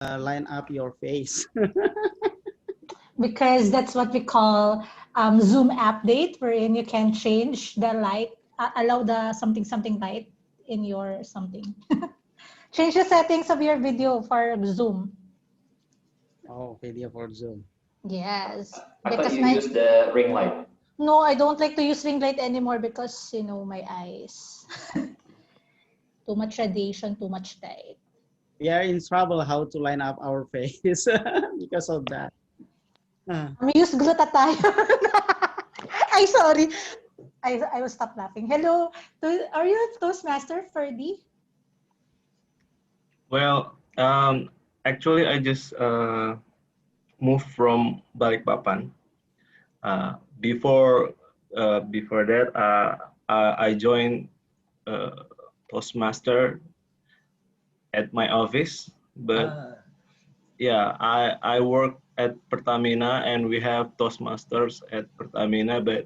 line up your face? Because that's what we call Zoom update, wherein you can change the light, allow the something light in your something. Change the settings of your video for Zoom. Oh, video for Zoom. Yes. I thought you use the ring light. No, I don't like to use ring light anymore because, you know, my eyes. Too much radiation, too much light. We are in trouble how to line up our face because of that. May use glutathione. Ay, sorry. I will stop laughing. Hello. Are you a Toastmaster, Ferdy? Well, actually, I just moved from Balikpapan. Before that, I joined Toastmaster at my office, but yeah, I work at Pertamina and we have Toastmasters at Pertamina, but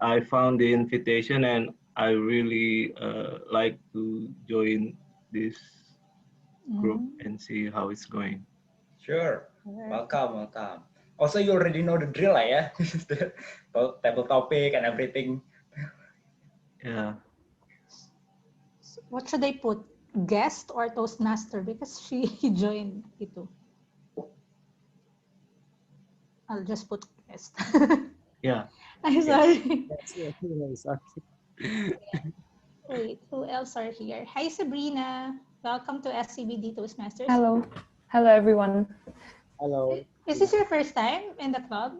I found the invitation and I really like to join this group and see how it's going. Sure. Welcome. Also, you already know the drill, yeah? The table topic and everything. Yeah. What should I put? Guest or Toastmaster? Because she joined it too. I'll just put guest. Yeah. I'm sorry. Sorry. Wait, who else are here? Hi, Sabrina. Welcome to SCBD Toastmasters. Hello. Hello, everyone. Hello. Is this your first time in the club?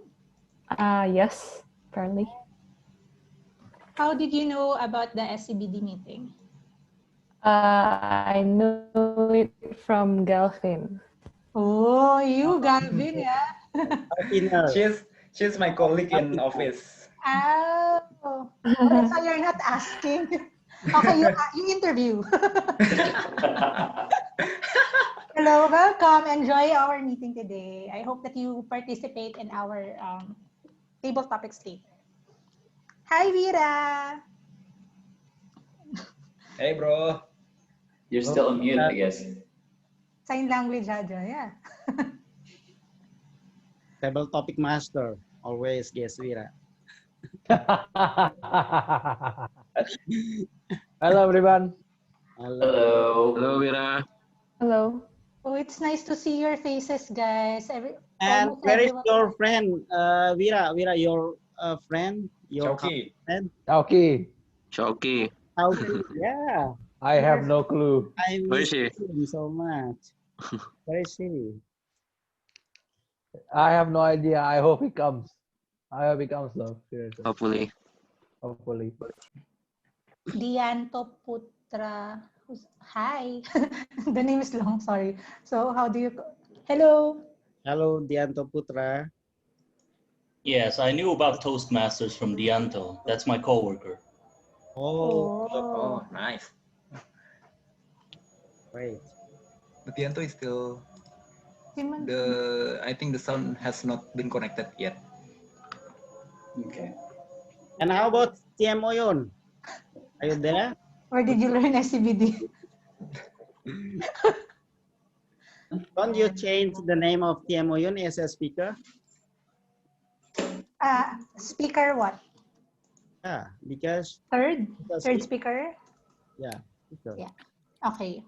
Yes, apparently. How did you know about the SCBD meeting? I know it from Galvin. Oh, you, Galvin, yeah? She's my colleague in office. Oh, that's why you're not asking. Okay, you interview. Hello, welcome. Enjoy our meeting today. I hope that you participate in our table topics later. Hi, Vera. Hey, bro. You're still on mute, I guess. Sign language, Jaja, yeah. Table topic master. Always guess Vira. Hello, everyone. Hello. Hello, Vira. Hello. Oh, it's nice to see your faces, guys. And where is your friend, Vira? Vira, your friend? Your Choki. friend? Choki. Choki. Yeah. I have no clue. I Where is miss she? him so much. Where is she? I have no idea. I hope he comes. I hope he comes though. Seriously. Hopefully. Hopefully. Dianto Putra. Hi. The name is long, sorry. So how do you... Hello. Hello, Dianto Putra. Yes, I knew about Toastmasters from Dianto. That's my coworker. Oh, nice. Great. But Yanto is still I think the sound has not been connected yet. Okay. And how about TM Oyun? Are you there? Where did you learn SCBD? Don't you change the name of TM Oyun as a speaker? Speaker what? Yeah, because... Third speaker? Yeah. Speaker. Yeah. Okay.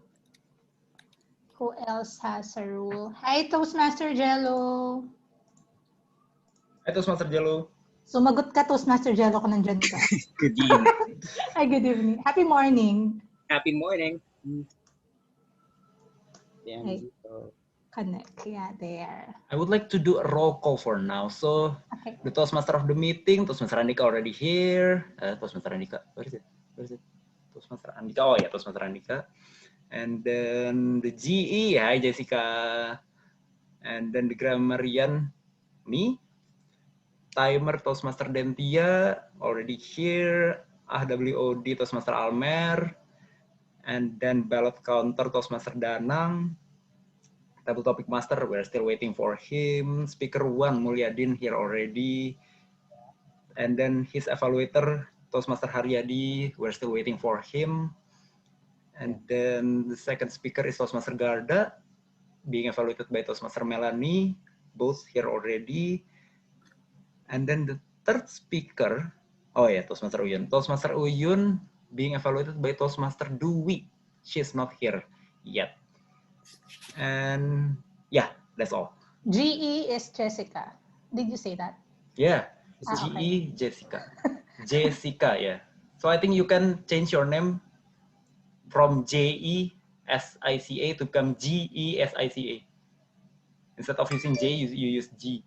Who else has a rule? Hi, Toastmaster Jello. Hi, Toastmaster Jello. Sumagot ka, Toastmaster Jello, kung nandyan ka. Good evening. Hi, good evening. Happy morning. Happy morning. Hey. Connect. Yeah, there. I would like to do a roll call for now. So, the Toastmaster of the meeting, Toastmaster Andika already here. Toastmaster Andika, where is it? Toastmaster Andika. Oh yeah, Toastmaster Andika. And then the GE, hi Jessica. And then the grammarian, me. Timer Toastmaster Dentia, already here. AWOD Toastmaster Almer. And then ballot counter Toastmaster Danang. Table topic master, we're still waiting for him. Speaker 1, Mulyadin here already. And then his evaluator, Toastmaster Haryadi, we're still waiting for him. And then the second speaker is Toastmaster Garda. being evaluated by Toastmaster Melanie, both here already. And then the third speaker, oh yeah, Toastmaster Uyun. Toastmaster Uyun being evaluated by Toastmaster Dwi. She's not here yet. And yeah, that's all. GE is Jessica. Did you say that? Yeah, Ah, GE okay. Jessica. Jessica, yeah. So I think you can change your name from JESICA to become GESICA. Instead of using J, you use G.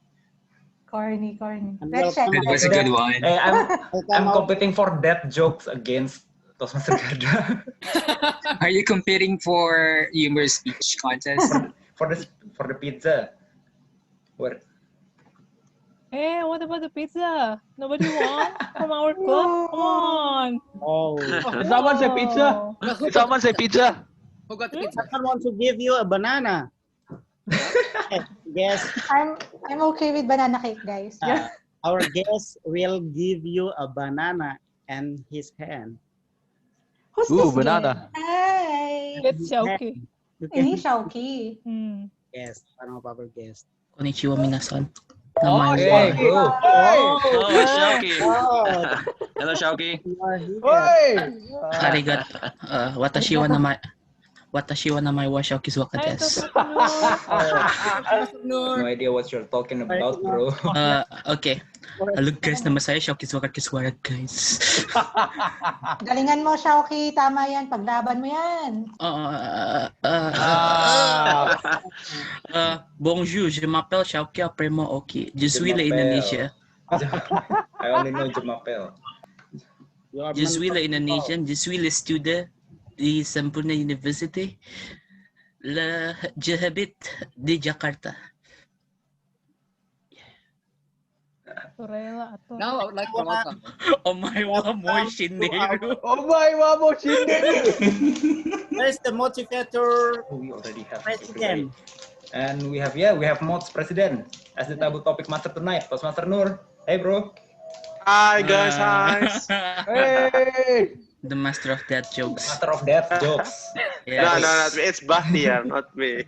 Corny. And Let's check welcome out. That's a good one. Hey, I'm Welcome competing for that jokes against Toastmaster Garda. Are you competing for humor speech contest? for the pizza. Where? Hey, what about the pizza? Nobody wants from our club? Come on. Oh, Did someone say pizza? Did someone say pizza? Who got the pizza? someone wants to give you a banana. Yes, I'm okay with banana cake, guys. our guest will give you a banana and his hand. Who's Ooh, this banana. guy? Hi. It's Xiaoki. You Ini can Xiaoki. guess one of our guests. Konnichiwa minasan. Oh, Hey, Xiaoki. bro. Hey. Oh, Xiaoki. Oh, Hello, Xiaoki. you are here. Hey. Arigat. Watashi wa namai wa Xiaoki Zuaka Hi, desu. Toastmaster Noor. No idea what you're talking about, bro. Okay. Halo guys, nama saya Xiaoki Zuaka Kiswara guys. Galingan mo, Xiaoki. Tama yan. Paglaban mo yan. Bonjour, je m'appelle Xiaoki Apremo Oki. Je suis l'Indonesia. I only know Jemapel. Je suis l'Indonesian. Je suis le student di Sempurna University. Je habite di Jakarta. Now I would like to welcome. Oh my wa mo shinderu. Oh my, wamo shinderu. Where's the motivator We already have president? and we have mods president as the taboo topic master tonight. Toastmaster Noor. Hey, bro. Hi guys, hi. Hey. The master of death jokes. Master of death jokes. Yes. No, not me. It's Bahtiar, not me.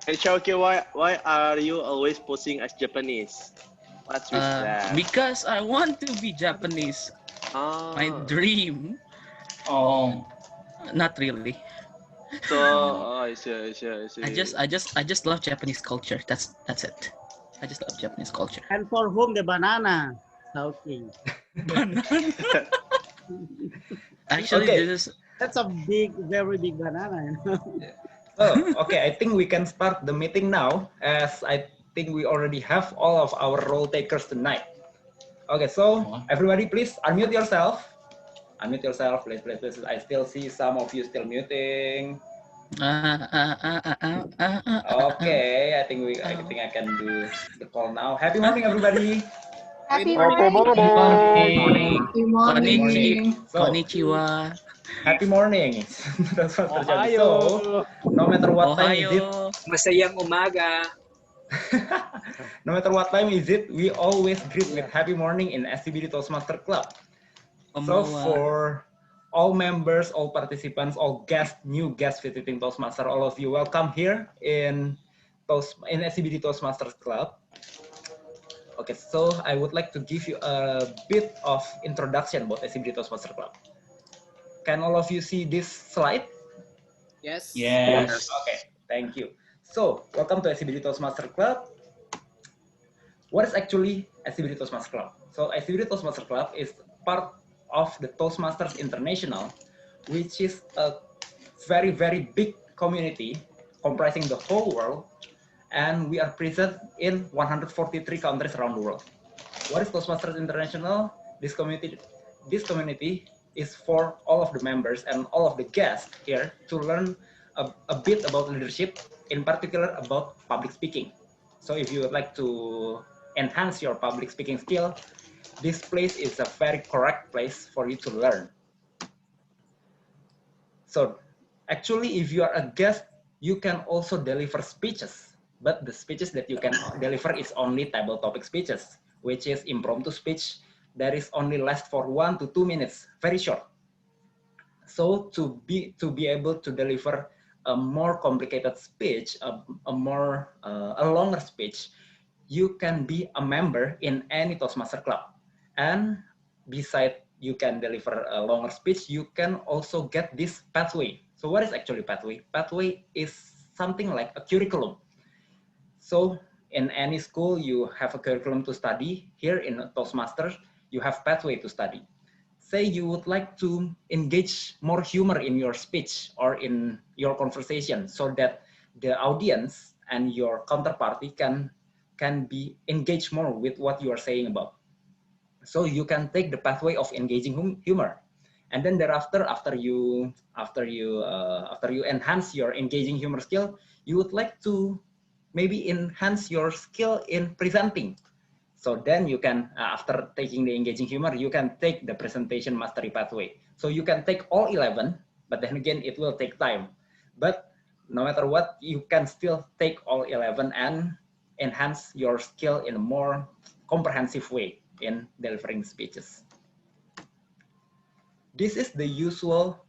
Hey Xiaoki, why are you always posing as Japanese? What's with that? Because I want to be Japanese. Oh. My dream. Oh. Not really. So, I see. I just love Japanese culture. That's it. I just love Japanese culture. And for whom the banana? Okay. Actually, Okay. That's a very big banana. You know? Oh, okay. I think we can start the meeting now, as I think we already have all of our role takers tonight. Okay, so everybody, please unmute yourself. Unmute yourself, please. I still see some of you still muting. Okay, I think I can do the call now. Happy morning, everybody. Happy morning. Konnichiwa. Happy morning. That's what terjadi. So, no matter what time is it, Masayang umaga. no matter what time is it, we always greet with happy morning in SCBD Toastmaster Club. So for all members, all participants, all guests, new guests visiting Toastmaster, all of you, welcome here in SCBD Toastmasters Club. Okay, so I would like to give you a bit of introduction about SCBD Toastmaster Club. Can all of you see this slide? Yes. Yes. Okay, thank you. So, welcome to SCBD Toastmaster Club. What is actually SCBD Toastmaster Club? So, SCBD Toastmaster Club is part of the Toastmasters International, which is a very, very big community comprising the whole world, and we are present in 143 countries around the world. What is Toastmasters International? This community is for all of the members and all of the guests here to learn a bit about leadership, in particular about public speaking. So if you would like to enhance your public speaking skill, this place is a very correct place for you to learn. So actually, if you are a guest, you can also deliver speeches, but the speeches that you can deliver is only table topic speeches, which is impromptu speech that is only last for 1 to 2 minutes, very short. So to be able to deliver a more complicated speech, a longer speech, you can be a member in any Toastmaster club. And besides you can deliver a longer speech, you can also get this pathway. So what is actually pathway? Pathway is something like a curriculum. So in any school, you have a curriculum to study. Here in Toastmasters, you have pathway to study. Say you would like to engage more humor in your speech or in your conversation so that the audience and your counterparty can be engaged more with what you are saying about. So you can take the pathway of engaging humor, and then thereafter, after you enhance your engaging humor skill, you would like to maybe enhance your skill in presenting. So then you can, after taking the engaging humor, you can take the presentation mastery pathway. So you can take all 11, but then again, it will take time. But no matter what, you can still take all 11 and enhance your skill in a more comprehensive way in delivering speeches. This is the usual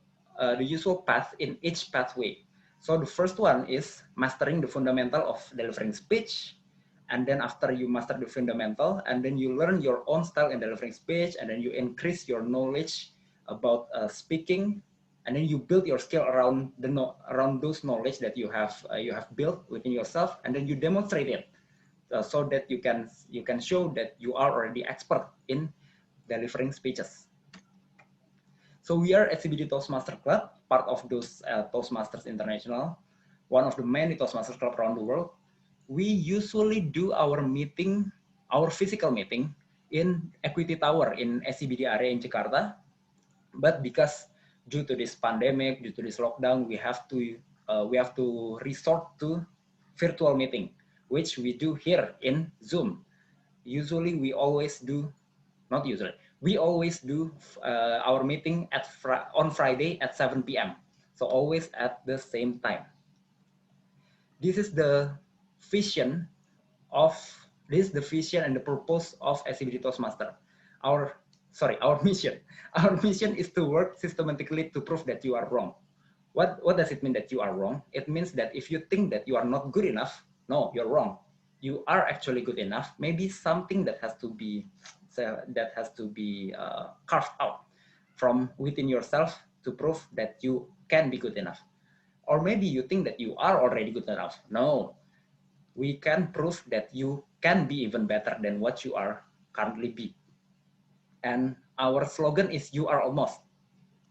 path in each pathway. So the first one is mastering the fundamental of delivering speech. And then after you master the fundamental, and then you learn your own style in delivering speech, and then you increase your knowledge about speaking, and then you build your skill around those knowledge that you have built within yourself, and then you demonstrate it so that you can show that you are already expert in delivering speeches. So we are SCBD Toastmaster Club, part of those Toastmasters International, one of the many Toastmasters Club around the world. We usually do our meeting, our physical meeting in Equity Tower in SCBD area in Jakarta. But because due to this pandemic, due to this lockdown, we have to resort to virtual meeting, which we do here in Zoom. Usually we always do, not usually, we always do our meeting on Friday at 7 p.m. So always at the same time. This is the vision and the purpose of SCBD Toastmaster. Our mission. Our mission is to work systematically to prove that you are wrong. What does it mean that you are wrong? It means that if you think that you are not good enough, no, you're wrong. You are actually good enough. Maybe something that has to be carved out from within yourself to prove that you can be good enough. Or maybe you think that you are already good enough. No, we can prove that you can be even better than what you are currently be. And our slogan is you're almost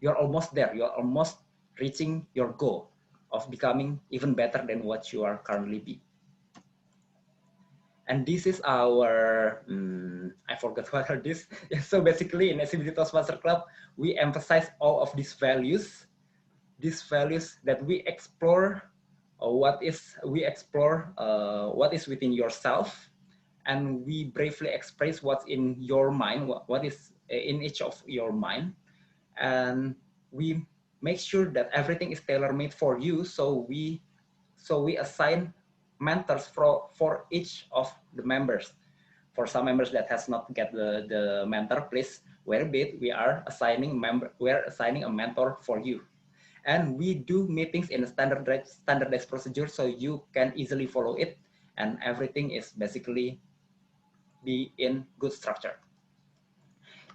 there. You're almost reaching your goal of becoming even better than what you are currently be. And this is our, I forgot what are this. So basically in SCBD Toastmaster Club, we emphasize all of these values that we explore what is within yourself, and we bravely express what's in your mind, what is in each of your mind, and we make sure that everything is tailor-made for you. So we assign mentors for each of the members. For some members that has not get the mentor, please wait a bit. We are assigning a mentor for you. And we do meetings in a standardized procedure so you can easily follow it, and everything is basically be in good structure.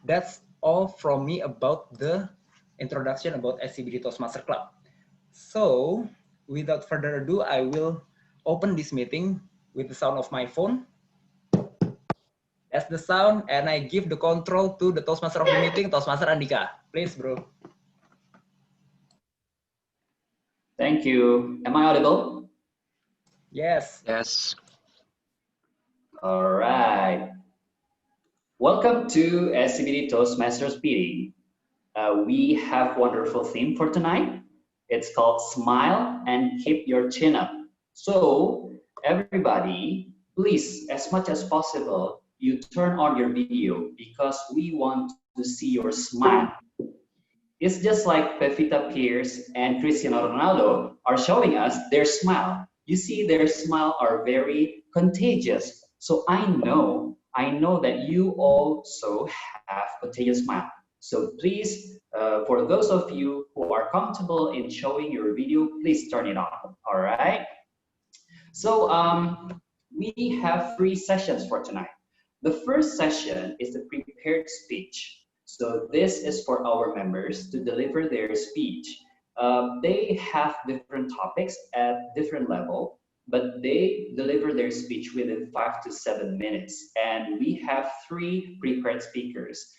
That's all from me about the introduction about SCBD Toastmaster Club. So without further ado, I will open this meeting with the sound of my phone. That's the sound, and I give the control to the Toastmaster of the meeting, Toastmaster Andika. Please, bro. Thank you. Am I audible? Yes. Yes. All right. Welcome to SCBD Toastmasters meeting. We have a wonderful theme for tonight. It's called Smile and Keep Your Chin Up. So everybody, please, as much as possible, you turn on your video because we want to see your smile. It's just like Pevita Pierce and Cristiano Ronaldo are showing us their smile. You see, their smile are very contagious. So I know that you also have contagious smile. So please For those of you who are comfortable in showing your video, please turn it on, all right? So we have 3 sessions for tonight. The first session is the prepared speech. So this is for our members to deliver their speech. They have different topics at different level, but they deliver their speech within 5 to 7 minutes. And we have 3 prepared speakers.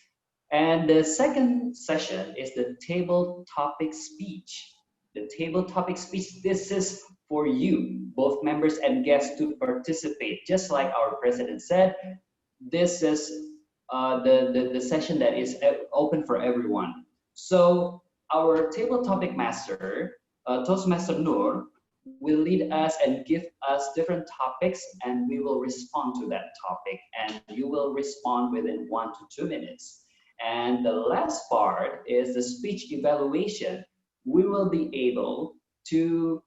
And the second session is the table topic speech. The table topic speech, this is for you, both members and guests, to participate. Just like our president said, this is the session that is open for everyone. So our table topic master, Toastmaster Nur, will lead us and give us different topics, and we will respond to that topic, and you will respond within 1 to 2 minutes. And the last part is the speech evaluation. We will be able to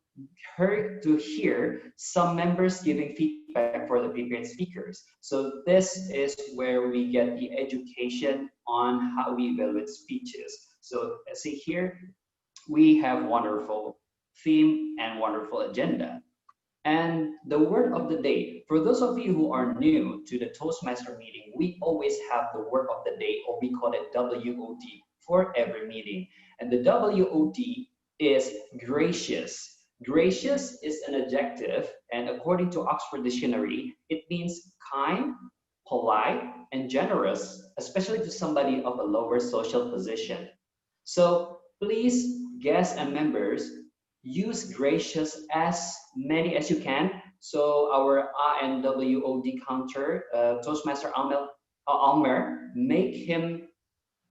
hear some members giving feedback for the prepared speakers. So this is where we get the education on how we evaluate speeches. So see here, we have wonderful theme and wonderful agenda. And the word of the day, for those of you who are new to the Toastmaster meeting, we always have the word of the day, or we call it WOD, for every meeting. And the WOD is gracious. Gracious is an adjective, and according to Oxford Dictionary, it means kind, polite, and generous, especially to somebody of a lower social position. So please, guests and members, use gracious as many as you can. So our A and WOD counter, Toastmaster Almer, make him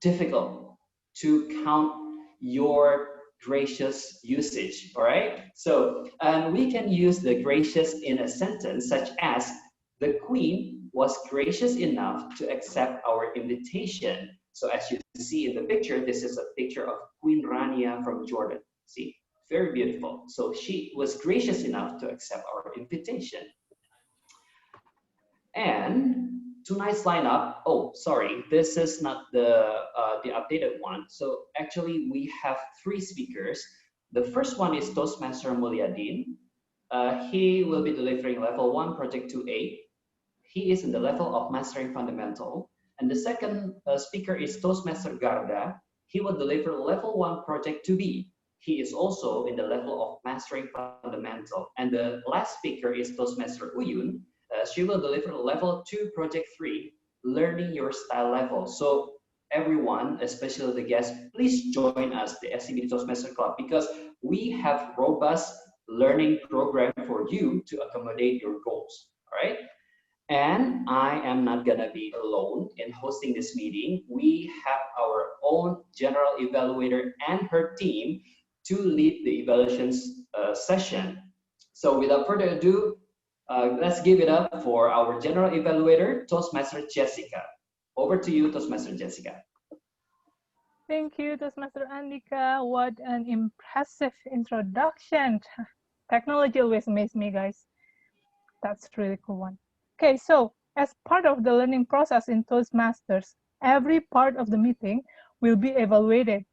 difficult to count your gracious usage, all right? So we can use the gracious in a sentence such as, the Queen was gracious enough to accept our invitation. So as you see in the picture, this is a picture of Queen Rania from Jordan. See, very beautiful. So she was gracious enough to accept our invitation. And tonight's lineup, oh, sorry, this is not the updated one. So actually we have 3 speakers. The first one is Toastmaster Mulyadin. He will be delivering level 1 project 2A. He is in the level of mastering fundamental. And the second speaker is Toastmaster Garda. He will deliver level 1 project 2B. He is also in the level of mastering fundamental. And the last speaker is Toastmaster Uyun. She will deliver level 2 project 3, learning your style level. So everyone, especially the guests, please join us, the SCBD Toastmaster Club, because we have robust learning program for you to accommodate your goals, all right? And I am not gonna be alone in hosting this meeting. We have our own general evaluator and her team to lead the evaluations session. So without further ado, let's give it up for our general evaluator, Toastmaster Jessica. Over to you, Toastmaster Jessica. Thank you, Toastmaster Andika. What an impressive introduction. Technology always amazes me, guys. That's a really cool one. Okay, so as part of the learning process in Toastmasters, every part of the meeting will be evaluated.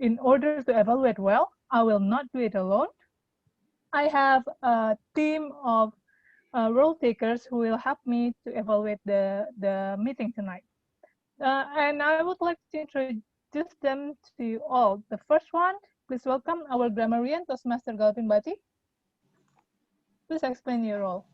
In order to evaluate well, I will not do it alone. I have a team of role takers who will help me to evaluate the meeting tonight. And I would like to introduce them to you all. The first one, please welcome our grammarian, Toastmaster Galvin Bati. Please explain your role.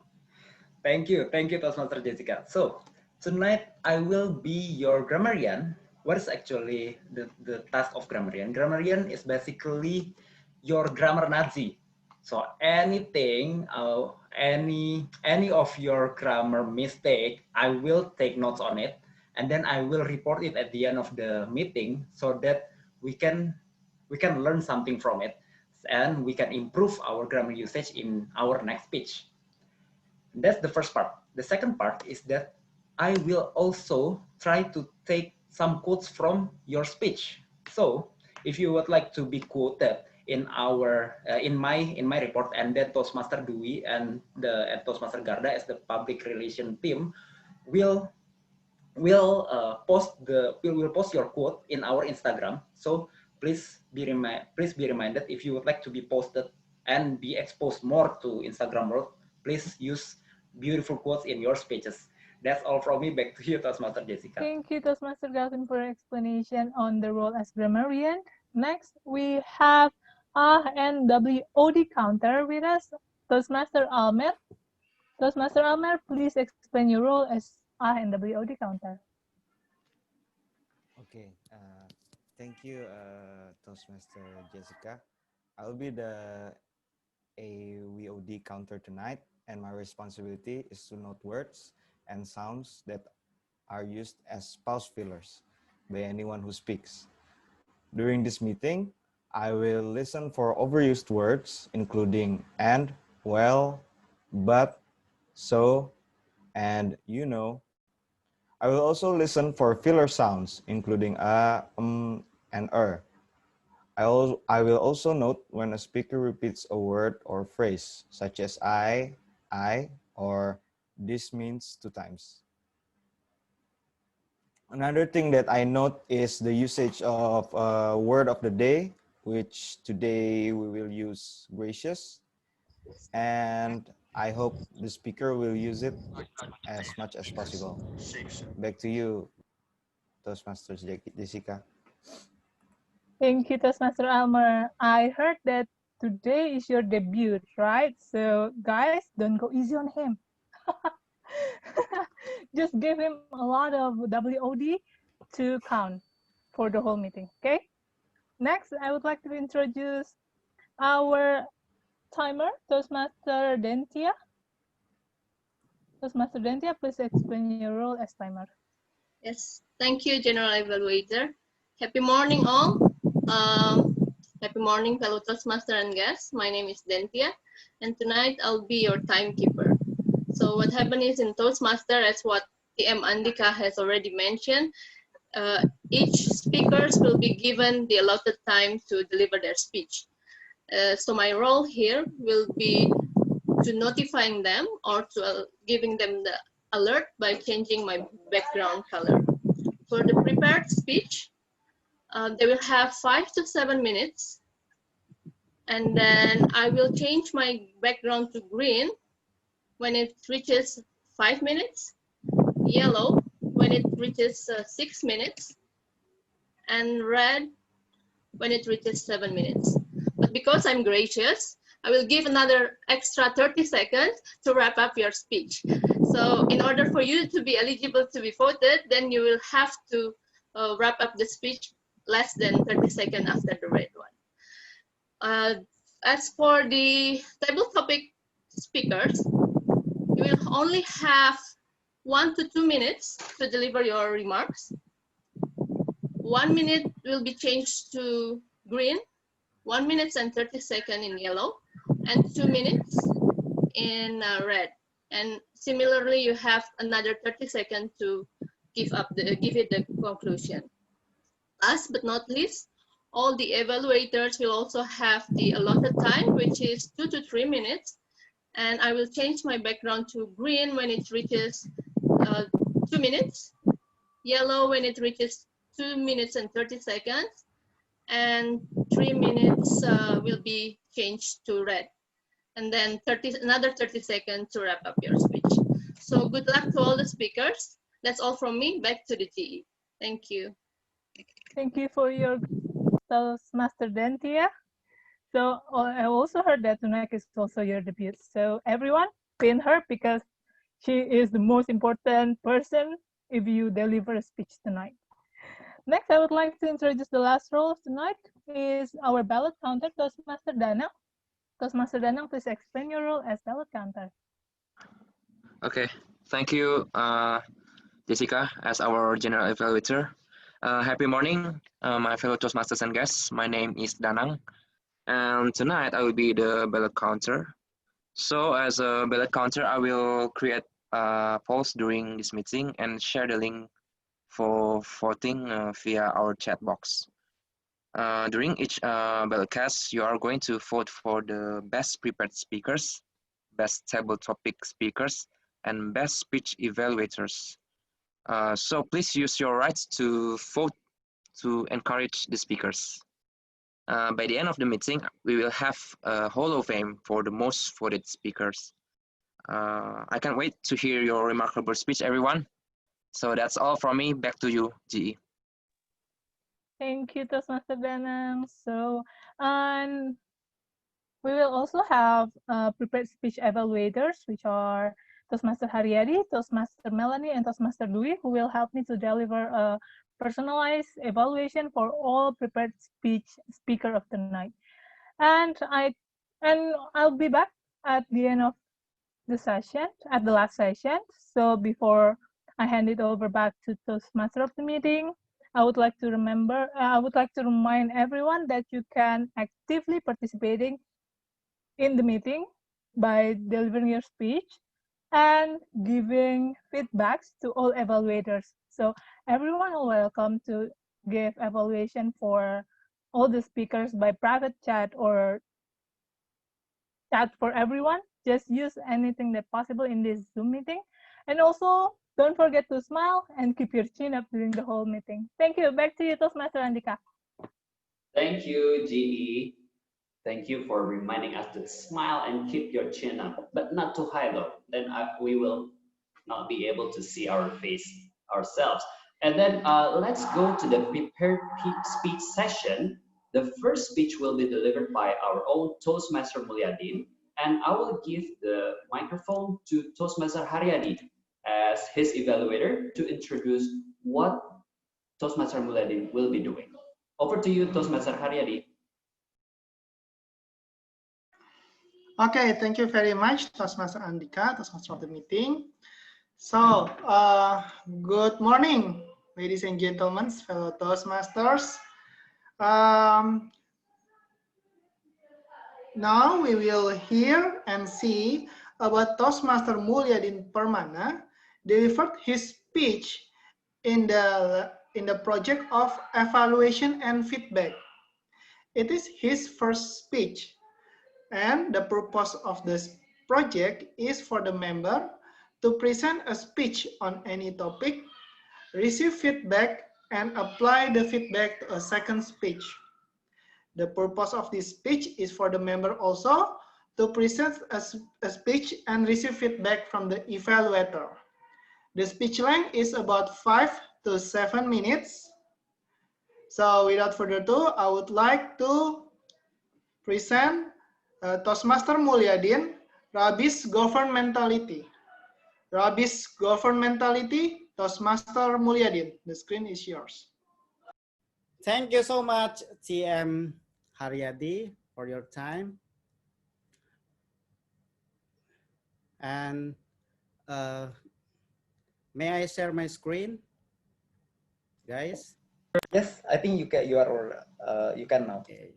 Thank you, Toastmaster Jessica. So tonight I will be your grammarian. What is actually the task of grammarian? Grammarian is basically your grammar Nazi. So anything, any of your grammar mistake, I will take notes on it, and then I will report it at the end of the meeting so that we can learn something from it, and we can improve our grammar usage in our next speech. That's the first part. The second part is that I will also try to take some quotes from your speech. So if you would like to be quoted in our in my report, and then Toastmaster Dwi and Toastmaster Garda as the public relation team will will post your quote in our Instagram. So please be reminded, if you would like to be posted and be exposed more to Instagram world, please use beautiful quotes in your speeches. That's all from me. Back to you, Toastmaster Jessica. Thank you, Toastmaster Galvin, for your explanation on the role as grammarian. Next, we have and WOD counter with us, Toastmaster Almer. Toastmaster Almer, please explain your role as and WOD counter. Okay, thank you, Toastmaster Jessica. I'll be the AVOD counter tonight, and my responsibility is to note words and sounds that are used as pause fillers by anyone who speaks. During this meeting, I will listen for overused words, including and, well, but, so, and you know. I will also listen for filler sounds, including and I will also note when a speaker repeats a word or phrase, such as I, or this means 2 times. Another thing that I note is the usage of word of the day, which today we will use gracious. And I hope the speaker will use it as much as possible. Back to you, Toastmasters Jessica. Thank you, Toastmaster Almer. I heard that today is your debut, right? So guys, don't go easy on him. Just give him a lot of WOD to count for the whole meeting, okay? Next, I would like to introduce our timer, Toastmaster Dentia. Toastmaster Dentia, please explain your role as timer. Yes, thank you, General Evaluator. Happy morning, all. Happy morning, fellow Toastmaster and guests. My name is Dentia, and tonight I'll be your timekeeper. So what happened is in Toastmaster, as what TM Andika has already mentioned, each speakers will be given the allotted time to deliver their speech. So my role here will be to notifying them or to giving them the alert by changing my background color. For the prepared speech, they will have 5 to 7 minutes, and then I will change my background to green when it reaches 5 minutes, yellow when it reaches 6 minutes, and red when it reaches 7 minutes. But because I'm gracious, I will give another extra 30 seconds to wrap up your speech. So in order for you to be eligible to be voted, then you will have to wrap up the speech less than 30 seconds after the red one. As for the table topic speakers, you will only have 1 to 2 minutes to deliver your remarks. 1 minute will be changed to green, 1 minute and 30 seconds in yellow, and 2 minutes in red. And similarly, you have another 30 seconds to give it the conclusion. Last but not least, all the evaluators will also have the allotted time, which is 2 to 3 minutes. And I will change my background to green when it reaches 2 minutes, yellow when it reaches 2 minutes and 30 seconds, and 3 minutes will be changed to red. And then another 30 seconds to wrap up your speech. So good luck to all the speakers. That's all from me. Back to the GE. Thank you. Thank you for your Toastmaster Dentia. So I also heard that tonight is also your debut. So everyone, pin her because she is the most important person if you deliver a speech tonight. Next, I would like to introduce the last role of tonight is our ballot counter, Toastmaster Danang. Toastmaster Danang, please explain your role as ballot counter. Okay, thank you, Jessica, as our general evaluator. Happy morning, my fellow Toastmasters and guests. My name is Danang, and tonight I will be the ballot counter. So as a ballot counter, I will create polls during this meeting and share the link for voting via our chat box. During each ballot cast, you are going to vote for the best prepared speakers, best table topic speakers, and best speech evaluators. So please use your rights to vote to encourage the speakers. By the end of the meeting, we will have a Hall of Fame for the most voted speakers. I can't wait to hear your remarkable speech, everyone. So that's all from me. Back to you, GE. Thank you, Toastmaster Danang. So, and we will also have prepared speech evaluators, which are Toastmaster Haryadi, Toastmaster Melanie, and Toastmaster Dwi, who will help me to deliver a personalized evaluation for all prepared speaker of the night. And I'll be back at the end of the session, at the last session. So before I hand it over back to Toastmaster of the meeting, I would like to remind everyone that you can actively participating in the meeting by delivering your speech and giving feedbacks to all evaluators. So everyone are welcome to give evaluation for all the speakers by private chat or chat for everyone. Just use anything that possible in this Zoom meeting. And also, don't forget to smile and keep your chin up during the whole meeting. Thank you. Back to you, Toastmaster Andika. Thank you, GE. Thank you for reminding us to smile and keep your chin up, but not too high though. Then we will not be able to see our face ourselves. And then let's go to the prepared speech session. The first speech will be delivered by our own Toastmaster Mulyadin, and I will give the microphone to Toastmaster Haryadi as his evaluator to introduce what Toastmaster Mulyadin will be doing. Over to you, Toastmaster Haryadi. Okay, thank you very much, Toastmaster Andika, Toastmaster of the meeting. So, good morning, ladies and gentlemen, fellow Toastmasters. Now we will hear and see about Toastmaster Mulyadin Permana delivered his speech in the project of evaluation and feedback. It is his first speech, and the purpose of this project is for the member to present a speech on any topic, receive feedback, and apply the feedback to a second speech. The purpose of this speech is for the member also to present a speech and receive feedback from the evaluator. The speech length is about 5 to 7 minutes. So without further ado, I would like to present Toastmaster Mulyadin, Rubbish Governmentality. Rubbish Governmentality, Toastmaster Mulyadin. The screen is yours. Thank you so much, TM Haryadi, for your time. And may I share my screen, guys? Yes, I think you can. You can now. Okay.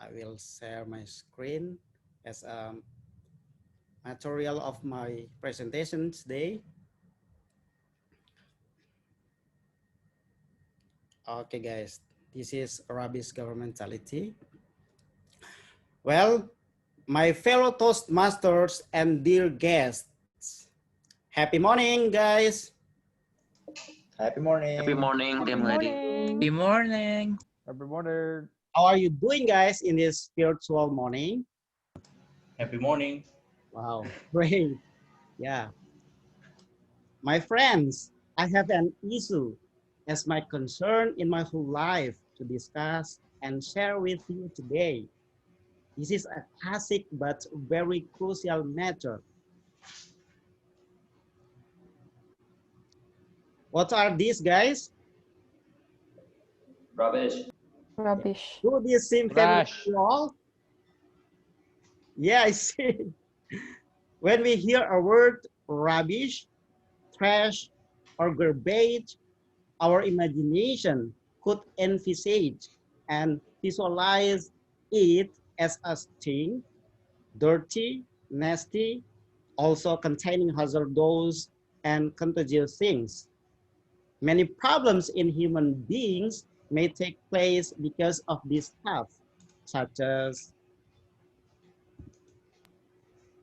I will share my screen as a material of my presentation today. Okay, guys, this is Rubbish Governmentality. Well, my fellow Toastmasters and dear guests, happy morning, guys. Happy morning. Happy morning, Happy Team Lady. morning. Good morning. Happy morning. How are you doing, guys, in this spiritual morning? Happy morning. Wow, great. Yeah. My friends, I have an issue as my concern in my whole life to discuss and share with you today. This is a classic but very crucial matter. What are these, guys? Rubbish. Rubbish. Do this seem familiar Trash. to you all? Yeah, I see. When we hear a word rubbish, trash, or garbage, our imagination could envisage and visualize it as a stink, dirty, nasty, also containing hazardous and contagious things. Many problems in human beings may take place because of this stuff, such as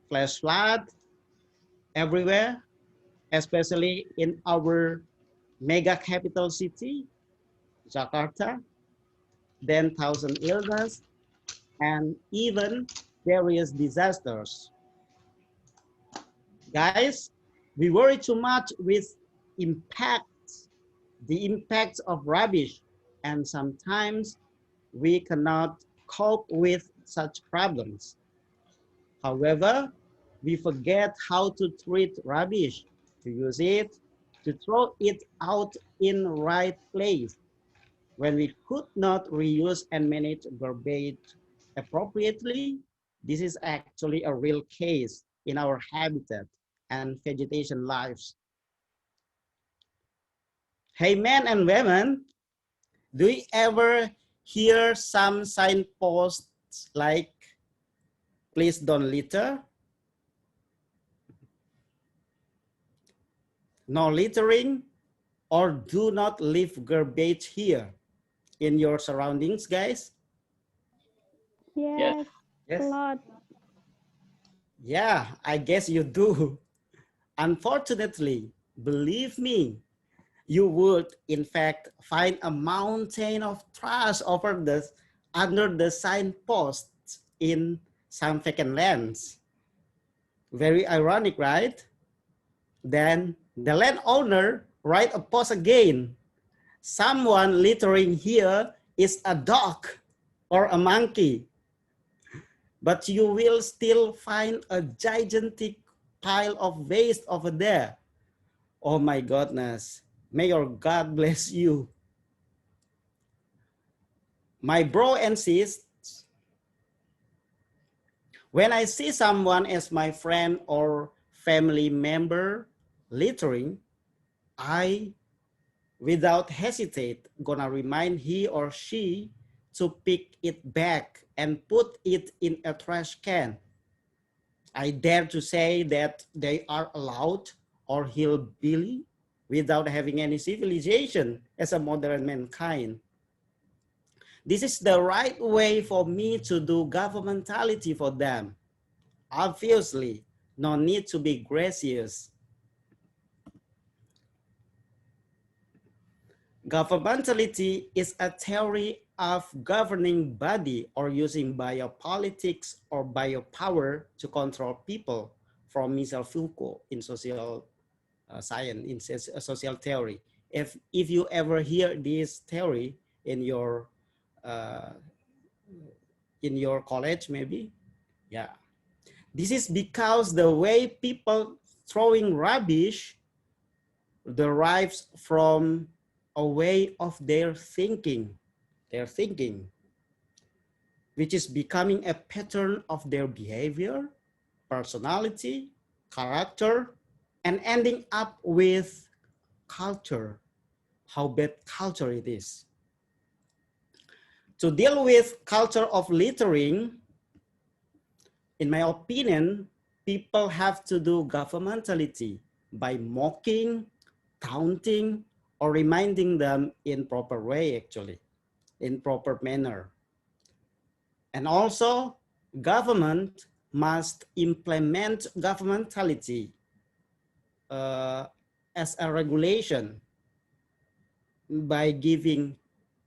flash flood everywhere, especially in our mega capital city, Jakarta, then thousand illness, and even various disasters. Guys, we worry too much with impacts, the impacts of rubbish, and sometimes we cannot cope with such problems. However, we forget how to treat rubbish, to use it, to throw it out in right place. When we could not reuse and manage garbage appropriately, this is actually a real case in our habitat and vegetation lives. Hey men and women, do you ever hear some signposts like, please don't litter, no littering, or do not leave garbage here in your surroundings, guys? Yes, Yes. a lot. Yeah, I guess you do. Unfortunately, believe me, you would in fact find a mountain of trash under the signposts in some vacant lands. Very ironic, right? Then the landowner write a post again. Someone littering here is a dog or a monkey, but you will still find a gigantic pile of waste over there. Oh my goodness. May your God bless you. My bro and sis, when I see someone as my friend or family member littering, I, without hesitate, gonna remind he or she to pick it back and put it in a trash can. I dare to say that they are allowed or hillbilly without having any civilization as a modern mankind. This is the right way for me to do governmentality for them. Obviously, no need to be gracious. Governmentality is a theory of governing body or using biopolitics or biopower to control people, from Michel Foucault in social science, in social theory. If you ever hear this theory uh, in your college, maybe, yeah. This is because the way people throwing rubbish derives from a way of their thinking, which is becoming a pattern of their behavior, personality, character, and ending up with culture, how bad culture it is. To deal with culture of littering, in my opinion, people have to do governmentality by mocking, taunting, or reminding them in proper way, actually, in proper manner. And also, government must implement governmentality as a regulation by giving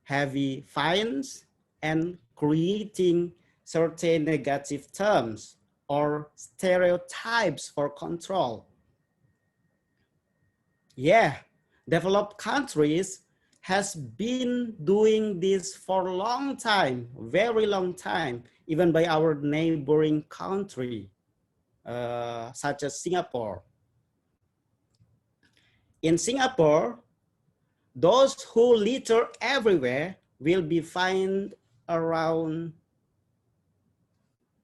heavy fines and creating certain negative terms or stereotypes for control. Yeah, developed countries has been doing this for a long time, very long time, even by our neighboring country, such as Singapore. In Singapore, those who litter everywhere will be fined around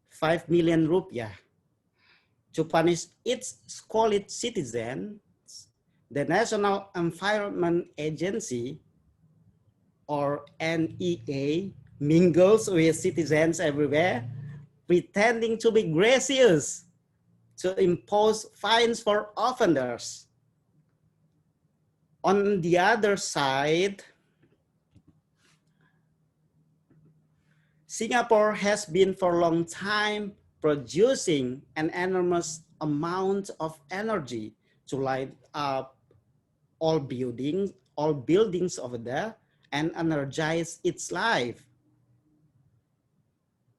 5 million rupiah. To punish its squalid citizens, the National Environment Agency, or NEA, mingles with citizens everywhere, pretending to be gracious to impose fines for offenders. On the other side, Singapore has been for a long time producing an enormous amount of energy to light up all buildings over there and energize its life.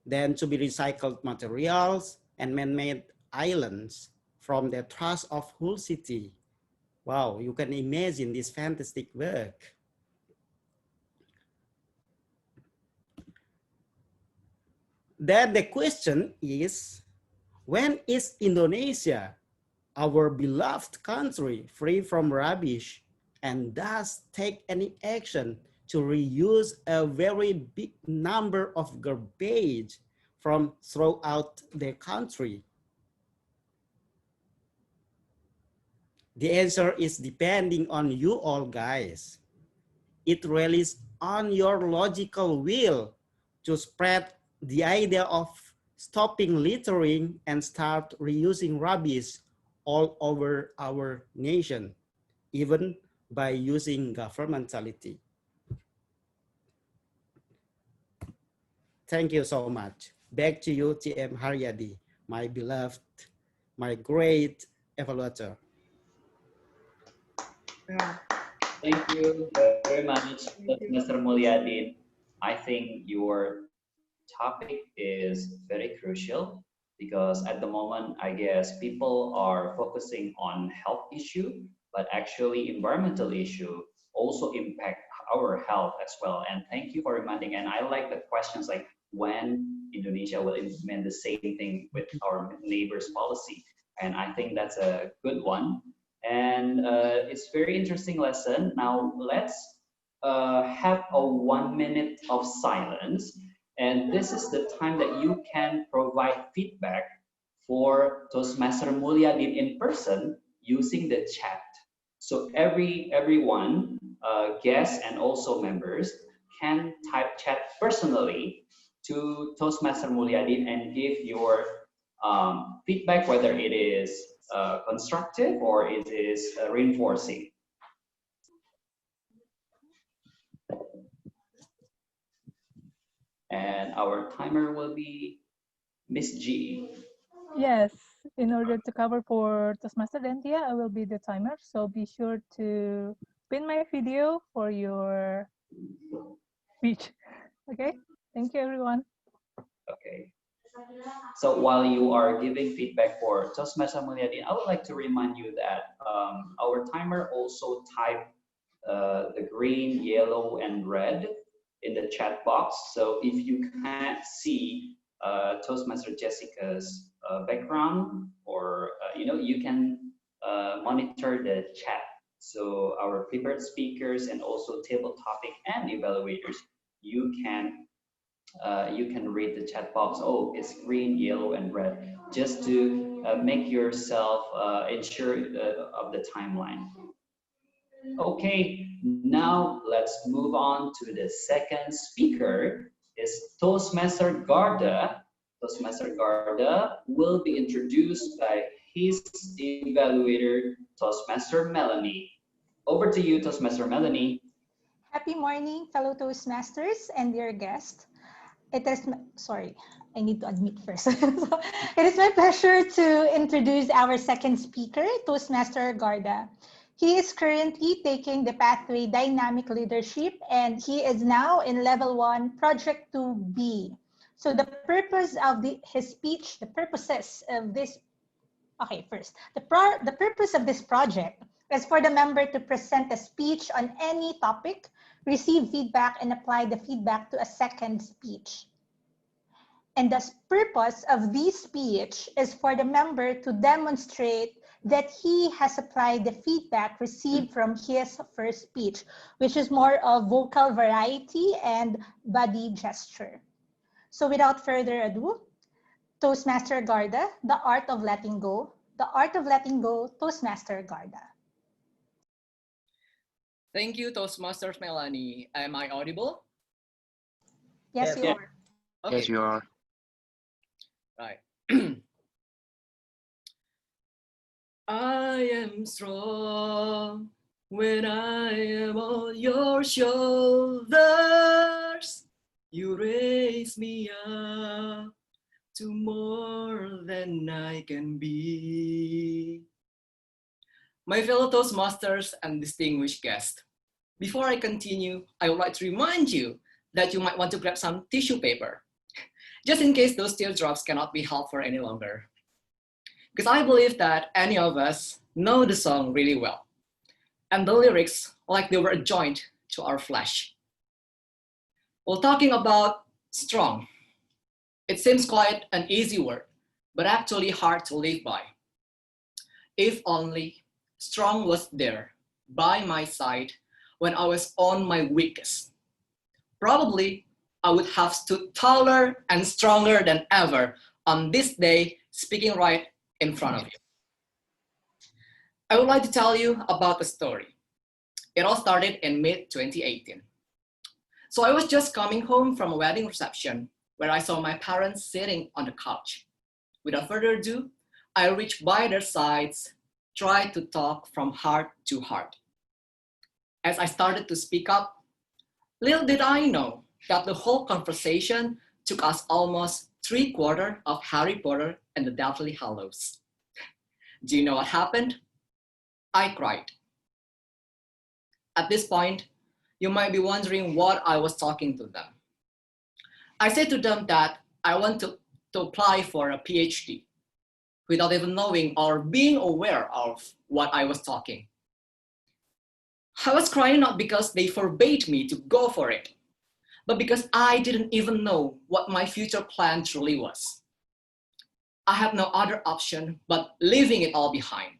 Then to be recycled materials and man-made islands from the trash of whole city. Wow, you can imagine this fantastic work. Then the question is, when is Indonesia, our beloved country, free from rubbish, and does take any action to reuse a very big number of garbage from throughout the country? The answer is depending on you all, guys. It relies on your logical will to spread the idea of stopping littering and start reusing rubbish all over our nation, even by using governmentality. Thank you so much. Back to you, TM Haryadi, my beloved, my great evaluator. Thank you very much, Mr. Mulyadin. I think your topic is very crucial because at the moment, I guess people are focusing on health issue, but actually environmental issue also impact our health as well. And thank you for reminding. And I like the questions like when Indonesia will implement the same thing with our neighbors policy. And I think that's a good one. And it's very interesting lesson. Now let's have a 1 minute of silence. And this is the time that you can provide feedback for Toastmaster Mulyadin in person using the chat. So everyone, guests and also members, can type chat personally to Toastmaster Mulyadin and give your feedback, whether it is constructive or it is reinforcing. And our timer will be Miss G. Yes, in order to cover for Toastmaster Dentia, I will be the timer. So be sure to pin my video for your speech. Okay, thank you everyone. Okay. So while you are giving feedback for Toastmaster Mulyadin, I would like to remind you that our timer also typed the green, yellow, and red in the chat box. So if you can't see Toastmaster Jessica's background, or you can monitor the chat. So our prepared speakers and also table topic and evaluators, you can read the chat box. Oh, it's green, yellow, and red, just to make yourself ensure of the timeline. Okay, now let's move on to the second speaker. Is Toastmaster Garda. Toastmaster Garda will be introduced by his evaluator, Toastmaster Melanie. Over to you, Toastmaster Melanie. Happy morning, fellow Toastmasters and dear guest. It is, sorry, I need to admit first. It is my pleasure to introduce our second speaker, Toastmaster Garda. He is currently taking the Pathway Dynamic Leadership, and he is now in Level 1, Project 2B. So the purpose of his speech, the purposes of this, okay, first, the purpose of this project is for the member to present a speech on any topic, receive feedback, and apply the feedback to a second speech. And the purpose of this speech is for the member to demonstrate that he has applied the feedback received from his first speech, which is more of vocal variety and body gesture. So without further ado, Toastmaster Garda, the art of letting go. The art of letting go, Toastmaster Garda. Thank you, Toastmasters Melanie. Am I audible? Yes, you are. Okay. Yes, you are. Right. I am strong when I am on your shoulders. You raise me up to more than I can be. my fellow Toastmasters and distinguished guests. Before I continue, I would like to remind you that you might want to grab some tissue paper, just in case those teardrops cannot be held for any longer. Because I believe that any of us know the song really well, and the lyrics like they were a joint to our flesh. Well, talking about strong, it seems quite an easy word, but actually hard to live by. If only strong was there by my side when I was on my weakest. Probably I would have stood taller and stronger than ever on this day, speaking right in front of you. I would like to tell you about a story. It all started in mid-2018. So I was just coming home from a wedding reception where I saw my parents sitting on the couch. Without further ado, I reached by their sides, tried to talk from heart to heart. As I started to speak up, little did I know that the whole conversation took us almost 3/4 of Harry Potter and the Deathly Hallows. Do you know what happened? I cried. At this point, you might be wondering what I was talking to them. I said to them that I want to apply for a PhD without even knowing or being aware of what I was talking. I was crying not because they forbade me to go for it, but because I didn't even know what my future plan truly was. I had no other option but leaving it all behind,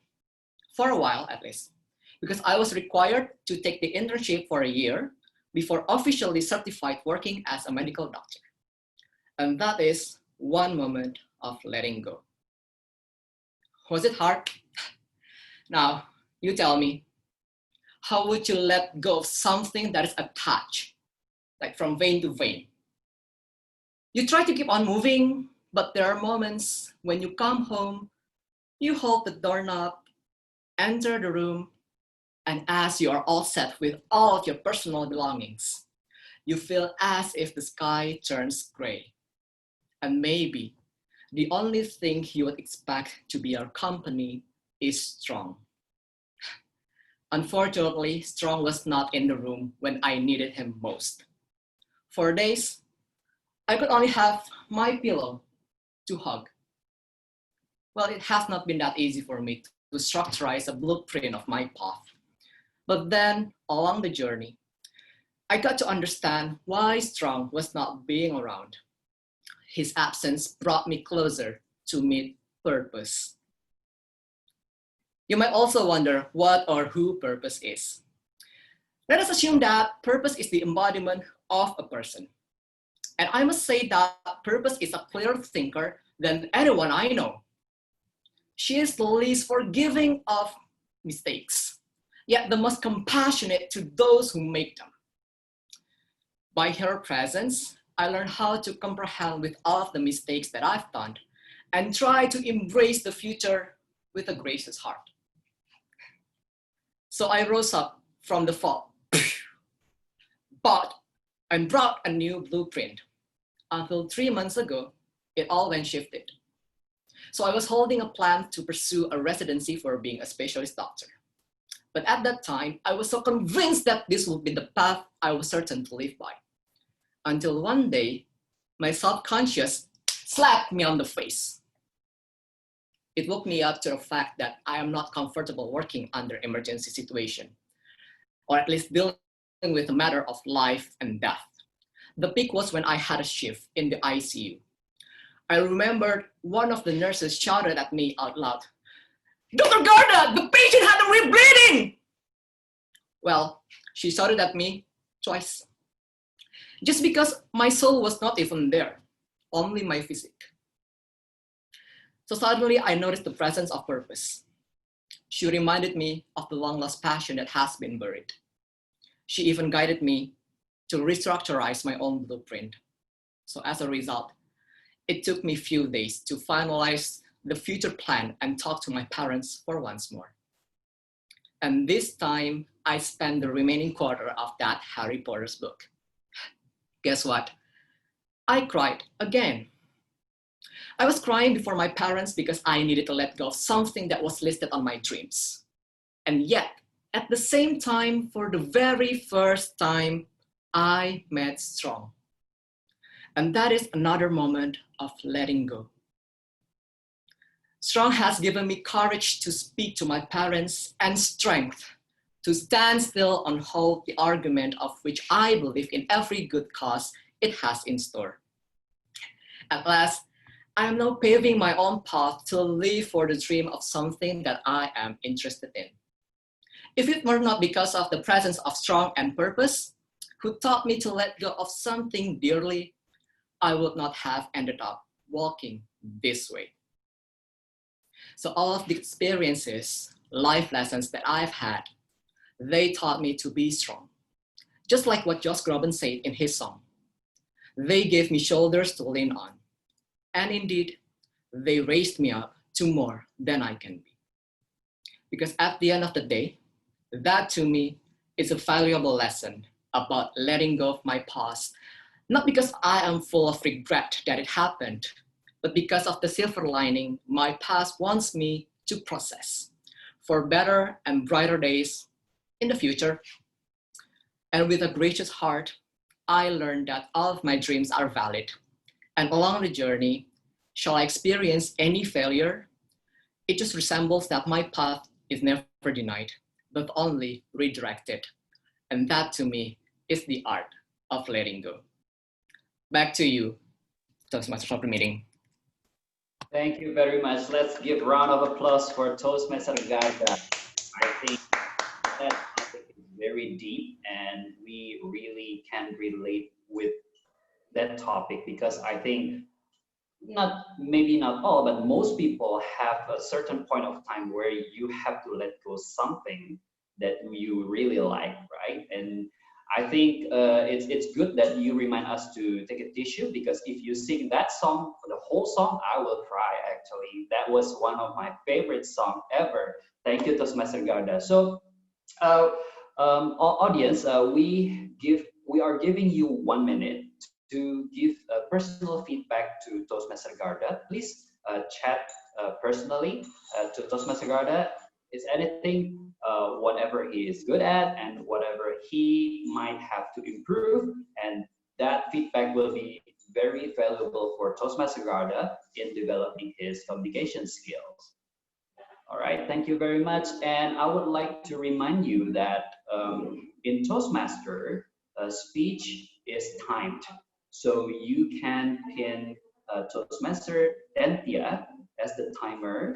for a while at least, because I was required to take the internship for a year before officially certified working as a medical doctor. And that is one moment of letting go. Was it hard? Now, you tell me, how would you let go of something that is attached, like from vein to vein? You try to keep on moving, but there are moments when you come home, you hold the doorknob, enter the room, and as you are all set with all of your personal belongings, you feel as if the sky turns gray. And maybe the only thing you would expect to be your company is Strong. Unfortunately, Strong was not in the room when I needed him most. For days, I could only have my pillow to hug. Well, it has not been that easy for me to structurize a blueprint of my path. But then, along the journey, I got to understand why Strong was not being around. His absence brought me closer to meet purpose. You might also wonder what or who purpose is. Let us assume that purpose is the embodiment of a person. And I must say that purpose is a clearer thinker than anyone I know. She is the least forgiving of mistakes, yet the most compassionate to those who make them. By her presence, I learned how to comprehend with all of the mistakes that I've done and try to embrace the future with a gracious heart. So I rose up from the fall, and brought a new blueprint. Until 3 months ago, it all went shifted. So I was holding a plan to pursue a residency for being a specialist doctor. But at that time, I was so convinced that this would be the path I was certain to live by. Until one day, my subconscious slapped me on the face. It woke me up to the fact that I am not comfortable working under emergency situation, or at least dealing with a matter of life and death. The peak was when I had a shift in the ICU. I remembered one of the nurses shouted at me out loud, "Dr. Garda, the patient had a rebleeding!" Well, she shouted at me twice. Just because my soul was not even there, only my physique. So suddenly I noticed the presence of purpose. She reminded me of the long-lost passion that has been buried. She even guided me to restructurize my own blueprint. So as a result, it took me a few days to finalize the future plan and talk to my parents for once more. And this time, I spent the remaining quarter of that Harry Potter's book. Guess what? I cried again. I was crying before my parents because I needed to let go of something that was listed on my dreams. And yet, at the same time, for the very first time, I met Strong. And that is another moment of letting go. Strong has given me courage to speak to my parents and strength to stand still and hold the argument of which I believe in every good cause it has in store. At last, I am now paving my own path to live for the dream of something that I am interested in. If it were not because of the presence of Strong and Purpose, who taught me to let go of something dearly, I would not have ended up walking this way. So all of the experiences, life lessons that I've had, they taught me to be strong. Just like what Josh Groban said in his song, they gave me shoulders to lean on. And indeed, they raised me up to more than I can be. Because at the end of the day, that to me is a valuable lesson about letting go of my past, not because I am full of regret that it happened, but because of the silver lining my past wants me to process for better and brighter days in the future. And with a gracious heart, I learned that all of my dreams are valid. And along the journey, shall I experience any failure, it just resembles that my path is never denied, but only redirected. And that to me is the art of letting go. Back to you, Toastmasters of the meeting. Thank you very much. Let's give a round of applause for Toastmaster Garda. I think that topic is very deep and we really can relate with that topic because I think maybe not all, but most people have a certain point of time where you have to let go something that you really like, right? And I think it's good that you remind us to take a tissue because if you sing that song, the whole song, I will cry actually. That was one of my favorite songs ever. Thank you, Toastmaster Garda. So, audience, we are giving you 1 minute to give personal feedback to Toastmaster Garda. Please chat personally to Toastmaster Garda. Is anything, whatever he is good at and whatever he might have to improve. And that feedback will be very valuable for Toastmaster Garda in developing his communication skills. All right, thank you very much. And I would like to remind you that in Toastmaster, speech is timed. So you can pin Toastmaster Dentia as the timer,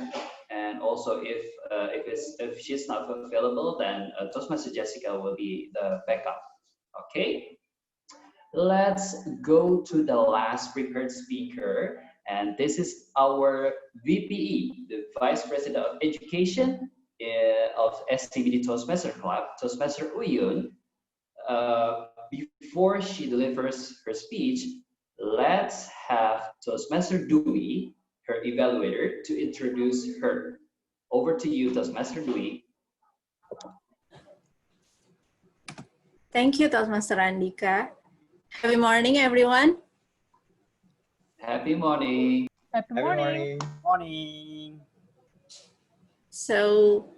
and also if she's not available, then Toastmaster Jessica will be the backup. Okay, let's go to the last prepared speaker, and this is our VPE, the Vice President of Education of SCBD Toastmaster Club, Toastmaster Uyun. Before she delivers her speech, let's have Toastmaster Dewey, her evaluator, to introduce her. Over to you, Toastmaster Dewey. Thank you, Toastmaster Andika. Happy morning, everyone. Happy morning. Happy morning. Morning. So,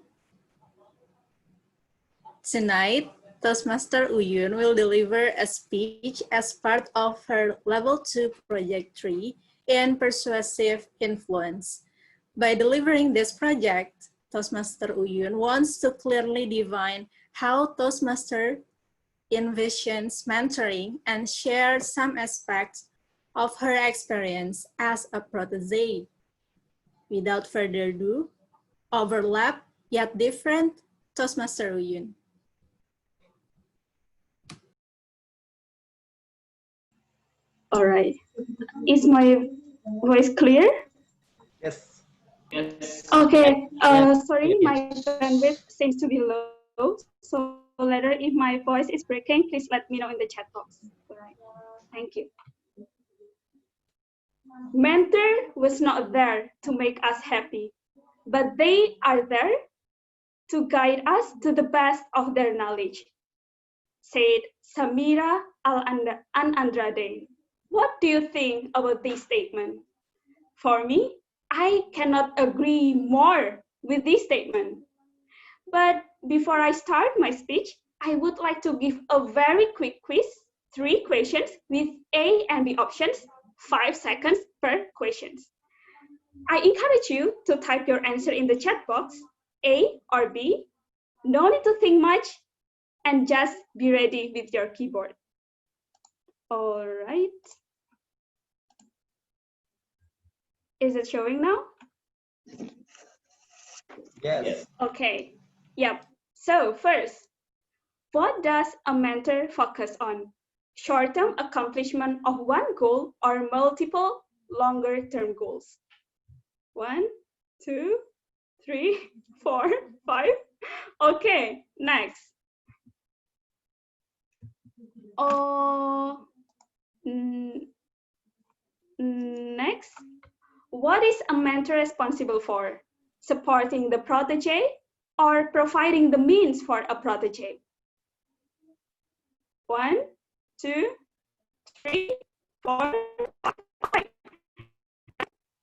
tonight, Toastmaster Uyun will deliver a speech as part of her Level 2 Project 3 in Persuasive Influence. By delivering this project, Toastmaster Uyun wants to clearly define how Toastmaster envisions mentoring and share some aspects of her experience as a protege. Without further ado, overlap yet different, Toastmaster Uyun. All right. Is my voice clear? Yes. Yes. Okay. Yes. Sorry, my bandwidth seems to be low. So later, if my voice is breaking, please let me know in the chat box. All right. Thank you. Mentor was not there to make us happy, but they are there to guide us to the best of their knowledge, said Samira Andrade. What do you think about this statement? For me, I cannot agree more with this statement. But before I start my speech, I would like to give a very quick quiz, 3 questions with A and B options, 5 seconds per question. I encourage you to type your answer in the chat box, A or B. No need to think much, and just be ready with your keyboard. All right. Is it showing now? Yes. Okay. Yep. So first, what does a mentor focus on? Short-term accomplishment of one goal or multiple longer-term goals? 1, 2, 3, 4, 5. Okay, next. Next, what is a mentor responsible for? Supporting the protege or providing the means for a protege? 1, 2, 3, 4, 5.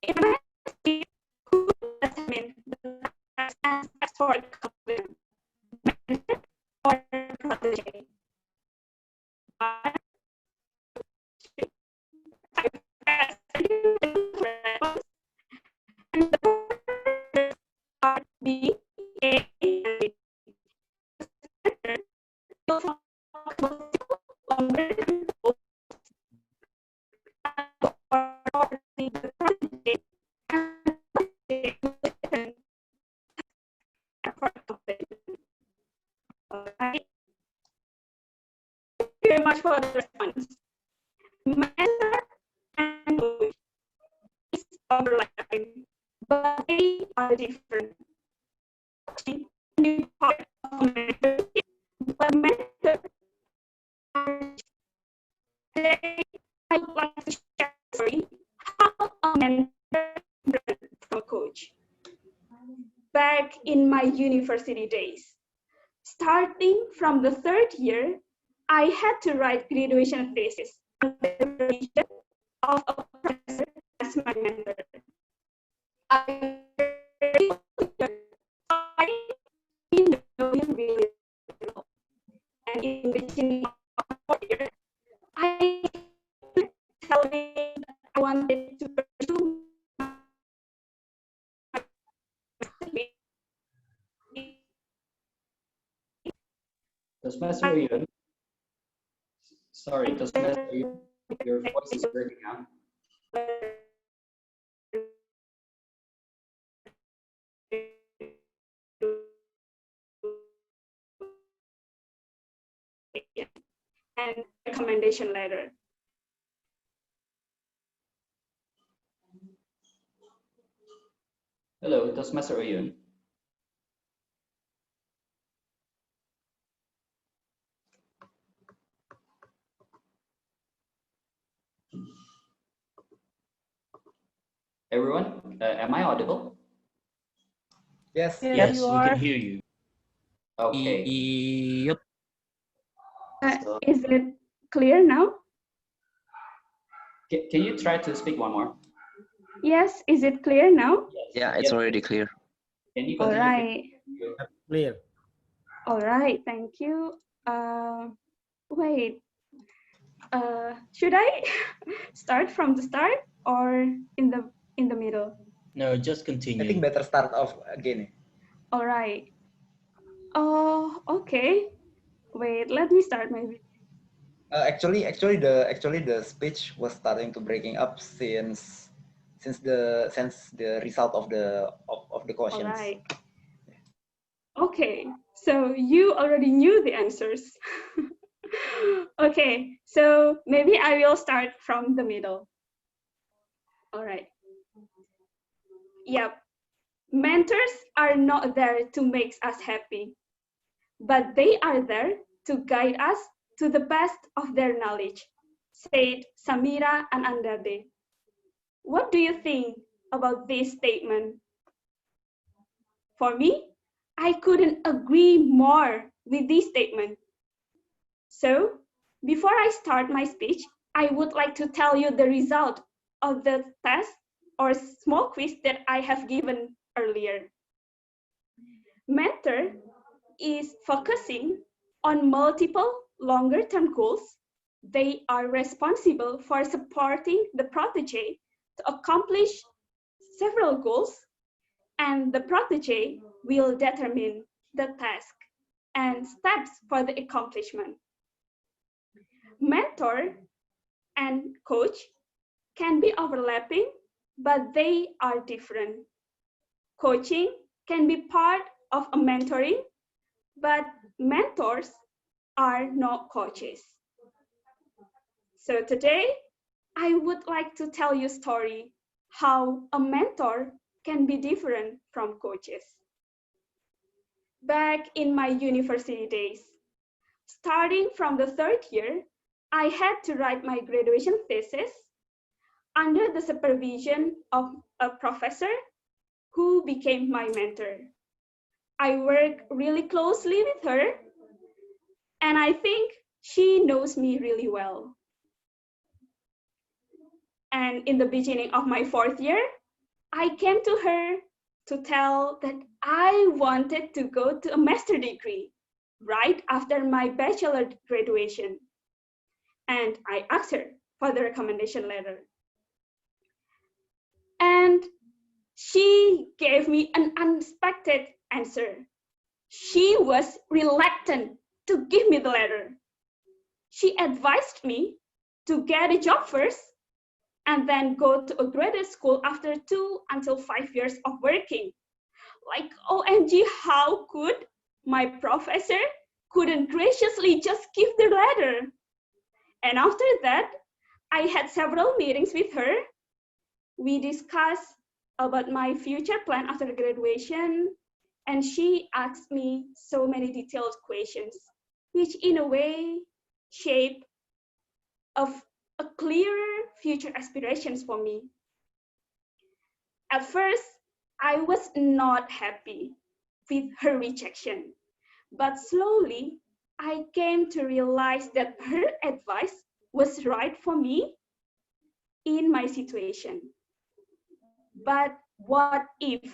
In a mentor, who determines the steps for the mentor or protege? 1, 2, 3, 4, 5. And the are B, A, and Alright. Thank you very much for the response. Mentor and coach is overlapping, but they are different. Coaching can be part of mentorship, but mentor today I would like to share a story how a mentor from a coach. Back in my university days, starting from the 3rd year, I had to write graduation thesis on the vision of a professor as my mentor. I know him really well, and in the beginning of the 4th year, I tell him I wanted to pursue Toastmaster Yun. Sorry, Toastmaster Yun, your voice is breaking out. and recommendation letter. Hello, Toastmaster Yun. Everyone, am I audible? Yes. Yes, we can hear you. Okay. Yep. Is it clear now? Can you try to speak one more? Yes, is it clear now? Yeah, it's already clear. Can you All continue? right. Clear. All right, thank you. Wait, should I start from the start or in the middle? No, just continue. I think better start off again. All right. Oh, okay. Wait, let me start maybe. Actually, the speech was starting to breaking up since the result of the questions. All right. Okay, so you already knew the answers. Okay, so maybe I will start from the middle. All right. Yep. Mentors are not there to make us happy, but they are there to guide us to the best of their knowledge, said Samira and Andade. What do you think about this statement? For me, I couldn't agree more with this statement. So, before I start my speech, I would like to tell you the result of the test or small quiz that I have given earlier. Mentor is focusing on multiple longer-term goals. They are responsible for supporting the protege to accomplish several goals, and the protege will determine the task and steps for the accomplishment. Mentor and coach can be overlapping, but they are different. Coaching can be part of a mentoring, but mentors are not coaches. So today, I would like to tell you a story how a mentor can be different from coaches. Back in my university days, starting from the third year, I had to write my graduation thesis under the supervision of a professor who became my mentor. I work really closely with her, and I think she knows me really well. And in the beginning of my fourth year, I came to her to tell that I wanted to go to a master's degree right after my bachelor graduation. And I asked her for the recommendation letter. And she gave me an unexpected answer. She was reluctant to give me the letter. She advised me to get a job first and then go to a graduate school after 2 until 5 years of working. Like, OMG, how could my professor couldn't graciously just give the letter? And after that, I had several meetings with her. We discussed about my future plan after graduation, and she asked me so many detailed questions, which in a way shape of a clearer future aspirations for me. At first, I was not happy with her rejection, but slowly I came to realize that her advice was right for me in my situation. But what if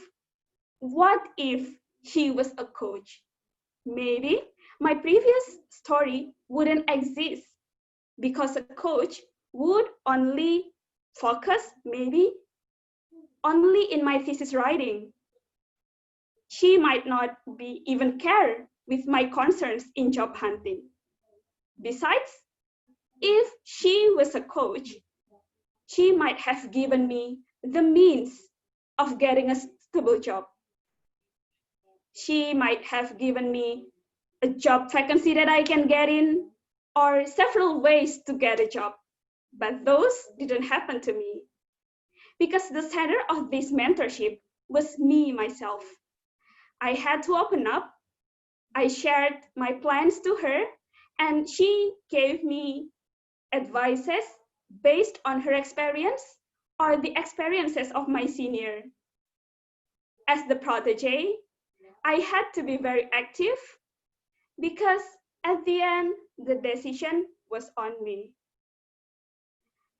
she was a coach? Maybe my previous story wouldn't exist because a coach would only focus maybe only in my thesis writing. She might not be even care with my concerns in job hunting. Besides, if she was a coach, she might have given me the means of getting a stable job. She might have given me a job vacancy that I can get in, or several ways to get a job. But those didn't happen to me. Because the center of this mentorship was me, myself. I had to open up. I shared my plans to her, and she gave me advices based on her experience or the experiences of my senior. As the protege, I had to be very active because at the end, the decision was on me.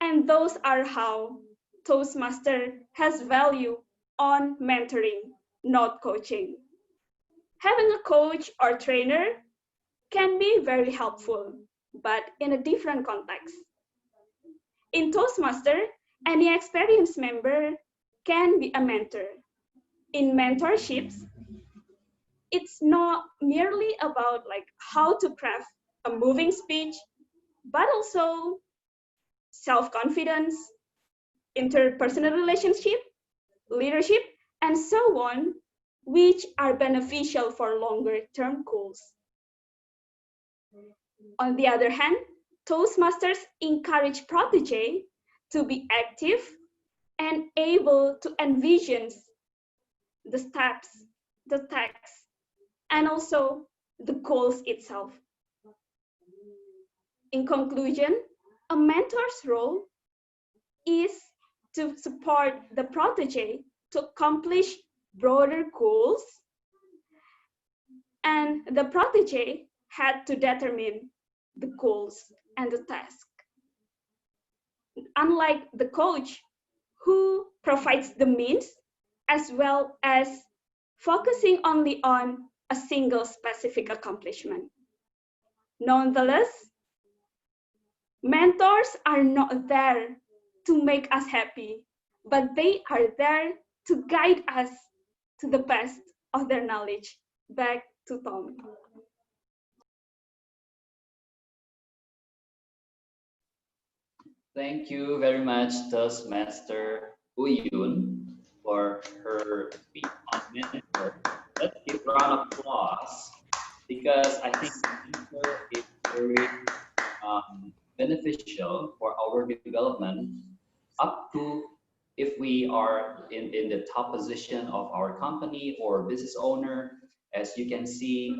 And those are how Toastmaster has value on mentoring, not coaching. Having a coach or trainer can be very helpful, but in a different context. In Toastmaster, any experienced member can be a mentor. In mentorships, it's not merely about like how to craft a moving speech, but also self-confidence, interpersonal relationship, leadership, and so on, which are beneficial for longer-term goals. On the other hand, Toastmasters encourage protege to be active and able to envision the steps, the text, and also the goals itself. In conclusion, a mentor's role is to support the protege to accomplish broader goals, and the protege had to determine the goals and the task. Unlike the coach, who provides the means as well as focusing only on a single specific accomplishment. Nonetheless, mentors are not there to make us happy, but they are there to guide us to the best of their knowledge. Back to Tom. Thank you very much, Toastmaster Uyun, for her speech on mentor. Let's give a round of applause because I think mentor is very beneficial for our development up to if we are in the top position of our company or business owner. As you can see,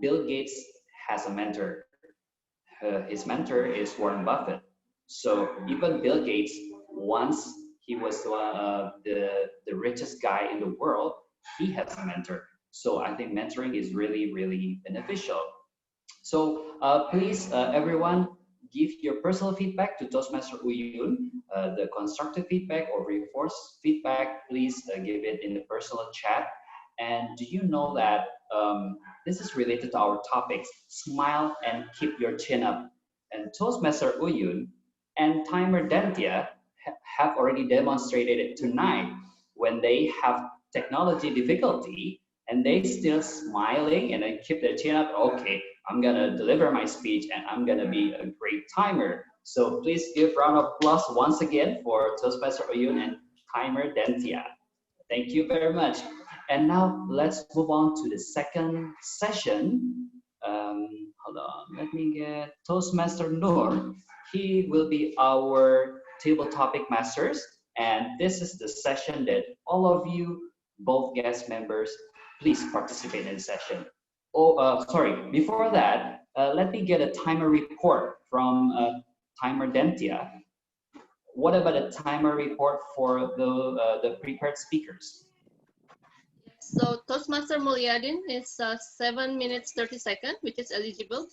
Bill Gates has a mentor. His mentor is Warren Buffett. So even Bill Gates, once he was the richest guy in the world, he has a mentor. So I think mentoring is really, really beneficial. So please, everyone, give your personal feedback to Toastmaster Uyun. The constructive feedback or reinforced feedback, please give it in the personal chat. And do you know that this is related to our topics, smile and keep your chin up. And Toastmaster Uyun and Timer Dentia have already demonstrated it tonight when they have technology difficulty and they still smiling and then keep their chin up. Okay, I'm gonna deliver my speech and I'm gonna be a great timer. So please give round of applause once again for Toastmaster Uyun and Timer Dentia. Thank you very much. And now let's move on to the second session. Hold on, let me get Toastmaster Noor. He will be our table topic masters. And this is the session that all of you, both guest members, please participate in the session. Oh, sorry, before that, let me get a timer report from Timer Dentia. What about a timer report for the prepared speakers? So Toastmaster Mulyadin is 7 minutes 30 seconds, which is eligible.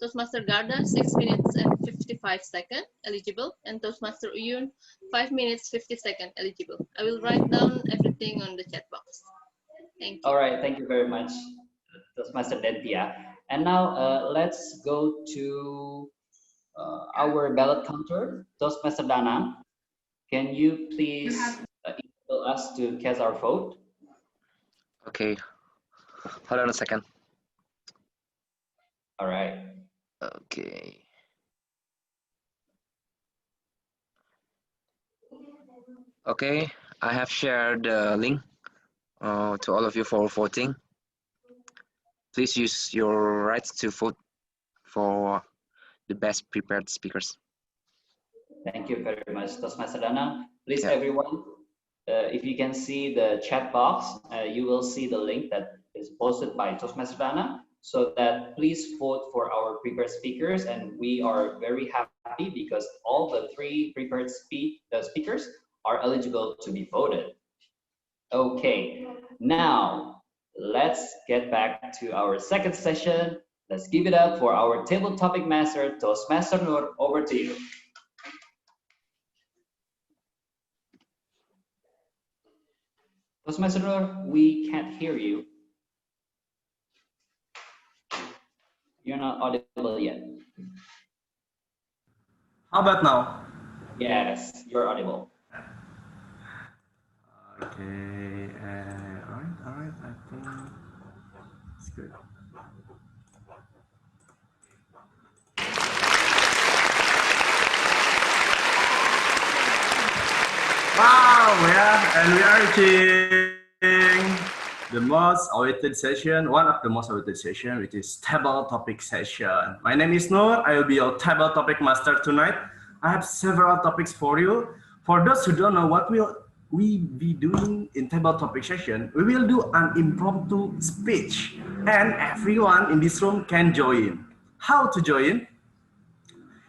Toastmaster Garda 6 minutes and 55 seconds, eligible. And Toastmaster Uyun 5 minutes 50 seconds, eligible. I will write down everything on the chat box. Thank you. All right, thank you very much, Toastmaster Dentia. And now let's go to our ballot counter, Toastmaster Dana. Can you please enable us to cast our vote? Okay, hold on a second. All right. Okay. Okay, I have shared the link to all of you for voting. Please use your rights to vote for the best prepared speakers. Thank you very much, Toastmaster Dana. Please, everyone, if you can see the chat box, you will see the link that is posted by Toastmaster Dana. So that please vote for our prepared speakers, and we are very happy because all the 3 prepared speakers are eligible to be voted. Okay, now let's get back to our second session. Let's give it up for our table topic master, Toastmaster Noor. Over to you. Toastmaster Noor, we can't hear you. You're not audible yet. How about now? Yes, you're audible. Okay, all right, I think it's good. Wow, yeah, and we are reaching the most awaited session, one of the most awaited session, which is table topic session. My name is Noor. I will be your table topic master tonight. I have several topics for you. For those who don't know what will we be doing in table topic session, we will do an impromptu speech and everyone in this room can join. How to join?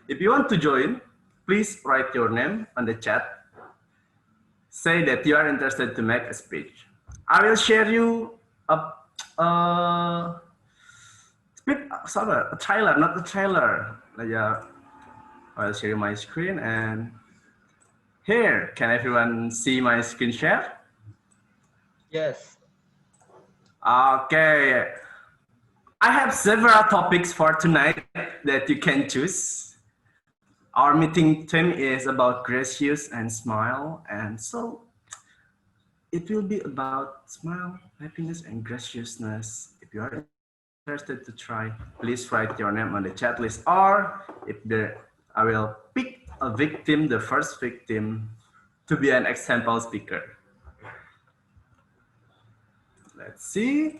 If you want to join, please write your name on the chat. Say that you are interested to make a speech. I will share you a trailer, not a trailer. Yeah, I'll share my screen and here, can everyone see my screen share? Yes. Okay. I have several topics for tonight that you can choose. Our meeting theme is about gracious and smile. And so it will be about smile, happiness, and graciousness. If you are interested to try, please write your name on the chat list. Or I will pick a victim, the first victim, to be an example speaker. Let's see.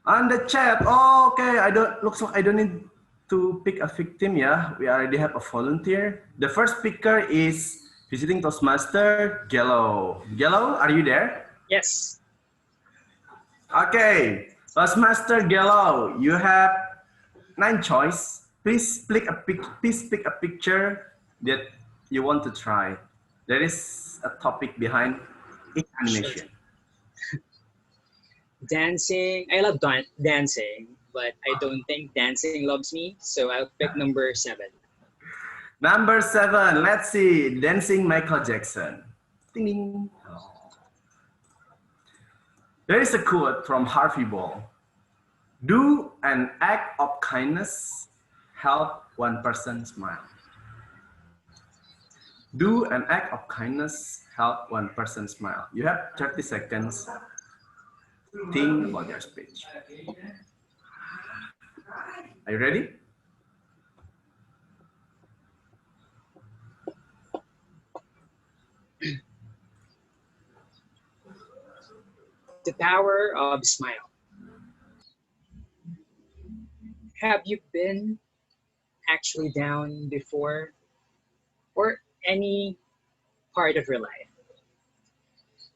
On the chat, okay, looks like I don't need to pick a victim, yeah. We already have a volunteer. The first speaker is visiting Toastmaster, Gello. Gello, are you there? Yes. Okay, Toastmaster Gello, you have 9 choices. Please pick a picture that you want to try. There is a topic behind each animation. Dancing. I love dancing, but I don't think dancing loves me, so I'll pick number 7. Number 7, let's see, dancing Michael Jackson. Ding, ding. There is a quote from Harvey Ball. Do an act of kindness, help one person smile. Do an act of kindness, help one person smile. You have 30 seconds to think about your speech. Are you ready? The power of smile. Have you been actually down before, or any part of your life?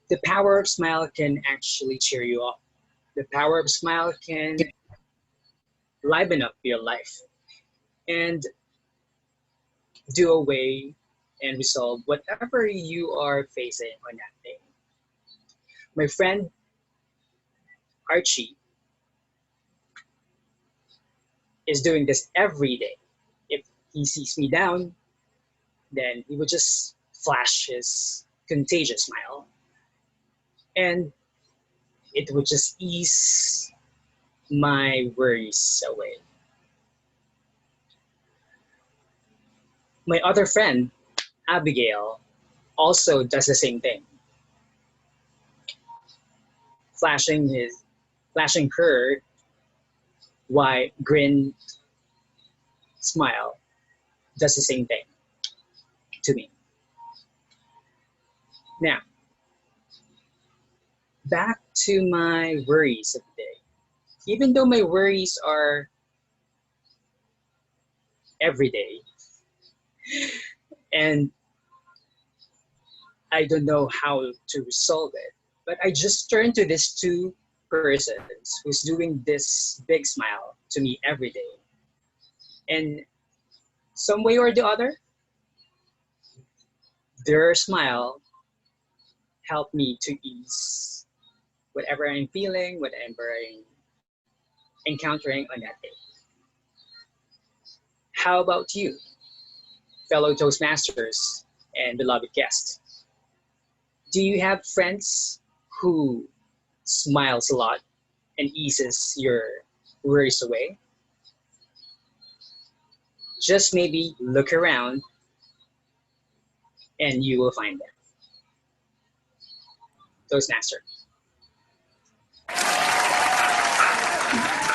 The power of smile can actually cheer you up. The power of smile can liven up your life and do away and resolve whatever you are facing on that day. My friend Archie is doing this every day. If he sees me down, then he would just flash his contagious smile, and it would just ease my worries away. My other friend, Abigail, also does the same thing. Flashing her wide grin smile does the same thing to me. Now, back to my worries of the day. Even though my worries are every day, and I don't know how to resolve it, but I just turn to these 2 persons who's doing this big smile to me every day. And some way or the other, their smile helped me to ease whatever I'm feeling, whatever I'm encountering on that day. How about you, fellow Toastmasters and beloved guests? Do you have friends who smiles a lot and eases your worries away? Just maybe look around and you will find them. Toastmaster.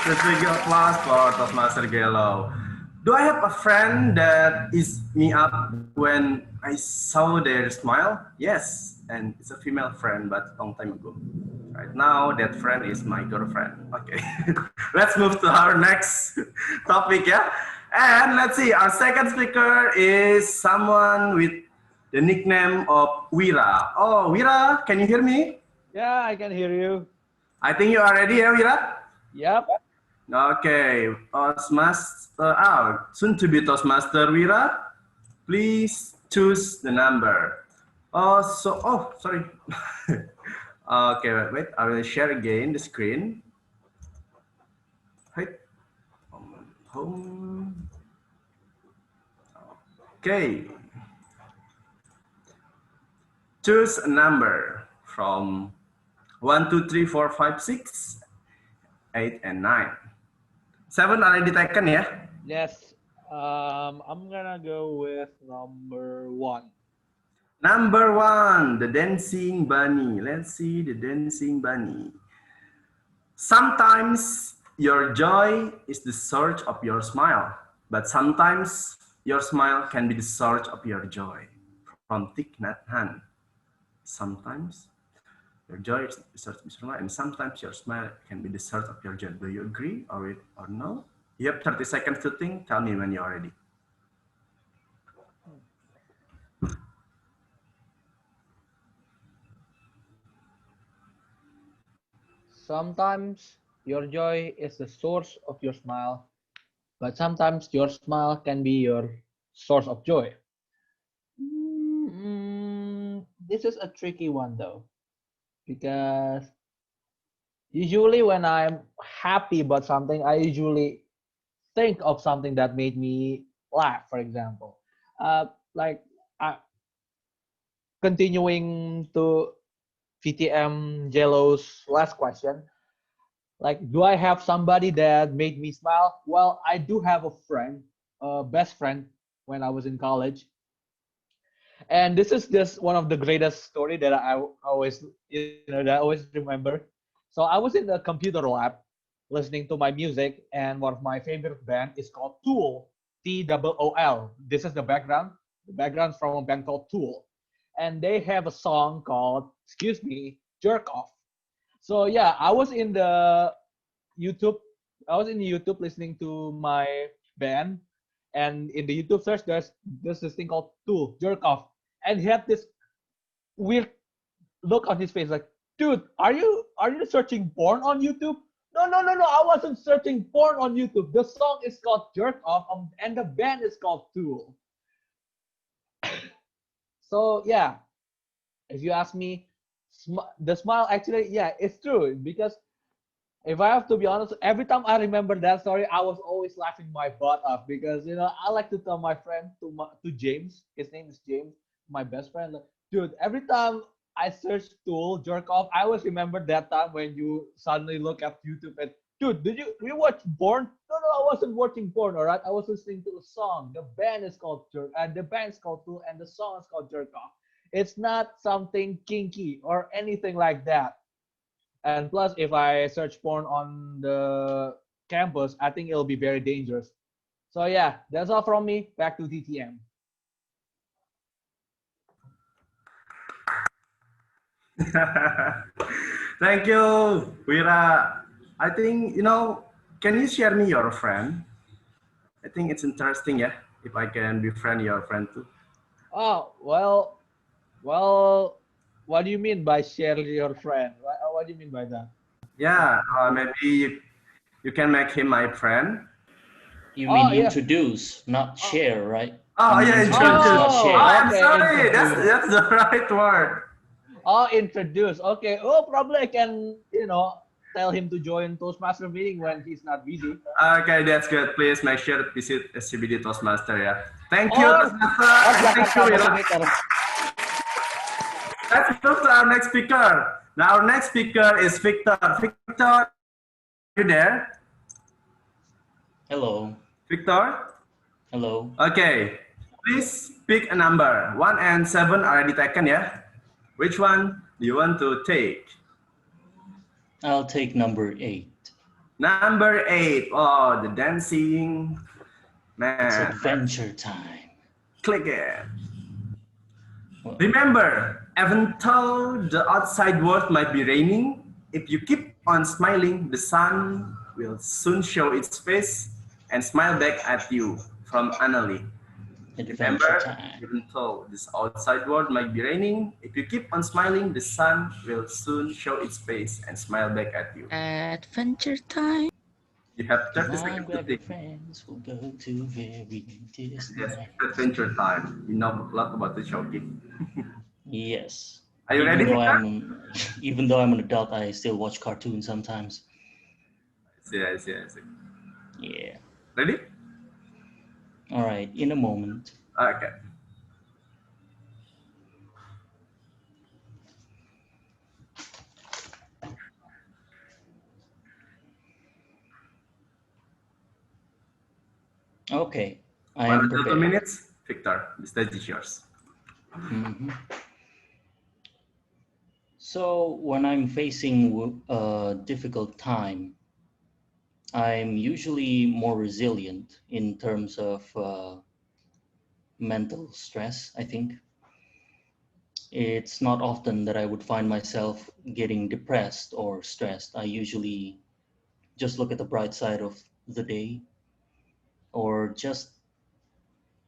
Let's big applause for Toastmaster Gello. Do I have a friend that eased me up when I saw their smile? Yes, and it's a female friend, but a long time ago. Right now, that friend is my girlfriend. Okay, let's move to our next topic, yeah? And let's see, our second speaker is someone with the nickname of Wira. Oh, Wira, can you hear me? Yeah, I can hear you. I think you are ready, yeah, Wira? Yep. Okay, soon to be Toastmaster Wira, please choose the number. Sorry. Okay, wait, I will share again the screen. Right. Home. Okay. Choose a number from 1, 2, 3, 4, 5, 6. 8, and 9. 7 already taken, yeah? Yes. I'm gonna go with number 1. Number 1, the dancing bunny. Let's see the dancing bunny. Sometimes your joy is the source of your smile, but sometimes your smile can be the source of your joy. From Thich Nhat Hanh. Sometimes your joy is the source of your smile, and sometimes your smile can be the source of your joy. Do you agree or no? You have 30 seconds to think. Tell me when you're ready. Sometimes your joy is the source of your smile, but sometimes your smile can be your source of joy. This is a tricky one though, because usually when I'm happy about something, I usually think of something that made me laugh, for example. Like continuing to VTM Jello's last question, like, do I have somebody that made me smile? Well, I do have a friend, a best friend when I was in college. And this is just one of the greatest story that I always, that I always remember. So I was in the computer lab listening to my music, and one of my favorite band is called Tool, Tool. This is the background. The background's from a band called Tool. And they have a song called, excuse me, Jerk Off. So yeah, I was in YouTube listening to my band, and in the YouTube search there's this thing called Tool, Jerk Off. And he had this weird look on his face, like, dude, are you searching porn on YouTube? No, I wasn't searching porn on YouTube. The song is called Jerk Off, and the band is called Tool. So yeah, if you ask me, the smile actually, yeah, it's true, because if I have to be honest, every time I remember that story, I was always laughing my butt off, because I like to tell my friend, to James, his name is James, my best friend, like, dude, every time I search Tool Jerk Off, I always remember that time when you suddenly look at YouTube and, dude, did you watch porn? No, I wasn't watching porn, all right? I was listening to a song. The band is called Tool, and the song is called Jerk Off. It's not something kinky or anything like that. And plus, if I search porn on the campus, I think it'll be very dangerous. So yeah, that's all from me. Back to DTM. Thank you, Wira. I think, can you share me your friend? I think it's interesting, yeah, if I can befriend your friend too. Oh, well, what do you mean by share your friend? What do you mean by that? Yeah, maybe you can make him my friend. You mean yeah. introduce, not share, right? Oh, you mean yeah, introduce, not share. I'm Okay, sorry, introduce. that's the right word. Oh, introduce. Okay. Oh, probably I can, tell him to join Toastmaster meeting when he's not busy. Okay, that's good. Please make sure to visit SCBD Toastmaster, yeah. Thank you, Or Toastmaster. Thank you, Wira. Let's move to our next speaker. Now, our next speaker is Victor. Victor, are you there? Hello. Victor? Hello. Okay, please pick a number. 1 and 7 are already taken, yeah? Which one do you want to take? I'll take number 8. Number 8. Oh, the dancing. Man. It's adventure time. Click it. Remember, even though the outside world might be raining, if you keep on smiling, the sun will soon show its face and smile back at you. From Annalie. Remember, even though this outside world might be raining, if you keep on smiling, the sun will soon show its face and smile back at you. Adventure time. You have 30 Come on, seconds to grab your think. friends, we'll go to very distant. Yes, adventure time. You know a lot about the showcase. Yes. Are you ready? Even though I'm an adult, I still watch cartoons sometimes. I see. Yeah. Ready? All right, in a moment. Okay. Okay, I 1 am or 2 prepared. minutes. Victor, the stage is yours. So when I'm facing a difficult time, I'm usually more resilient in terms of mental stress, I think. It's not often that I would find myself getting depressed or stressed. I usually just look at the bright side of the day or just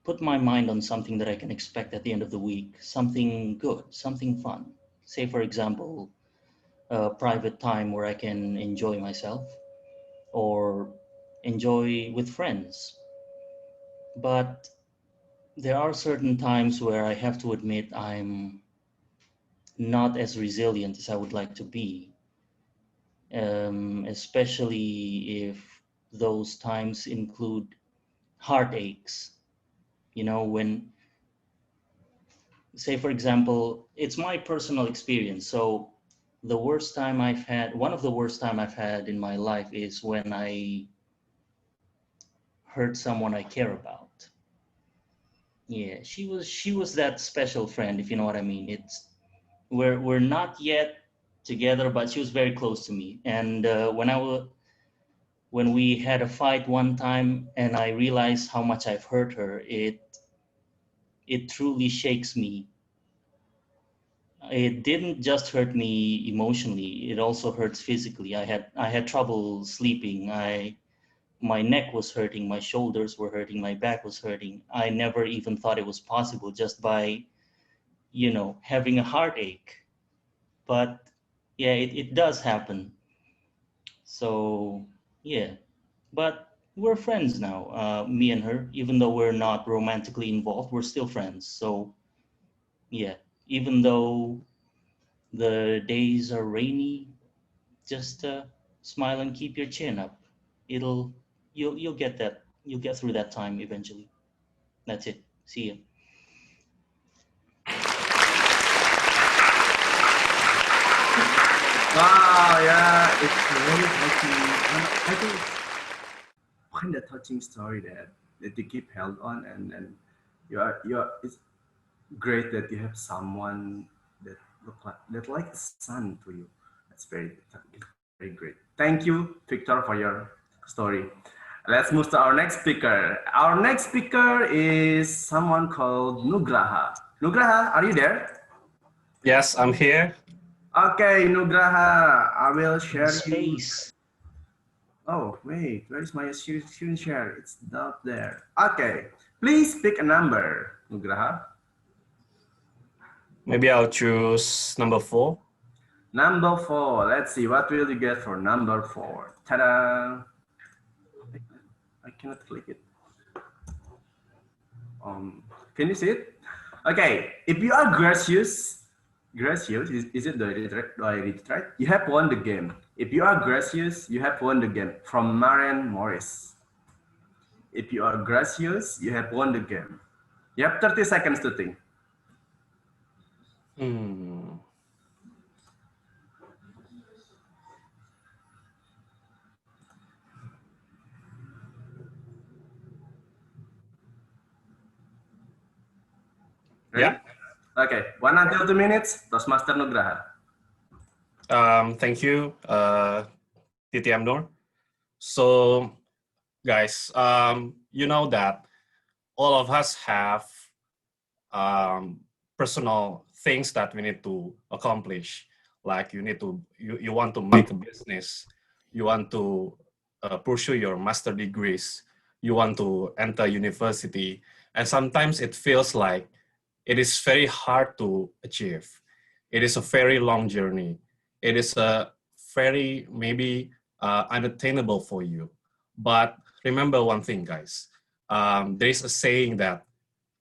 put my mind on something that I can expect at the end of the week, something good, something fun. Say, for example, a private time where I can enjoy myself or enjoy with friends. But there are certain times where I have to admit I'm not as resilient as I would like to be, especially if those times include heartaches. You know, when, say, for example, it's my personal experience. So one of the worst time I've had in my life is when I hurt someone I care about. Yeah, she was that special friend, if you know what I mean. We're not yet together, but she was very close to me. And when we had a fight one time, and I realized how much I've hurt her, it truly shakes me. It didn't just hurt me emotionally; it also hurts physically. I had trouble sleeping. My neck was hurting, my shoulders were hurting, my back was hurting. I never even thought it was possible just by having a heartache. But yeah, it does happen. So yeah, but we're friends now, me and her. Even though we're not romantically involved, we're still friends. So yeah, even though the days are rainy, just smile and keep your chin up. You'll get that. You'll get through that time eventually. That's it. See ya. Wow, yeah, it's really touching. I think it's kind of touching story that you keep held on, and you are. It's great that you have someone that like a son to you. That's very great. Thank you, Victor, for your story. Let's move to our next speaker. Our next speaker is someone called Nugraha. Nugraha, are you there? Yes, I'm here. Okay, Nugraha, I will share you. Space. Oh, wait, where is my screen share? It's not there. Okay, please pick a number, Nugraha. Maybe I'll choose number 4. Number 4. Let's see, what will you get for number 4? Ta-da! I cannot click it. Can you see it? Okay, if you are gracious, is it do I read it right? You have won the game. If you are gracious, you have won the game. From Maren Morris. If you are gracious, you have won the game. You have 30 seconds to think. Ready? Yeah. Okay, 1 until 2 minutes. Toastmaster Nugraha. Thank you, Titi Amnor. So, guys, you know that all of us have personal things that we need to accomplish. Like you want to make a business, you want to pursue your master degrees, you want to enter university, and sometimes it feels like it is very hard to achieve. It is a very long journey. It is a very maybe unattainable for you. But remember one thing, guys. There is a saying that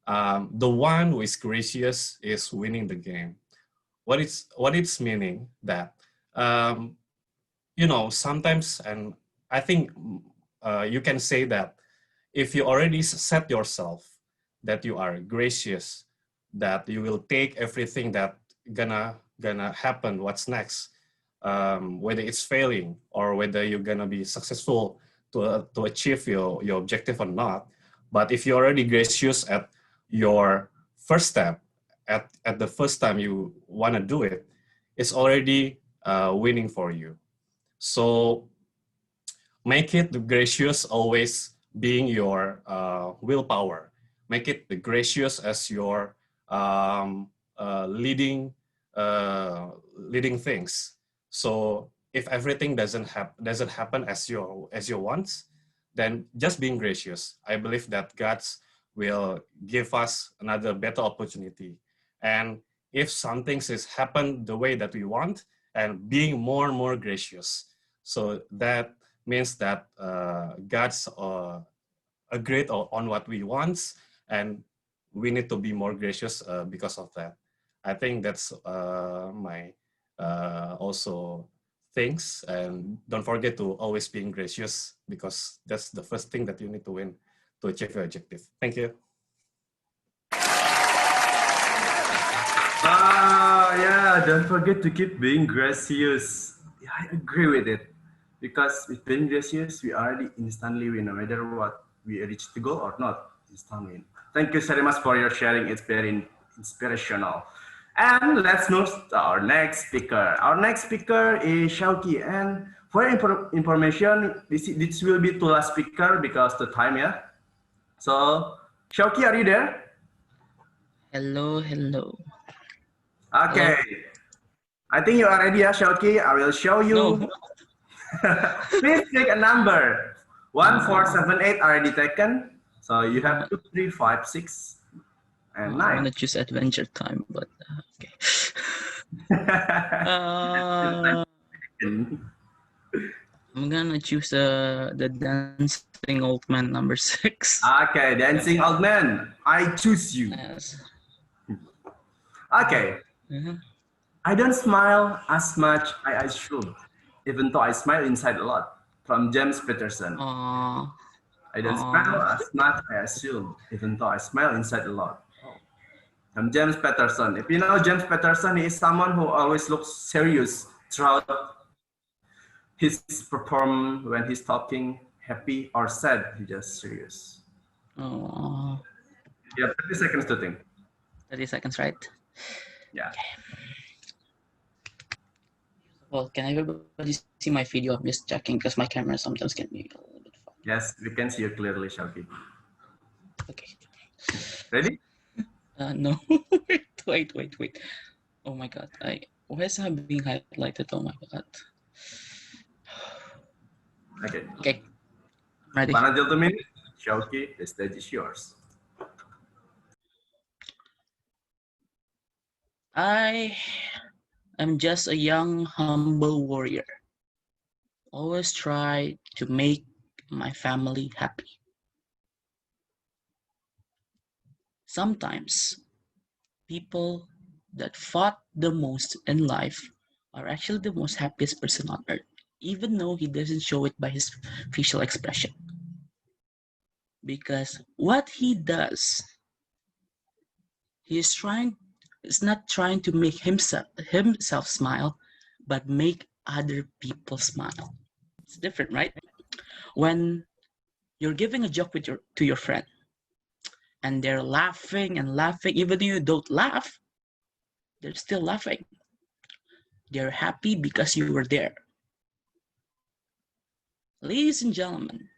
the one who is gracious is winning the game. What it's meaning that sometimes, and I think you can say that if you already set yourself that you are gracious, that you will take everything that gonna happen, what's next, whether it's failing or whether you're gonna be successful to achieve your objective or not, But if you're already gracious at your first step, at the first time you want to do it, it's already winning for you. So make it the gracious always being your willpower. Make it the gracious as your leading leading things. So if everything doesn't happen as you want, then just being gracious. I believe that God will give us another better opportunity. And if some things is happen the way that we want, and being more and more gracious, so that means that God's agreed on what we want, and we need to be more gracious because of that. I think that's my also things, and don't forget to always being gracious, because that's the first thing that you need to win to achieve your objective. Thank you. Yeah, don't forget to keep being gracious. Yeah, I agree with it. Because with being gracious, we already instantly win, no matter what we reach the goal or not. Instant win. Thank you very much for your sharing. It's very inspirational. And let's move to our next speaker. Our next speaker is Shauki. And for information, this will be the last speaker because the time, yeah. So, Shauki, are you there? Hello, hello. Okay. Hello. I think you are ready, yeah, Shauki. I will show you. No. Please pick a number. 1, 4, 7, 8 already taken. So you have 2, 3, 5, 6, and 9. I want to choose Adventure Time, but okay. I'm gonna choose the Dancing Old Man number 6. Okay, Dancing Old Man. I choose you. Yes. Okay. I don't smile as much as I should, even though I smile inside a lot. From James Peterson. I don't smile as much as I should, even though I smile inside a lot. From James Peterson. If you know James Peterson, he is someone who always looks serious throughout his performance. When he's talking, happy or sad, he's just serious. Oh. You have 30 seconds to think. 30 seconds, right? Yeah. Okay. Well, can everybody see my video? I'm just checking because my camera sometimes can be a little bit funny. Yes, we can see you clearly, Shauki. Okay. Ready? No. wait. Oh my god. Why is that being highlighted? Oh my god. Okay. Okay. Ready? 1 until 2 minutes. Shauki, the stage is yours. I am just a young, humble warrior. Always try to make my family happy. Sometimes people that fought the most in life are actually the most happiest person on earth, even though he doesn't show it by his facial expression. Because what he does, he's not trying to make himself smile, but make other people smile. It's different, right? When you're giving a joke to your friend, and they're laughing and laughing, even though you don't laugh, they're still laughing. They're happy because you were there. Ladies and gentlemen,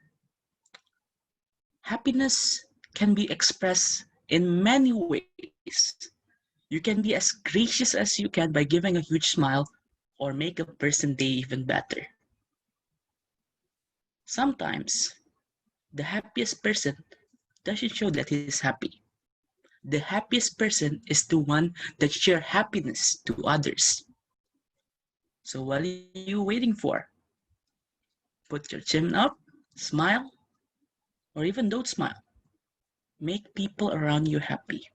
happiness can be expressed in many ways. You can be as gracious as you can by giving a huge smile or make a person's day even better. Sometimes, the happiest person doesn't show that he's happy. The happiest person is the one that shares happiness to others. So what are you waiting for? Put your chin up, smile, or even don't smile. Make people around you happy.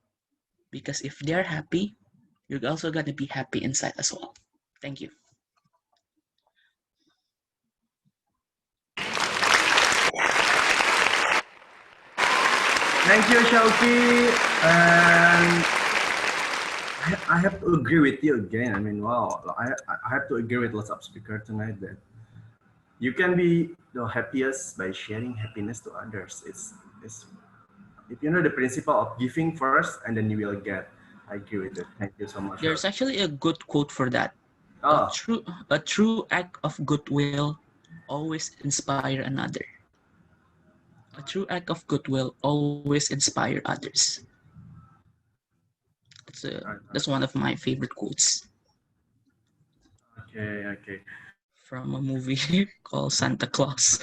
Because if they're happy, you're also going to be happy inside as well. Thank you. Thank you, Shauki. And I have to agree with you again. I mean, wow, I have to agree with lots of speakers tonight that you can be the happiest by sharing happiness to others. It's if you know the principle of giving first and then you will get. I agree with it. Thank you so much. There's actually a good quote for that. Oh. A true act of goodwill always inspire another. A true act of goodwill always inspire others. That's one of my favorite quotes. Okay, okay. From a movie called Santa Claus.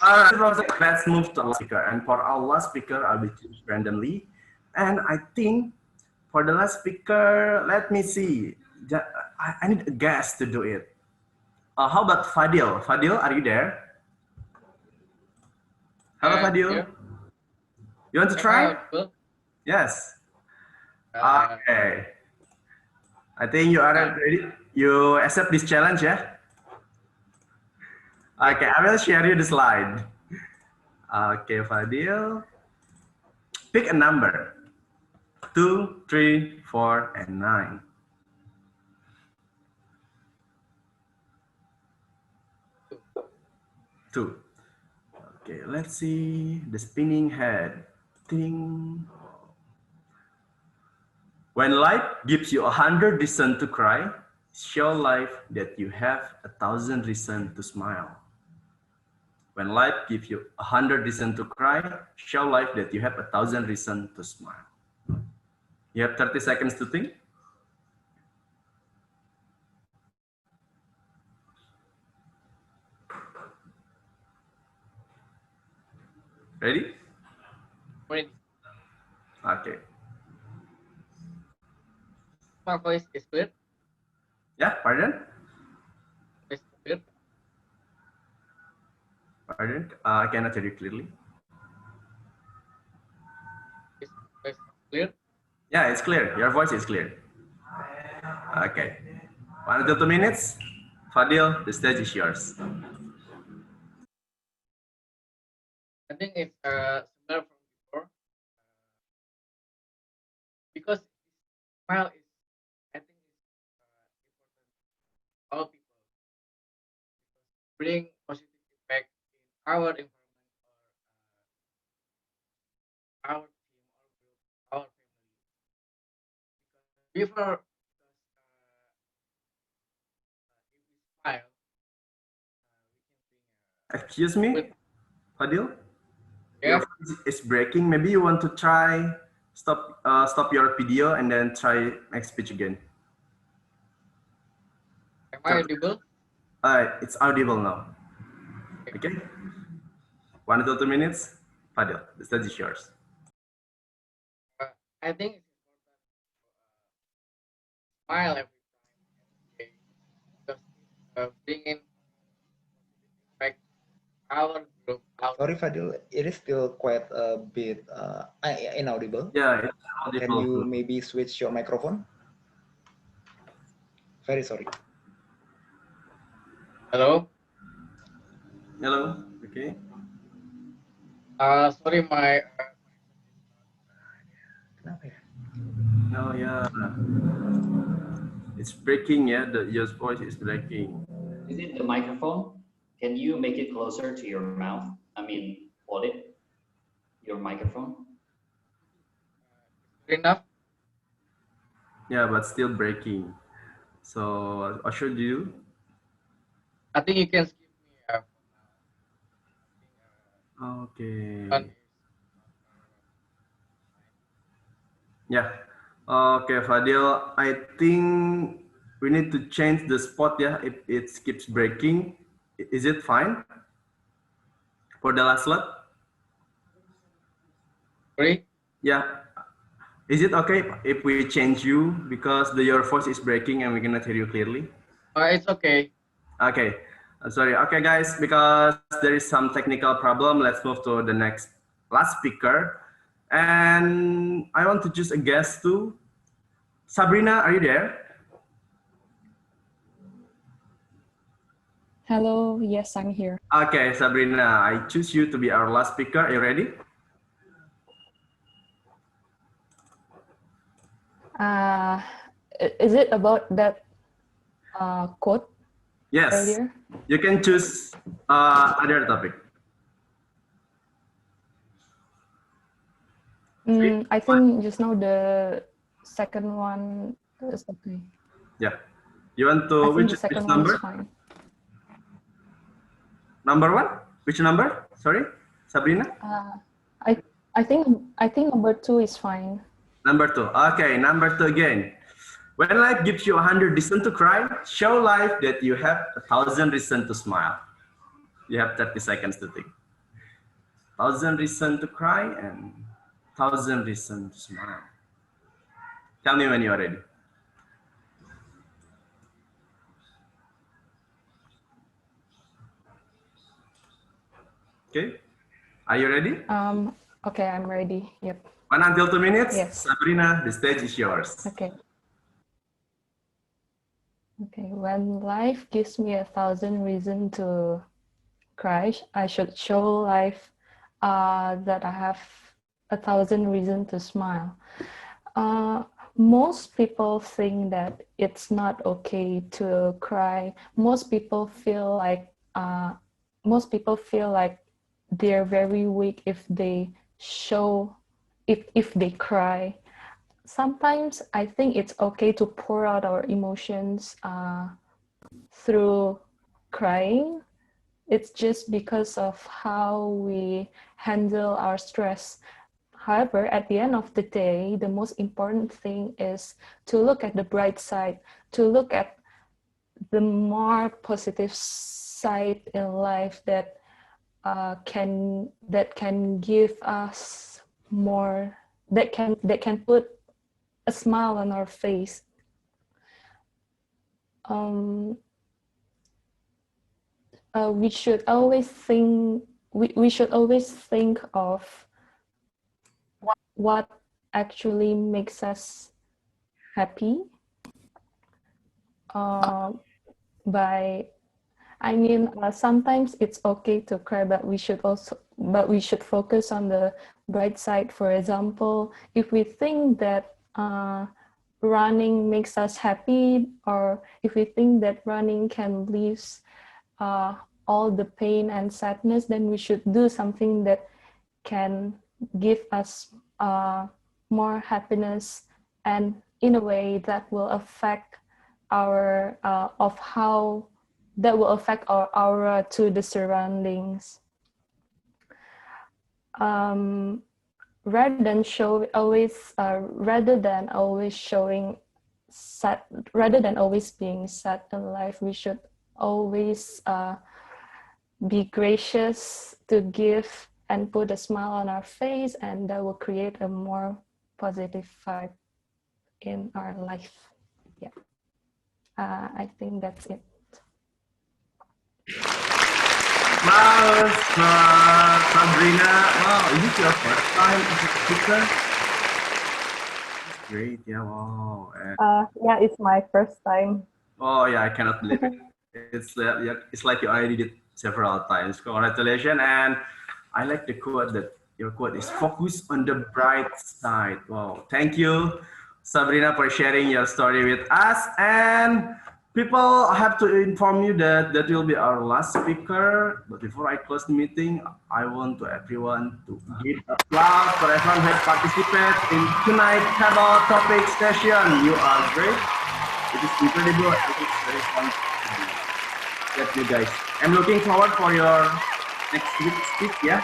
All right, let's move to our speaker. And for our last speaker, I'll be choosing randomly. And I think for the last speaker, let me see. I need a guest to do it. How about Fadil? Fadil, are you there? Hello, Fadil. Yeah. You want to try? Yes. Uh, Okay. I think you are ready. You accept this challenge, yeah? Okay, I will share you the slide. Okay, Fadil. Pick a number. 2, 3, 4, and 9. 2. Okay, let's see the spinning head. Ding. When life gives you 100 reasons to cry, show life that you have 1,000 reasons to smile. When life gives you 100 reasons to cry, show life that you have 1,000 reasons to smile. You have 30 seconds to think. Ready? Ready. Okay. My voice is clear. Yeah, pardon? Is clear. Pardon? I cannot hear you clearly. Is clear. Yeah, it's clear. Your voice is clear. Okay. 1 to 2 minutes. Fadil, the stage is yours. I think it's similar from before. Because smile is, I think it's all people bring positive impact in our environment or our team or group, our family. Before smile, Excuse me, Fadil? Yeah. Your voice is breaking. Maybe you want to try stop your video and then try next speech again. Am I audible? It's audible now. Okay. 1 to 2 minutes. Fadil, the stage is yours. I think it's smile every day because bringing impact our group. Sorry, Fadil, it is still quite a bit inaudible. Yeah, it's audible. Can you maybe switch your microphone? Very sorry. Hello? Hello, okay. Sorry, my... No, yeah. It's breaking, yeah. Your voice is breaking. Is it the microphone? Can you make it closer to your mouth? I mean, hold it, your microphone. Good enough? Yeah, but still breaking. So what should you do? I think you can skip me Okay. Yeah. Okay, Fadil. I think we need to change the spot. Yeah, if it keeps breaking, is it fine for the last slot? Sorry? Yeah. Is it okay if we change you because your voice is breaking and we cannot hear you clearly? It's okay. Okay. Sorry. Okay, guys, because there is some technical problem, let's move to the last speaker. And I want to choose a guest too. Sabrina, are you there? Hello, yes, I'm here. Okay, Sabrina, I choose you to be our last speaker. Are you ready? Is it about that quote? Yes, earlier? you can choose other topic. I think just now the second one is okay. Yeah. You want I to think which the second one is number? fine. Number one? Which number? Sorry, Sabrina. I think number 2 is fine. Number two. Okay, number two again. When life gives you 100 reasons to cry, show life that you have 1,000 reasons to smile. You have 30 seconds to think. 1,000 reasons to cry and 1,000 reasons to smile. Tell me when you are ready. Okay. Are you ready? Okay, I'm ready. Yep. 1 until 2 minutes. Yes. Sabrina, the stage is yours. Okay. Okay. When life gives me 1,000 reasons to cry, I should show life that I have 1,000 reasons to smile. Most people think that it's not okay to cry. Most people feel like they're very weak if they show if they cry. Sometimes I think it's okay to pour out our emotions through crying. It's just because of how we handle our stress. However, at the end of the day, the most important thing is to look at the bright side, to look at the more positive side in life that can give us more, that can put a smile on our face. We should always think. We should always think of what actually makes us happy. Sometimes it's okay to cry, but we should focus on the bright side. For example, if we think that running makes us happy, or if we think that running can relieve all the pain and sadness, then we should do something that can give us more happiness, and in a way that will affect our aura to the surroundings. Rather than always being sad in life, we should always be gracious to give and put a smile on our face, and that will create a more positive vibe in our life. Yeah. I think that's it. Wow, Sabrina. Wow, is it your first time as a speaker? That's great. Yeah, wow. Yeah, it's my first time. Oh yeah, I cannot believe it. It's like you already did several times. Congratulations. And I like the quote that your quote is focus on the bright side. Wow. Thank you, Sabrina, for sharing your story with us. And people, I have to inform you that that will be our last speaker. But before I close the meeting, I want to everyone to give applause for everyone who has participated in tonight's table topic session. You are great. It is incredible. It is very fun to do. That's you guys. I'm looking forward for your next week's speech. Yeah,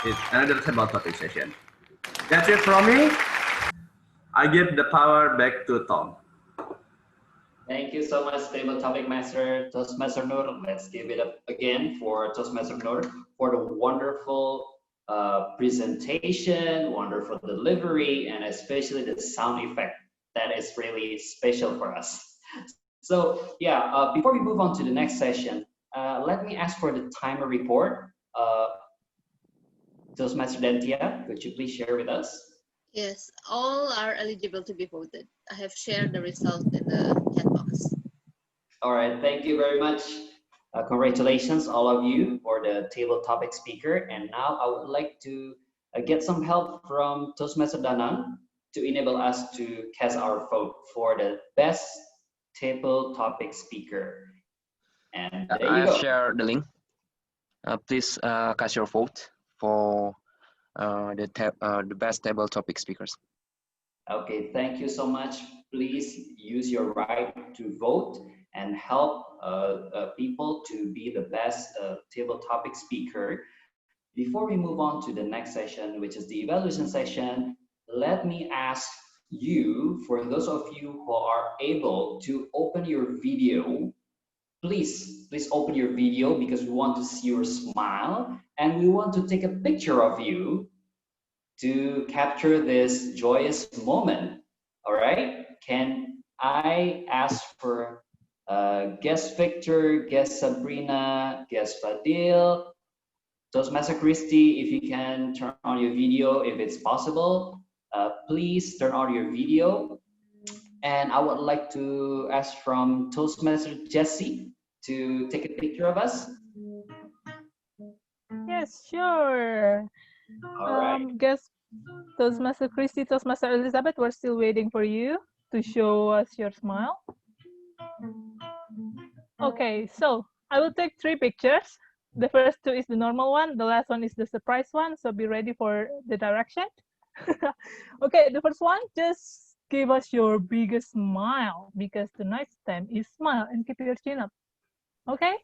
it's another table topic session. That's it from me. I give the power back to Tom. Thank you so much, Table Topic Master Toastmaster Nur. Let's give it up again for Toastmaster Nur for the wonderful presentation, wonderful delivery, and especially the sound effect. That is really special for us. So yeah, before we move on to the next session, let me ask for the timer report. Toastmaster Dentia, could you please share with us? Yes, all are eligible to be voted. I have shared the result in the chat box. All right, thank you very much. Congratulations, all of you, for the table topic speaker. And now I would like to get some help from Toastmaster Danang to enable us to cast our vote for the best table topic speaker. And there I you go. share the link. Please cast your vote for the best table topic speakers. Okay, thank you so much. Please use your right to vote and help people to be the best table topic speaker. Before we move on to the next session, which is the evaluation session, let me ask you, for those of you who are able to open your video, please open your video because we want to see your smile and we want to take a picture of you to capture this joyous moment. All right? Can I ask for guest Victor, guest Sabrina, guest Fadil, Toastmaster Christy, if you can turn on your video if it's possible, please turn on your video. And I would like to ask from Toastmaster Jesse to take a picture of us. Yes, sure. All right. Guess Toastmaster Christy, Toastmaster Elizabeth, we're still waiting for you to show us your smile. Okay, so I will take 3 pictures. The first 2 is the normal one. The last one is the surprise one. So be ready for the direction. Okay, the first one, just give us your biggest smile because tonight's theme is smile and keep your chin up. Okay?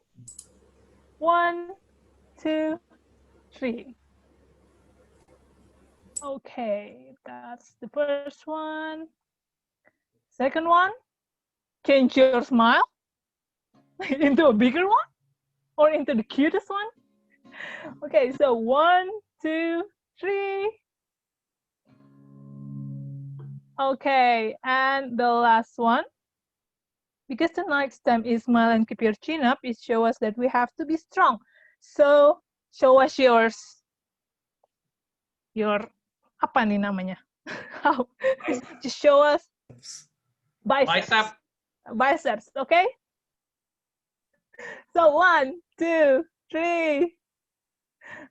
1, 2, 3. Okay, that's the first one. Second one, change your smile into a bigger one or into the cutest one. Okay, so 1, 2, 3. Okay, and the last one. Because tonight's theme is smile and keep your chin up, it shows us that we have to be strong. So, show us yours. Your, apa nih namanya? How? Just show us biceps. Biceps, okay? So 1, 2, 3.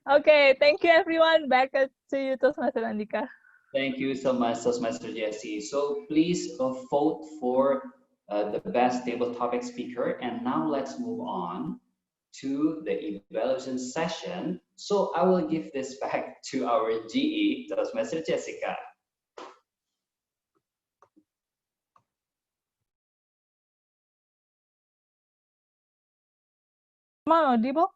Okay, thank you everyone. Back to you, Toastmaster Andika. Thank you so much, Toastmaster Jesse. So please vote for the best table topic speaker. And now let's move on to the evaluation session. So I will give this back to our GE, Toastmaster Jessica. Am I audible?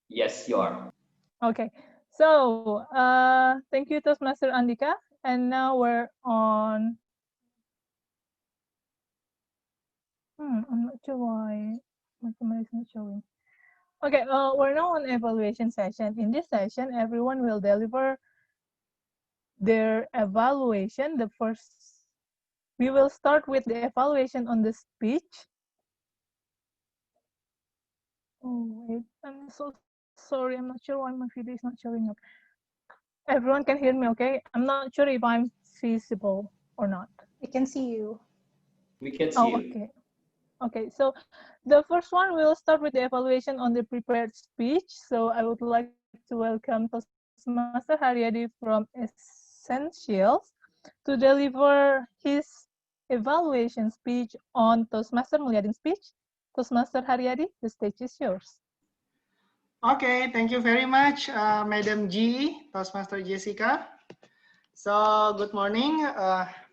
Yes, you are. Okay, so thank you, Toastmaster Andika. And now we're on. I'm not sure why my camera is not showing. Okay, we're now on evaluation session. In this session, everyone will deliver their evaluation. We will start with the evaluation on the speech. Oh, wait, I'm so sorry. I'm not sure why my video is not showing up. Everyone can hear me, okay? I'm not sure if I'm visible or not. I can see you. We can see you. Okay. Okay, so the first one, we'll start with the evaluation on the prepared speech. So I would like to welcome Toastmaster Haryadi from Essentials to deliver his evaluation speech on Toastmaster Mulyadin's speech. Toastmaster Haryadi, the stage is yours. Okay, thank you very much, Madam G, Toastmaster Jessica. So, good morning,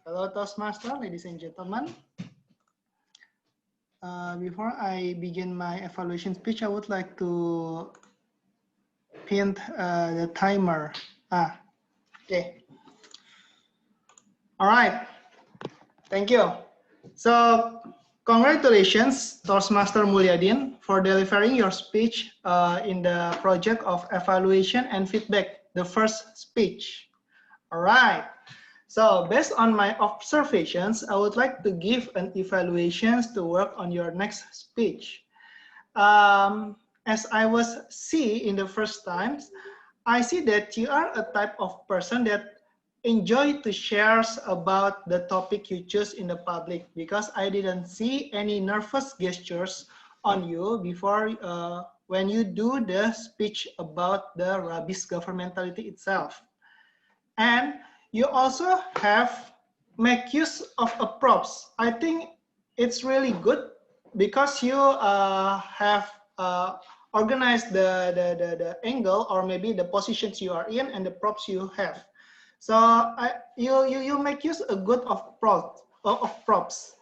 fellow Toastmaster, ladies and gentlemen. Before I begin my evaluation speech, I would like to pin the timer. Okay. All right. Thank you. So, congratulations, Toastmaster Mulyadin, for delivering your speech in the project of evaluation and feedback, the first speech. All right. So, based on my observations, I would like to give an evaluations to work on your next speech. As I was see in the first times, I see that you are a type of person that enjoy to share about the topic you choose in the public, because I didn't see any nervous gestures on you before when you do the speech about the rabies governmentality itself. And you also have make use of a props. I think it's really good because you have organized the angle or maybe the positions you are in and the props you have. So you make use a good of props.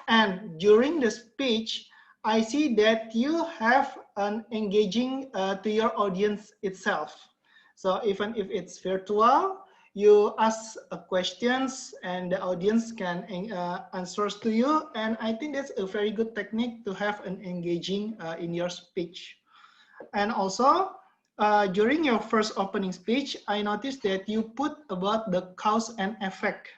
And during the speech, I see that you have an engaging to your audience itself. So even if it's virtual, you ask questions and the audience can answers to you. And I think that's a very good technique to have an engaging in your speech. And also, during your first opening speech, I noticed that you put about the cause and effect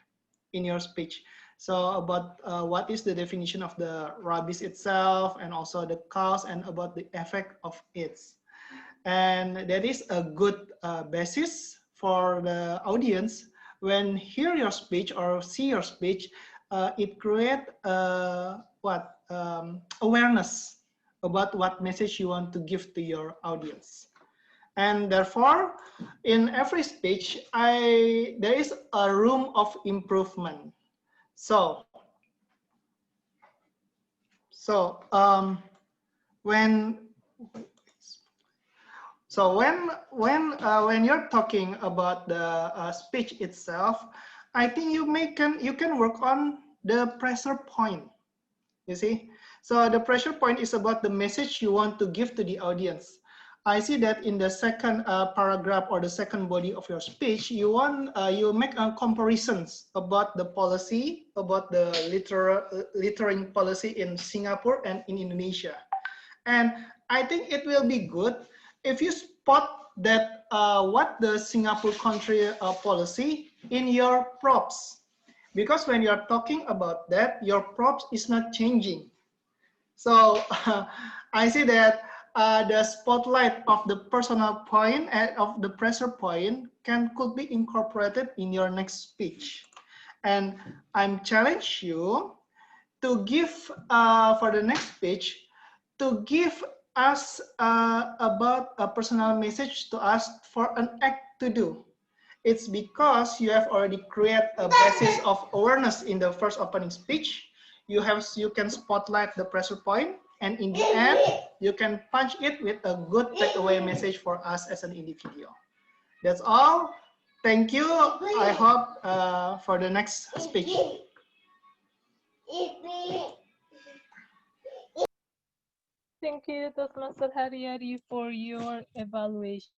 in your speech. So about what is the definition of the rabies itself and also the cause and about the effect of it. And that is a good basis for the audience when hear your speech or see your speech, it create awareness about what message you want to give to your audience. And therefore, in every speech, there is a room of improvement. So when you're talking about the speech itself, I think you can work on the pressure point. You see, so the pressure point is about the message you want to give to the audience. I see that in the second paragraph or the second body of your speech, you make comparisons about the policy, about the littering policy in Singapore and in Indonesia. And I think it will be good if you spot that what the Singapore country policy in your props. Because when you're talking about that, your props is not changing. So I see that the spotlight of the personal point and of the pressure point could be incorporated in your next speech. And I'm challenge you to give for the next speech to give us about a personal message to us for an act to do. It's because you have already created a basis of awareness in the first opening speech. You can spotlight the pressure point, and in the end, you can punch it with a good takeaway message for us as an individual. That's all. Thank you. I hope for the next speech. Thank you, Toastmaster Haryadi, for your evaluation.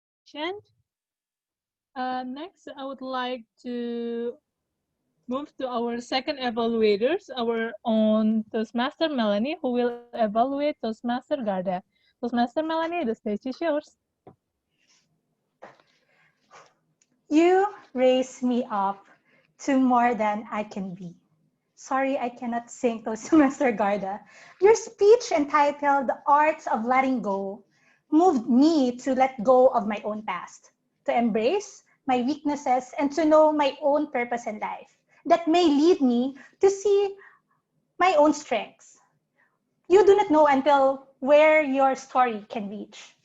Next, I would like to move to our second evaluators, our own Toastmaster Melanie, who will evaluate Toastmaster Garda. Toastmaster Melanie, the stage is yours. You raise me up to more than I can be. Sorry, I cannot sing Toastmaster Garda. Your speech entitled The Art of Letting Go moved me to let go of my own past, to embrace my weaknesses, and to know my own purpose in life that may lead me to see my own strengths. You do not know until where your story can reach.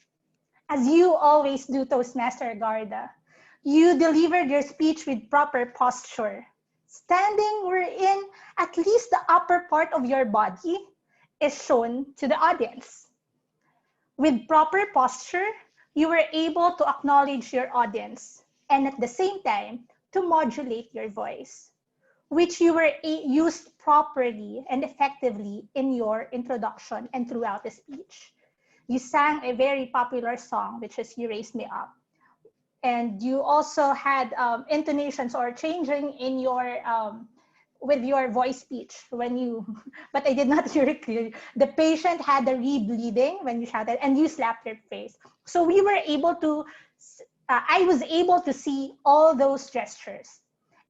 As you always do, Toastmaster Garda, you delivered your speech with proper posture, standing wherein at least the upper part of your body is shown to the audience. With proper posture, you were able to acknowledge your audience and at the same time to modulate your voice, which you were used properly and effectively in your introduction and throughout the speech. You sang a very popular song, which is You Raise Me Up. And you also had intonations or changing in your with your voice speech when you, but I did not hear it clearly. The patient had the re-bleeding when you shouted and you slapped your face. So we were able to, I was able to see all those gestures.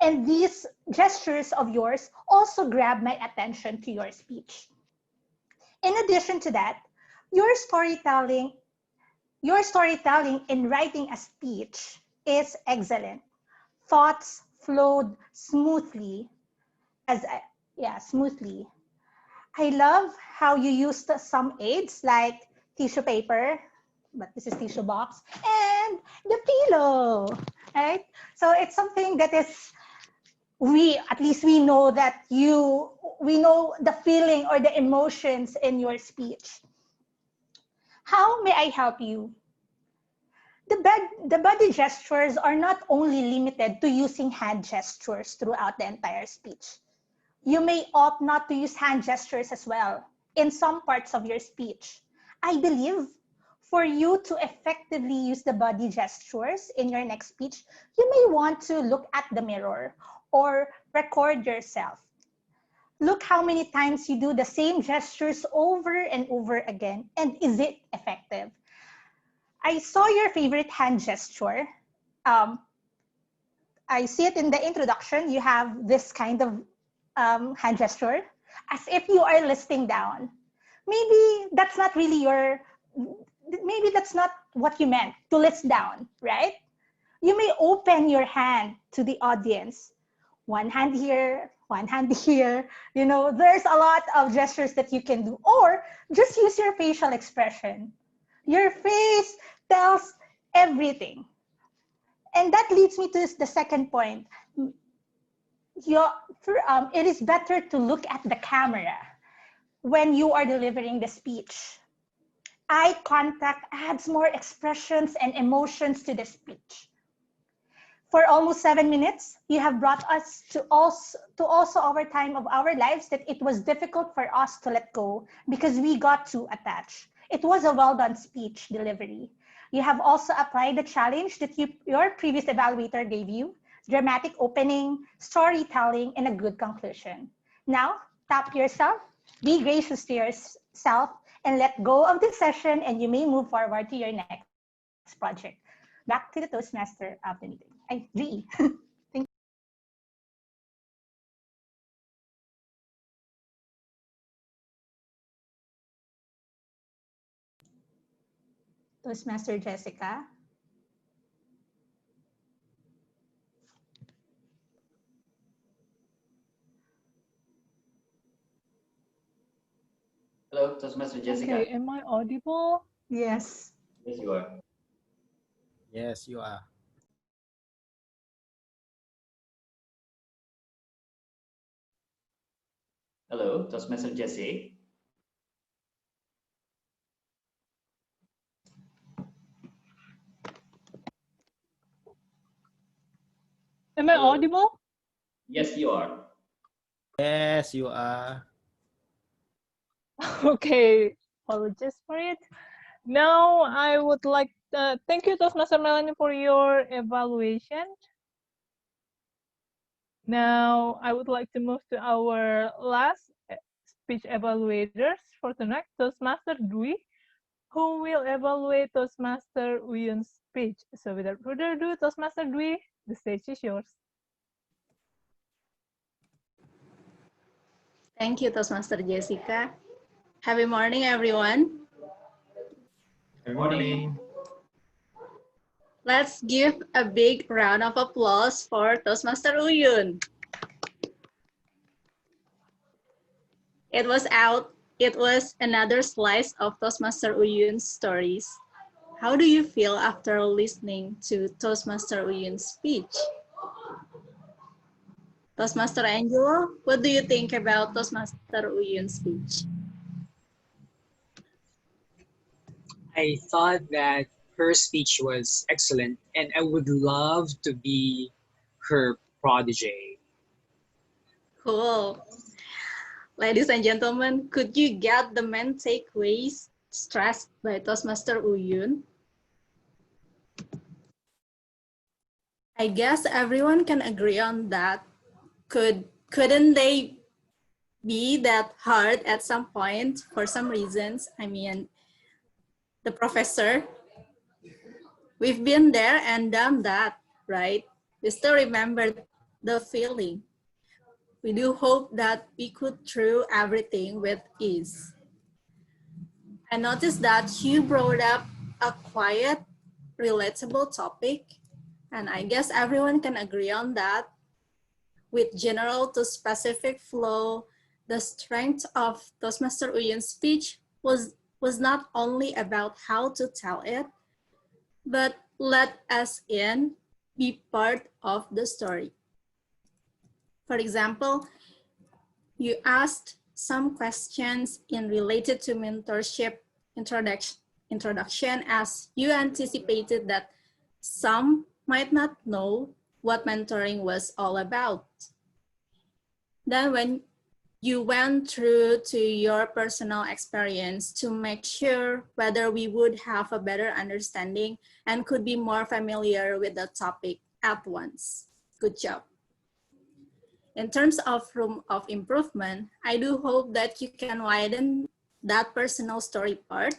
And these gestures of yours also grabbed my attention to your speech. In addition to that, your storytelling in writing a speech is excellent. Thoughts flowed smoothly smoothly. I love how you used some aids like tissue paper, but this is tissue box, and the pillow, right? So it's something that is, at least we know that you the feeling or the emotions in your speech. How may I help you? The body gestures are not only limited to using hand gestures throughout the entire speech. You may opt not to use hand gestures as well in some parts of your speech. I believe for you to effectively use the body gestures in your next speech, you may want to look at the mirror or record yourself. Look how many times you do the same gestures over and over again, and is it effective? I saw your favorite hand gesture. I see it in the introduction. You have this kind of hand gesture, as if you are listing down. Maybe that's not really maybe that's not what you meant, to list down, right? You may open your hand to the audience. One hand here, one hand here. There's a lot of gestures that you can do. Or just use your facial expression. Your face tells everything. And that leads me to the second point. It is better to look at the camera when you are delivering the speech. Eye contact adds more expressions and emotions to the speech. For almost 7 minutes, you have brought us to also our time of our lives that it was difficult for us to let go because we got too attached. It was a well-done speech delivery. You have also applied the challenge that your previous evaluator gave you: dramatic opening, storytelling, and a good conclusion. Now, tap yourself, be gracious to yourself, and let go of this session, and you may move forward to your next project. Back to the Toastmaster of the meeting. GE. Thank you. Toastmaster Jessica. Hello, Toastmaster Jessica. Okay, am I audible? Yes. Yes, you are. Yes, you are. Hello, Toastmaster Jesse. Am I audible? Yes, you are. Yes, you are. Okay, apologies for it. Now I would like thank you, Toastmaster Melanie, for your evaluation. Now I would like to move to our last speech evaluators for tonight, Toastmaster Dwi, who will evaluate Toastmaster Uyun's speech. So without further ado, Toastmaster Dwi, the stage is yours. Thank you, Toastmaster Jessica. Happy morning, everyone. Good morning. Let's give a big round of applause for Toastmaster Uyun. It was another slice of Toastmaster Uyun's stories. How do you feel after listening to Toastmaster Uyun's speech? Toastmaster Angelo, what do you think about Toastmaster Uyun's speech? I thought that her speech was excellent, and I would love to be her protege. Cool. Ladies and gentlemen, could you get the main takeaways stressed by Toastmaster Uyun? I guess everyone can agree on that. Couldn't they be that hard at some point for some reasons? I mean, the professor, we've been there and done that, right? We still remember the feeling. We do hope that we could through everything with ease. I noticed that you brought up a quiet, relatable topic, and I guess everyone can agree on that. With general to specific flow, the strength of Toastmaster Uyun's speech was not only about how to tell it, but let us in, be part of the story. For example, You asked some questions in related to mentorship introduction as you anticipated that some might not know what mentoring was all about. Then when you went through to your personal experience to make sure whether we would have a better understanding and could be more familiar with the topic at once. Good job. In terms of room of improvement, I do hope that you can widen that personal story part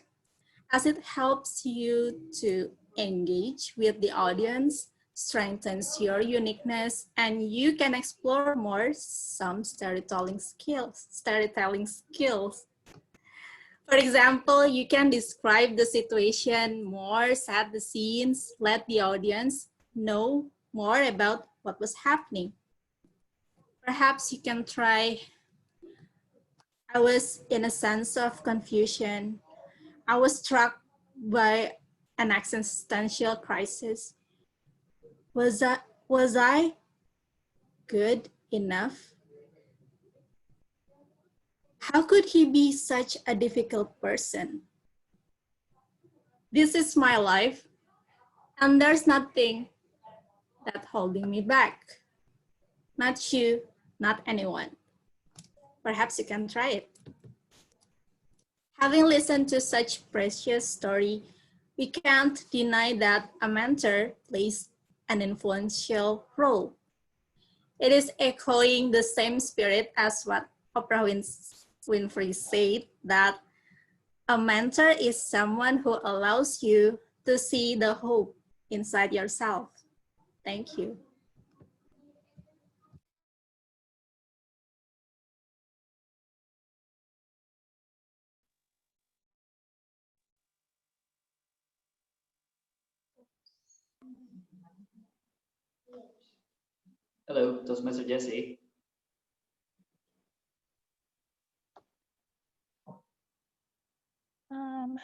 as it helps you to engage with the audience, strengthens your uniqueness, and you can explore more some storytelling skills. For example, you can describe the situation more, set the scenes, let the audience know more about what was happening. Perhaps you can try, I was in a sense of confusion. I was struck by an existential crisis. Was I good enough? How could he be such a difficult person? This is my life, and there's nothing that's holding me back. Not you, not anyone. Perhaps you can try it. Having listened to such precious story, we can't deny that a mentor plays an influential role. It is echoing the same spirit as what Oprah Winfrey said, that a mentor is someone who allows you to see the hope inside yourself. Thank you. Hello, Toastmaster Jesse. Am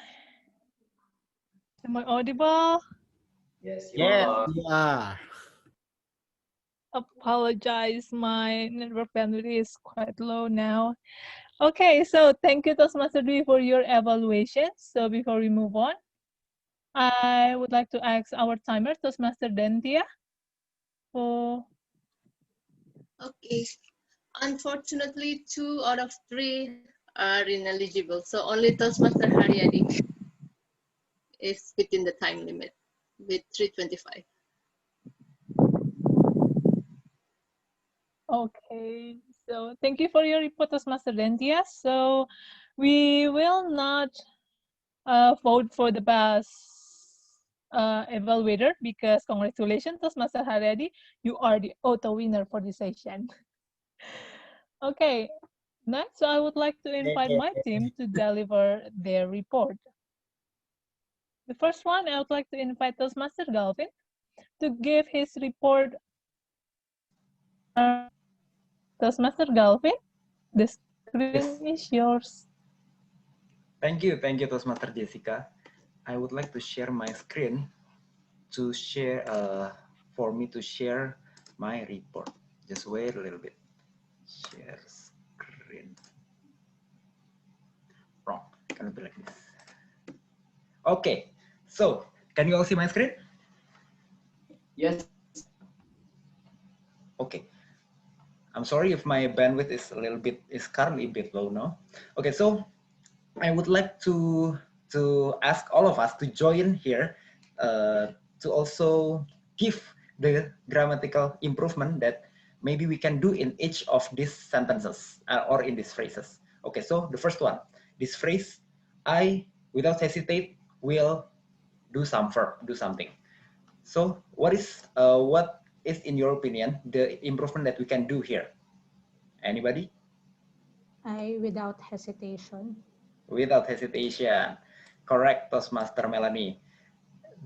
I audible? Yes, you Yes, are. you are. Apologize, my network bandwidth is quite low now. Okay, so thank you, Toastmaster Dwi, for your evaluation. So before we move on, I would like to ask our timer, Toastmaster Dentia. Okay. Unfortunately, 2 out of 3 are ineligible. So only Toastmaster Haryadi is within the time limit with 325. Okay, so thank you for your report, Toastmaster Dentia. So we will not vote for the best evaluator because congratulations, Toastmaster Haryadi, you are the auto winner for this session. Okay, next I would like to invite my team to deliver their report. The first one, I would like to invite Toastmaster Galvin to give his report. Toastmaster Galvin, the screen is yours. Thank you, Toastmaster Jessica. I would like to share my screen to share for me to share my report. Just wait a little bit. Share screen. Wrong. Cannot be like this. Okay. So, can you all see my screen? Yes. Okay. I'm sorry if my bandwidth is currently a bit low now. Okay, so I would like to ask all of us to join here to also give the grammatical improvement that maybe we can do in each of these sentences or in these phrases. Okay, so the first one, this phrase, I without hesitate will do something. So what is in your opinion the improvement that we can do here? Anybody? I without hesitation. Without hesitation. Correct, Toastmaster Melanie.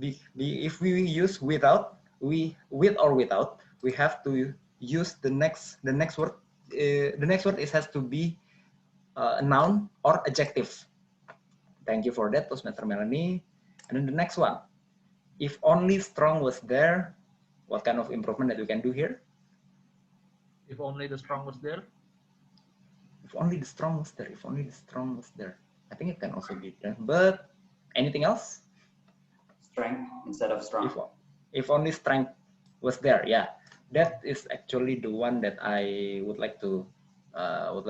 If we use without, with or without, we have to use the next word. The next word has to be a noun or adjective. Thank you for that, Toastmaster Melanie. And then the next one, if only strong was there, what kind of improvement that we can do here? If only the strong was there. If only the strong was there. If only the strong was there. I think it can also be there. But anything else? Strength instead of strong. If only strength was there, yeah. That is actually the one that I would like to what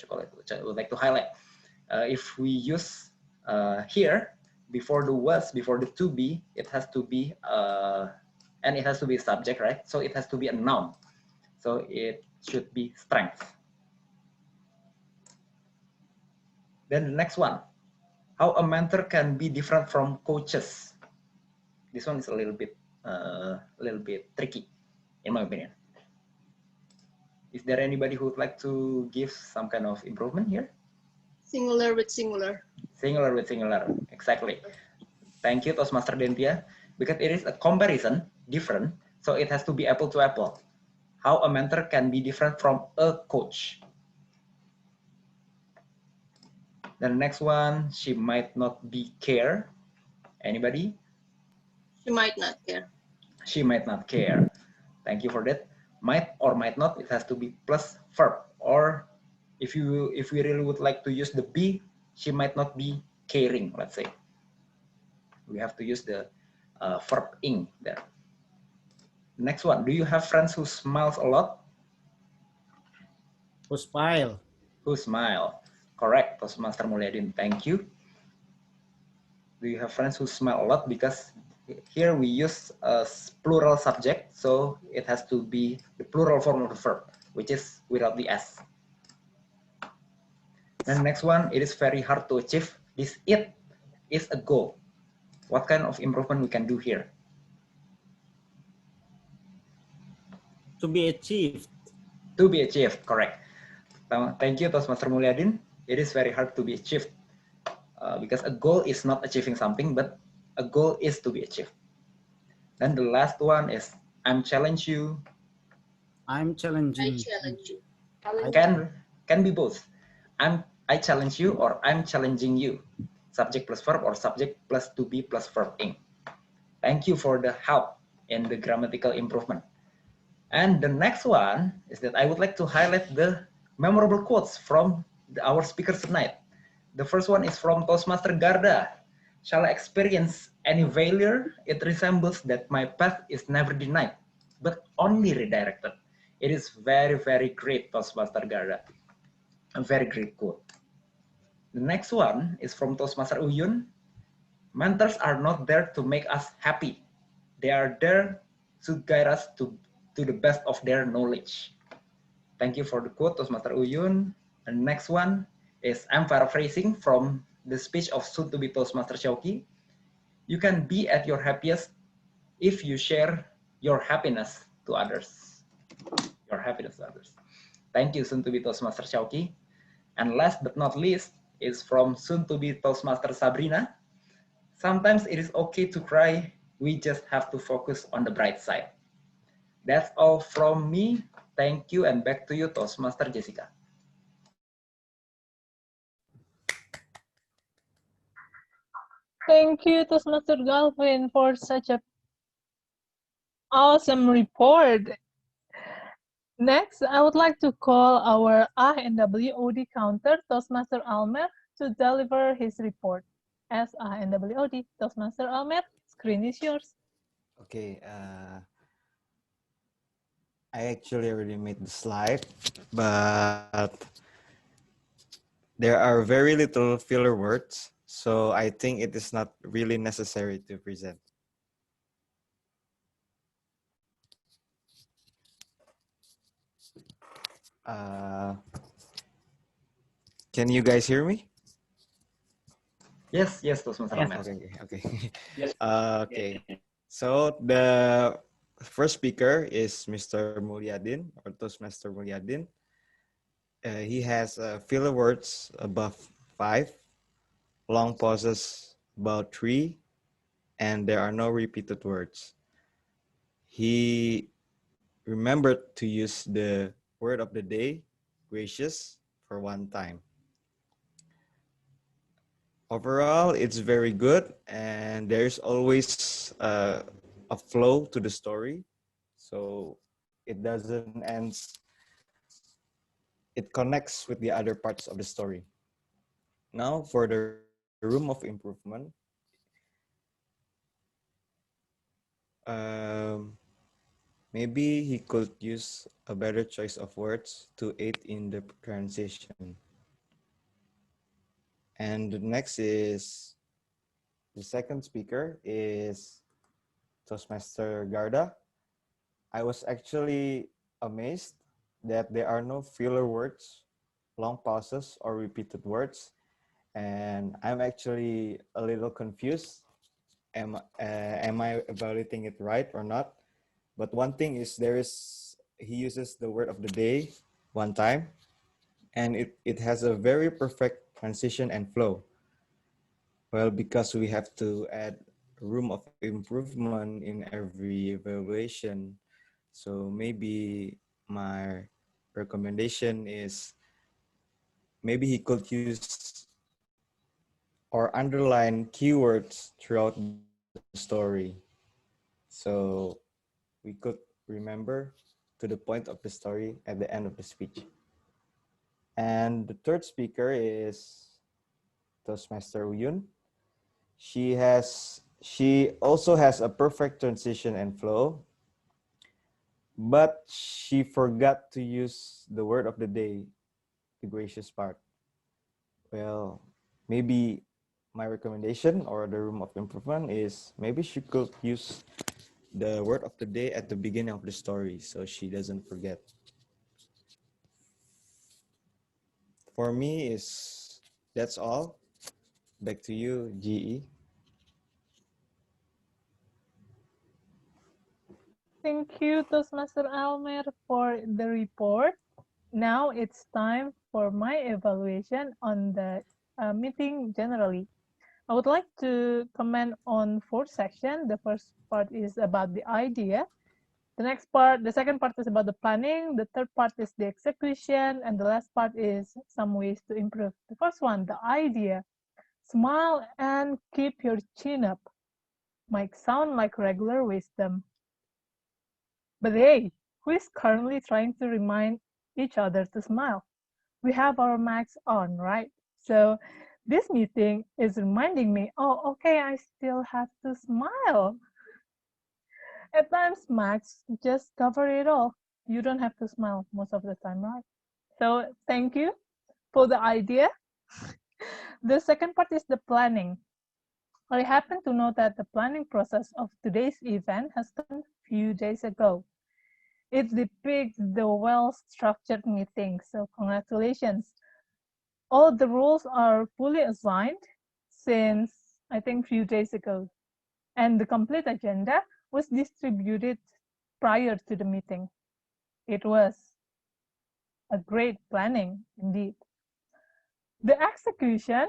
you call it? Would like to highlight. If we use here before the was, before the to be, it has to be and it has to be a subject, right? So it has to be a noun. So it should be strength. Then the next one, how a mentor can be different from coaches. This one is a little bit tricky, in my opinion. Is there anybody who would like to give some kind of improvement here? Singular with singular. Singular with singular, exactly. Thank you, Toastmaster Dentia, because it is a comparison, different, so it has to be apple to apple. How a mentor can be different from a coach. The next one, she might not be care. Anybody? She might not care. She might not care. Thank you for that. Might or might not, it has to be plus verb. Or if we really would like to use the be, she might not be caring, let's say. We have to use the verb ing there. Next one, do you have friends who smiles a lot? Who smile? Who smile? Correct, Toastmaster Mulyadin. Thank you. Do you have friends who smile a lot? Because here we use a plural subject, so it has to be the plural form of the verb, which is without the s. Then next one, it is very hard to achieve. This it is a goal. What kind of improvement we can do here? To be achieved. To be achieved, correct. Thank you, Toastmaster Mulyadin. It is very hard to be achieved because a goal is not achieving something, but a goal is to be achieved. Then the last one is I'm challenge you. I'm challenging. I challenge you. Can be both. I challenge you or I'm challenging you. Subject plus verb or subject plus to be plus verb ing. Thank you for the help in the grammatical improvement. And the next one is that I would like to highlight the memorable quotes from our speakers tonight. The first one is from Toastmaster Garda. Shall I experience any failure? It resembles that my path is never denied, but only redirected. It is very, very great, Toastmaster Garda. A very great quote. The next one is from Toastmaster Uyun. Mentors are not there to make us happy. They are there to guide us to the best of their knowledge. Thank you for the quote, Toastmaster Uyun. And next one is, I'm paraphrasing from the speech of soon-to-be Toastmaster Shauki. You can be at your happiest if you share your happiness to others. Your happiness to others. Thank you, soon-to-be Toastmaster Shauki. And last but not least is from soon-to-be Toastmaster Sabrina. Sometimes it is okay to cry. We just have to focus on the bright side. That's all from me. Thank you, and back to you, Toastmaster Jessica. Thank you, Toastmaster Galvin, for such a awesome report. Next, I would like to call our INWOD counter, Toastmaster Almer, to deliver his report. As INWOD, Toastmaster Almer, screen is yours. Okay, I actually already made the slide, but there are very little filler words, so I think it is not really necessary to present. Can you guys hear me? Yes, Toastmaster Almer. Okay. Yes. Okay. So the first speaker is Mr. Mulyadin, or Toastmaster Mulyadin. He has filler words above 5, long pauses about 3, and there are no repeated words. He remembered to use the word of the day, gracious, for one time. Overall, it's very good, and there's always a flow to the story, so it doesn't end it connects with the other parts of the story. Now for the room of improvement, um, maybe he could use a better choice of words to aid in the transition. And the next is the second speaker is Toastmaster Garda. I was actually amazed that there are no filler words, long pauses, or repeated words. And I'm actually a little confused. Am I evaluating it right or not? But one thing is he uses the word of the day one time, and it has a very perfect transition and flow. Well, because we have to add room of improvement in every evaluation, so maybe my recommendation is maybe he could use or underline keywords throughout the story. So we could remember to the point of the story at the end of the speech. And the third speaker is Toastmaster Uyun. She also has a perfect transition and flow, but she forgot to use the word of the day, the gracious part. Well, maybe my recommendation or the room of improvement is maybe she could use the word of the day at the beginning of the story so she doesn't forget. For me is that's all. Back to you, GE. Thank you, Toastmaster Almer, for the report. Now it's time for my evaluation on the meeting generally. I would like to comment on 4 sections. The first part is about the idea. The second part is about the planning. The third part is the execution. And the last part is some ways to improve. The first one, the idea. Smile and keep your chin up. Might sound like regular wisdom. But hey, who is currently trying to remind each other to smile? We have our mics on, right? So this meeting is reminding me, oh, okay, I still have to smile. At times, Max, just cover it all. You don't have to smile most of the time, right? So thank you for the idea. The second part is the planning. I happen to know that the planning process of today's event has started a few days ago. It depicts the well-structured meeting, so congratulations. All the rules are fully assigned since, I think, few days ago. And the complete agenda was distributed prior to the meeting. It was a great planning indeed. The execution,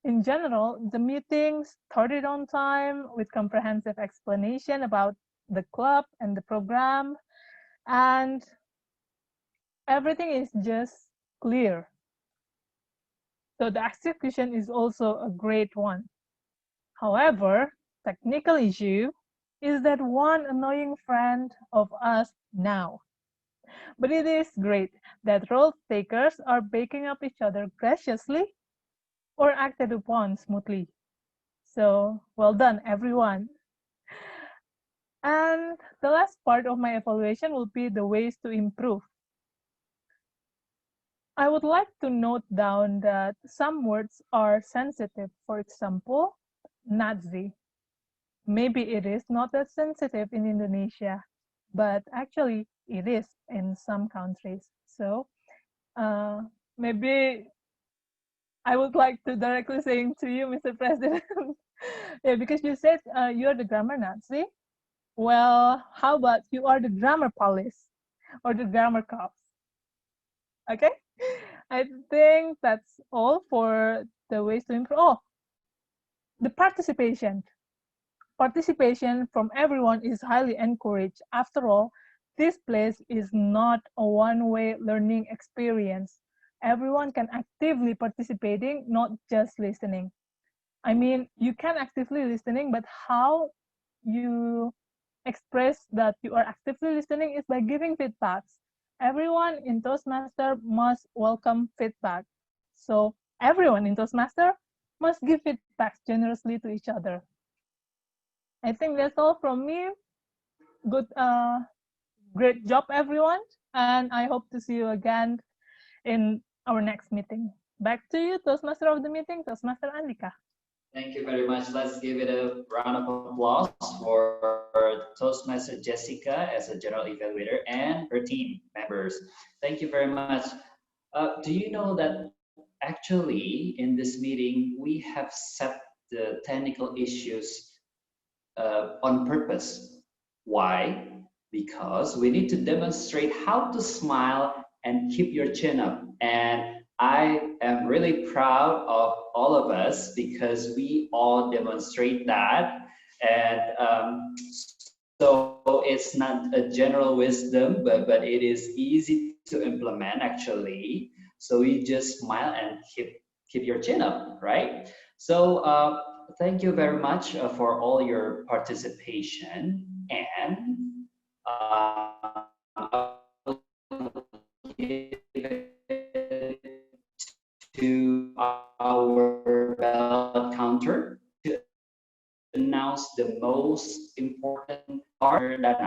in general, the meeting started on time with comprehensive explanation about the club and the program, and everything is just clear. So the execution is also a great one. However, technical issue is that one annoying friend of us now. But it is great that role takers are backing up each other graciously or acted upon smoothly. So well done, everyone. And the last part of my evaluation will be the ways to improve. I would like to note down that some words are sensitive. For example, Nazi. Maybe it is not that sensitive in Indonesia, but actually it is in some countries. So maybe I would like to directly saying to you, Mr. President, yeah, because you said you're the grammar Nazi. Well, how about you are the grammar police or the grammar cops? Okay, I think that's all for the ways to improve. Oh, the participation. Participation from everyone is highly encouraged. After all, this place is not a one-way learning experience. Everyone can actively participating, not just listening. I mean, you can actively listening, but how you express that you are actively listening is by giving feedbacks. everyone in Toastmaster must welcome feedback. So everyone in Toastmaster must give feedback generously to each other. I think that's all from me. Good, great job, everyone. And I hope to see you again in our next meeting. Back to you, Toastmaster of the meeting, Toastmaster Andika. Thank you very much. Let's give it a round of applause for Toastmaster Jessica as a general evaluator and her team members. Thank you very much. Do you know that actually in this meeting, we have set the technical issues on purpose. Why? Because we need to demonstrate how to smile and keep your chin up. And I am really proud of all of us because we all demonstrate that. And so it's not a general wisdom, but it is easy to implement actually. So you just smile and keep your chin up, right? So thank you very much for all your participation, and to our ballot counter to announce the most important part that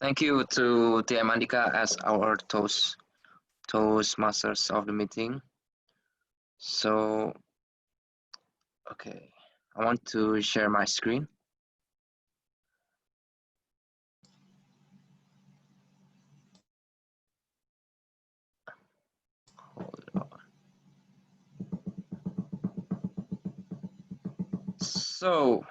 Thank you to TM Andika as our Toastmasters of the meeting. So, okay, I want to share my screen. Hold on. So,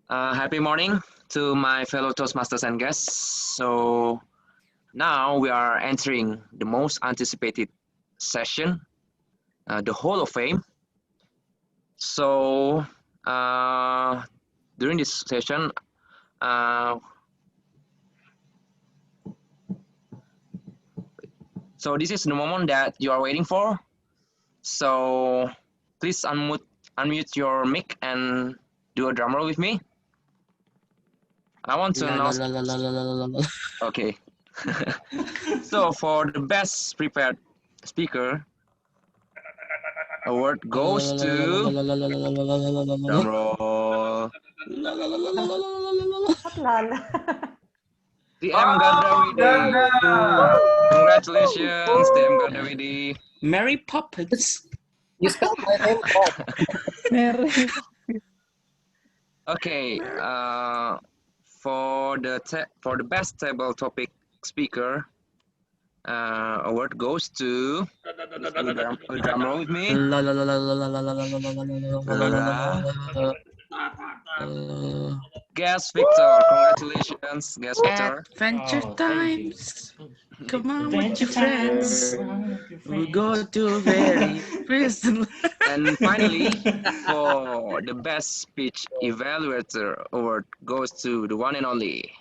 happy morning to my fellow Toastmasters and guests. So now we are entering the most anticipated session, the Hall of Fame. So during this session, so this is the moment that you are waiting for. So please unmute your mic and do a drum roll with me. I want to announce. Okay. So for the best prepared speaker, award goes to drum roll. TM Gardawidi. Congratulations, TM Gardawidi. Mary Poppins. You spelled my name wrong. Mary. Okay. For the best table topic speaker, award goes to. Drum roll with me. Guest Victor, congratulations, Guest Victor. Adventure times. Come on with your friends. We'll go to very prison. And finally, for the best speech evaluator award goes to the one and only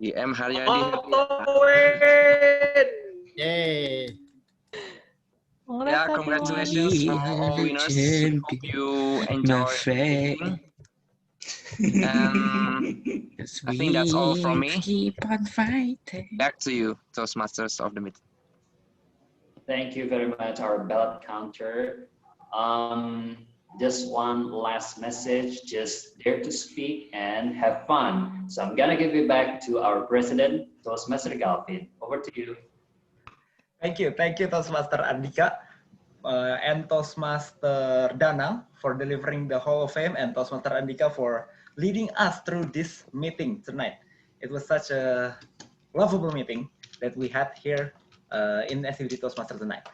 M. Haryadi. Yay! Yeah, congratulations for all winners. We hope you enjoy the meeting. I think that's all from me. Keep on fighting. Back to you, Toastmasters of the meeting. Thank you very much, our ballot counter. Just one last message, just dare to speak and have fun. So I'm gonna give it back to our president, Toastmaster Galvin. Over to you. Thank you Toastmaster Andika and Toastmaster Danang for delivering the Hall of Fame, and Toastmaster Andika for leading us through this meeting tonight. It was such a lovable meeting that we had here in SCBD Toastmasters tonight.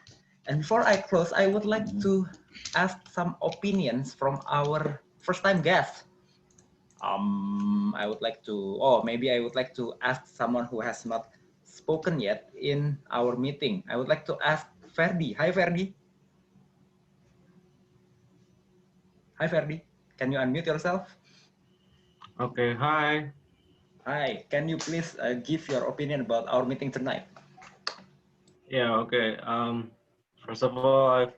And before I close, I would like to ask some opinions from our first-time guests. I would like to ask someone who has not spoken yet in our meeting. I would like to ask Ferdi. Hi, Ferdi. Hi, Ferdi. Can you unmute yourself? Okay, hi. Hi. Can you please give your opinion about our meeting tonight? Yeah, okay. First of all,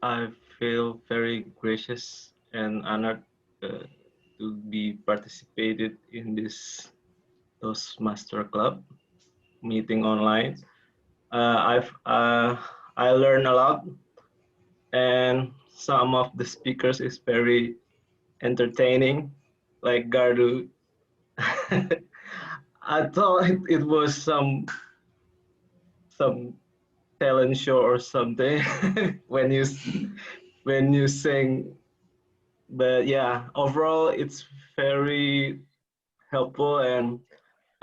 I feel very gracious and honored to be participated in this Toastmaster Club meeting online. I learned a lot, and some of the speakers is very entertaining, like Gardu. I thought it was some talent show or something when you sing. But yeah, overall it's very helpful, and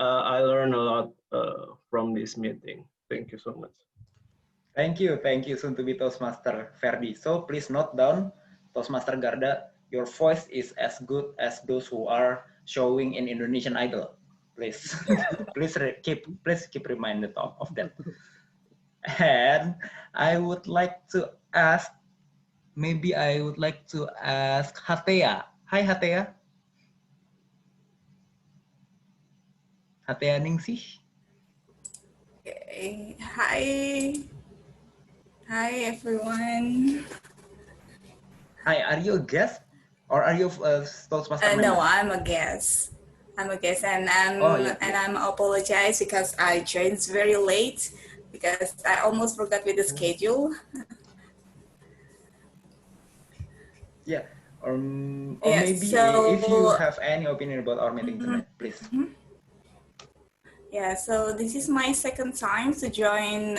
I learned a lot from this meeting. Thank you so much. Thank you, soon to be Toastmaster Ferdi. So please note down, Toastmaster Garda, your voice is as good as those who are showing in Indonesian Idol. Please, please keep reminded of that. And I would like to ask, maybe I would like to ask Hatea. Hi Hatea. Hatea Ningsih. Okay. Hi everyone. Hi, are you a guest or are you a Toastmaster member? No, I'm a guest. And I'm apologize because I joined very late because I almost forgot with the schedule. Yeah, or Yeah, maybe so, if you have any opinion about our meeting tonight, please. Yeah, so this is my second time to join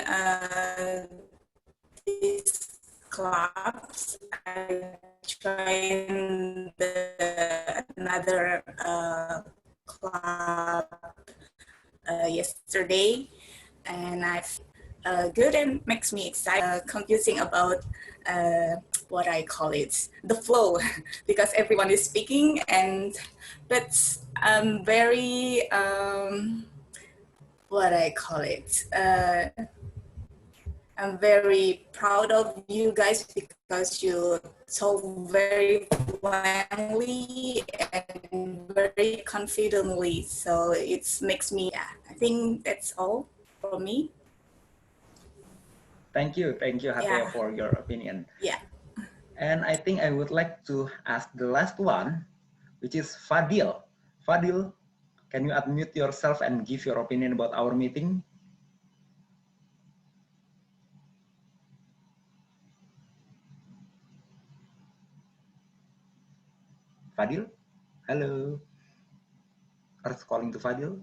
these clubs. I joined another club yesterday, and I've good and makes me excited. Confusing about what I call it, the flow, because everyone is speaking, but I'm very what I call it. I'm very proud of you guys because you told very plainly and very confidently. So it makes me, yeah, I think that's all for me. Thank you, Hatea, Yeah. for your opinion. Yeah. And I think I would like to ask the last one, which is Fadil. Fadil, can you unmute yourself and give your opinion about our meeting? Fadil? Hello? Earth calling to Fadil?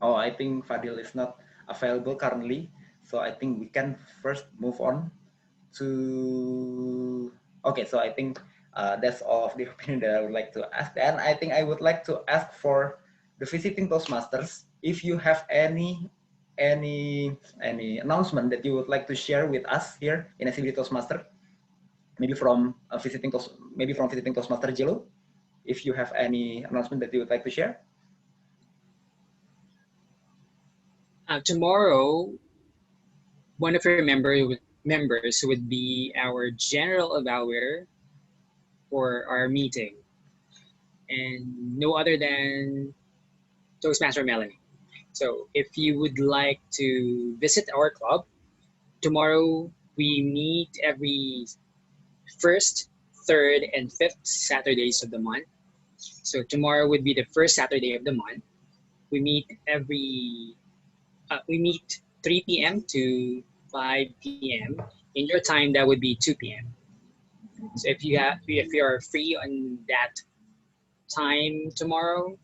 Oh, I think Fadil is not available currently. So I think we can first move on to... Okay, so I think that's all of the opinion that I would like to ask. And I think I would like to ask for the visiting Toastmasters, if you have any announcement that you would like to share with us here in SCBD Toastmaster, maybe from visiting Toastmaster Jello, if you have any announcement that you would like to share. Tomorrow, one of your members would be our general evaluator for our meeting, and no other than Toastmaster Melanie. So if you would like to visit our club, tomorrow we meet every first, third, and fifth Saturdays of the month. So tomorrow would be the first Saturday of the month. We meet 3 p.m. to 5 p.m. In your time, that would be 2 p.m. So if you are free on that time tomorrow,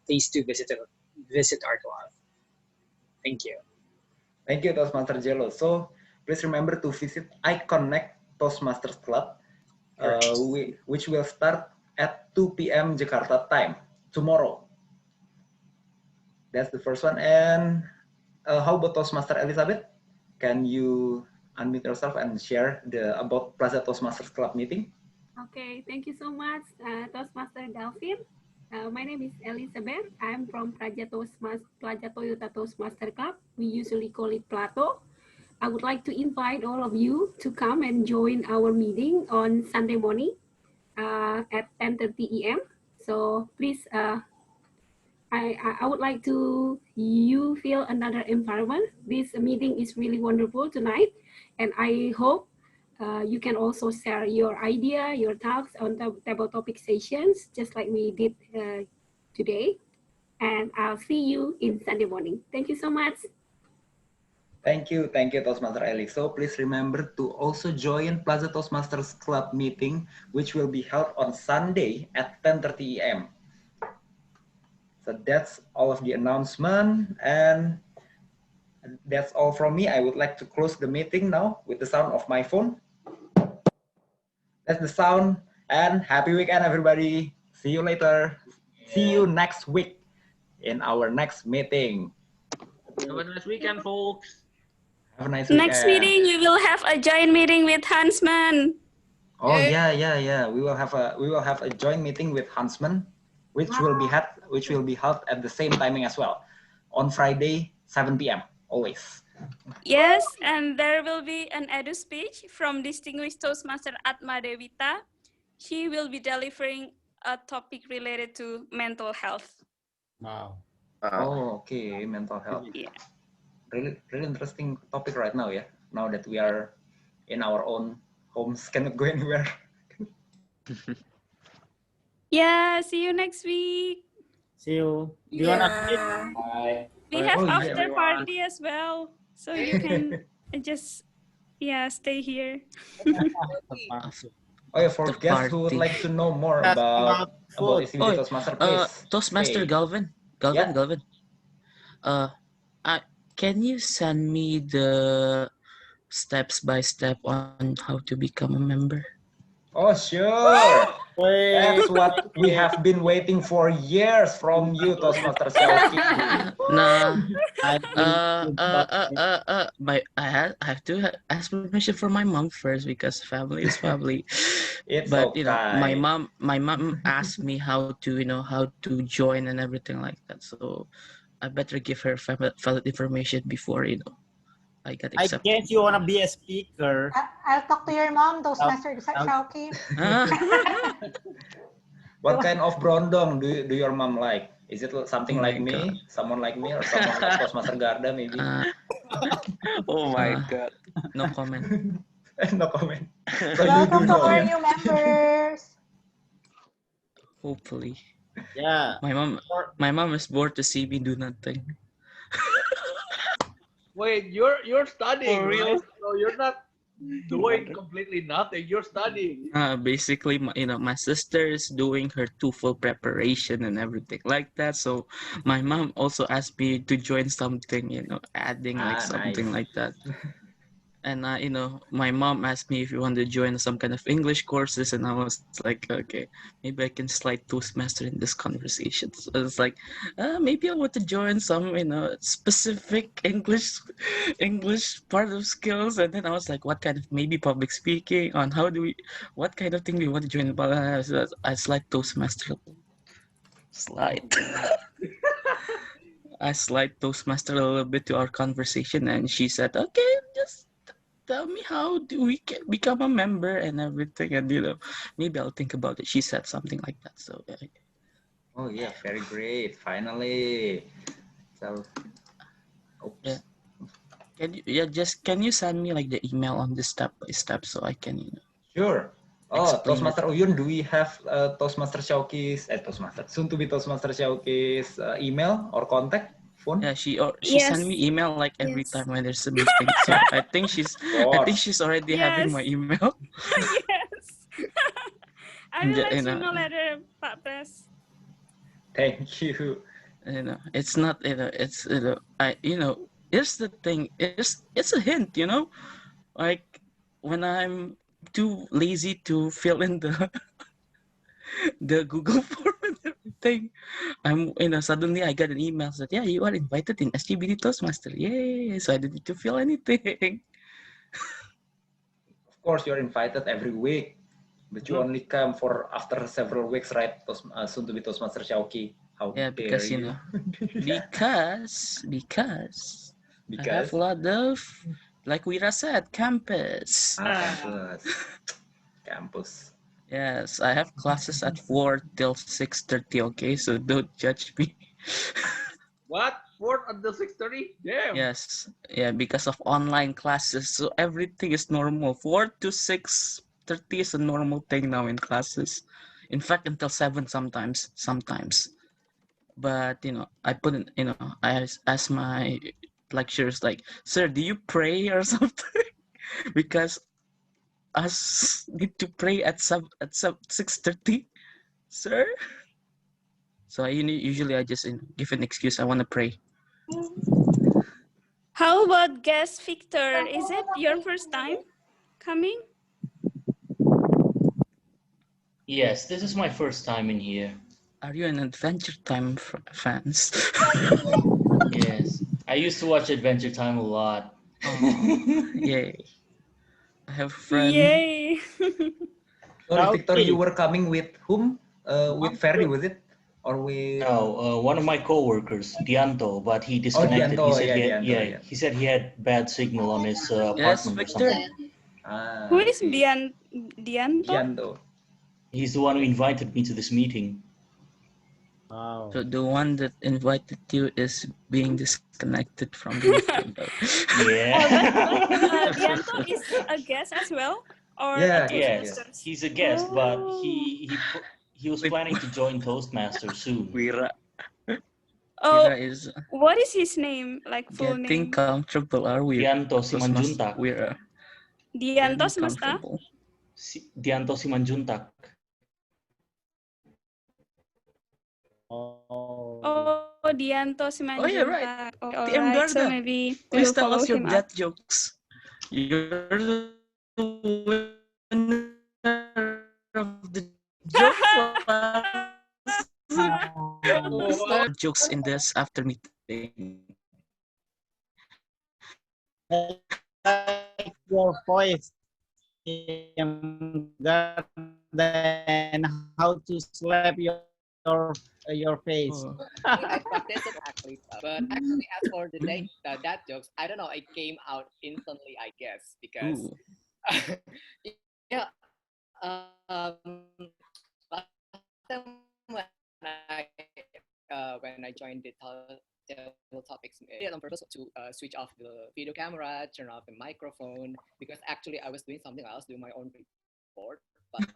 please do visit our club. Thank you. Thank you, Toastmaster Jello. So please remember to visit iConnect Toastmasters Club, which will start at 2 p.m. Jakarta time tomorrow. That's the first one. And how about Toastmaster Elizabeth? Can you unmute yourself and share about Plaza Toastmasters Club meeting? Okay, thank you so much, Toastmaster Galvin. My name is Elizabeth. I'm from Praja Toyota Toastmaster Club. We usually call it Plato. I would like to invite all of you to come and join our meeting on Sunday morning at 10:30 a.m. So please, I would like to you feel another environment. This meeting is really wonderful tonight, and I hope you can also share your idea, your thoughts on the table topic sessions, just like we did today. And I'll see you in Sunday morning. Thank you so much. Thank you, Toastmaster Eli. So please remember to also join Plaza Toastmasters Club meeting, which will be held on Sunday at 10:30 a.m. So that's all of the announcement, and that's all from me. I would like to close the meeting now with the sound of my phone. That's the sound, and happy weekend, everybody. See you later. See you next week in our next meeting. Have a nice weekend, folks. Have a nice weekend. Next meeting, we will have a joint meeting with Huntsman. Oh yeah. We will have a joint meeting with Huntsman, which will be held at the same timing as well, on Friday 7 p.m. always. Yes, and there will be an edu speech from distinguished Toastmaster Atma Dewita. She will be delivering a topic related to mental health. Wow. Oh, okay, mental health. Yeah. Really interesting topic right now, yeah. Now that we are in our own homes, cannot go anywhere. Yeah, see you next week. See you. Do you wanna speak? Bye. We have Oh, yeah, after everyone. party as well, so you can just stay here. Oh yeah, for guests who would like to know more about SCBD Toastmaster, please. Toastmaster stay. Galvin. Yeah? Can you send me the steps by step on how to become a member? Oh sure. That's what we have been waiting for years from you, Toastmaster Xiaoqi. Nah. I have to ask permission from my mom first because family is family. It's But you know, my okay. mom asked me how to join and everything like that. So I better give her valid information before I get I accepted. guess you wanna be a speaker. I'll talk to your mom, Toastmaster Xiaoqi. What kind of brondong do your mom like? Is it something Oh like my God. me, someone like me, or someone like Toastmaster Garda maybe? Oh my God. No comment. No comment. So you Welcome do to know, our yeah? new members. Hopefully. Yeah. My mom is bored to see me do nothing. Wait, you're studying, For real? right? So you're not doing completely nothing. You're studying. Basically, my sister is doing her TOEFL preparation and everything like that. So my mom also asked me to join something, adding like something nice. like that. And my mom asked me if you want to join some kind of English courses, and I was like, okay, maybe I can slide Toastmaster in this conversation. So it's like, maybe I want to join some, specific English part of skills. And then I was like, what kind of maybe public speaking on what kind of thing do you want to join? But I slide Toastmaster. Slide. I slide Toastmaster a little bit to our conversation, and she said, okay, just tell me how do we become a member and everything, and maybe I'll think about it. She said something like that. So Oh yeah, very great. Finally. So yeah. Can you send me like the email on this step by step so I can Sure. Oh, explain Toastmaster Uyun, do we have Toastmaster Xiaoqi's soon to be Toastmaster Xiaoqi's email or contact phone? Yeah, she sent me email like every time when there's a meeting. So I think she's already having my email. Yes. I will let you know later, Pak Pres. Thank you. It's not it's here's the thing. It's a hint, like when I'm too lazy to fill in the Google form and everything, suddenly I got an email that you are invited in SCBD Toastmaster. Yay! So I didn't need to fill anything. Of course, you're invited every week, but you only come for after several weeks, right? Soon to be Toastmaster Xiaoqi. How Because dare you? because I have a lot of, like Wira said, campus. Campus. Yes, I have classes at 4 till 6:30. Okay, so don't judge me. What? 4 until 6:30? Damn. Yes, yeah, because of online classes, so everything is normal. 4 to 6:30 is a normal thing now in classes. In fact, until 7 sometimes. But I put in, I ask my lecturers like, sir, do you pray or something? Because us need to pray at 6:30, sir. So usually I just give an excuse. I want to pray. How about guest Victor? Is it your first time coming? Yes, this is my first time in here. Are you an Adventure Time fans? Yes, I used to watch Adventure Time a lot. Oh, yay! I have a friend. Yay! Sorry, Victor, you were coming with whom? With Ferry, was it? Or with? No, one of my coworkers, Dianto, but he disconnected. Dianto, He said yeah. he said he had bad signal on his Yes, apartment or Victor. something. Who is Dianto? Dianto. He's the one who invited me to this meeting. Wow. So the one that invited you is being disconnected from the meeting. Yeah. But Dianto is a guest as well, or a Yes, Toastmasters? he's a guest, but Oh. he was planning to join Toastmasters soon. Wira. Oh, Wira is what is his name? Like full getting name? comfortable. Are we? Dianto Simanjuntak. Wira. Dianto Getting semesta? comfortable. Dianto Simanjuntak. Oh, Dianto Simanjuntak. Oh yeah, right. Okay, TM alright. So Garda. maybe Please we'll tell follow us your him up. dad jokes. You're the winner of the joke class. Jokes in this after meeting. Like your voice and how to slap your face. Oh. I practiced it actually, but actually, as for the dad jokes, I don't know. It came out instantly, I guess, because yeah. Last time when I joined the table topics, I did it on purpose to switch off the video camera, turn off the microphone, because actually I was doing something else, doing my own report, but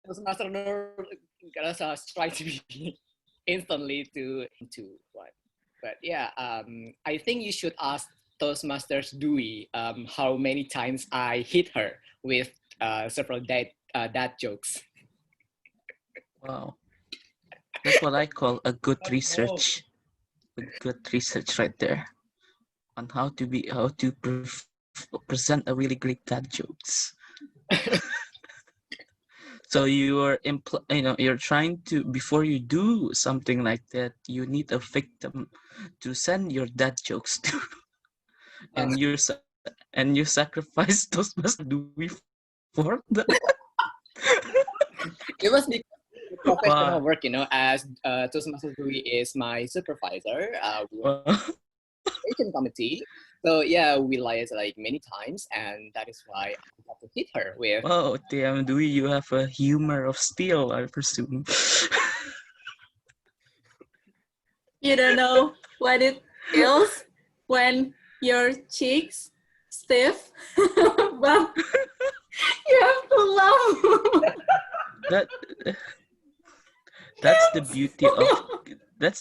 Toastmaster tried to be instantly to one. But yeah, I think you should ask Toastmasters Dewey how many times I hit her with several dad jokes. Wow. That's what I call a good research. A good research right there on how to present a really great dad jokes. So you're trying to, before you do something like that, you need a victim to send your dad jokes to, and you sacrifice those must do for that. It was because professional work, as Toastmaster Dewey is my supervisor. Education committee. So yeah, we liaised like many times, and that is why I got to hit her with. Oh, damn, Dewey, you have a humor of steel, I presume. You don't know what it feels when your cheeks stiff, but you have to laugh. That's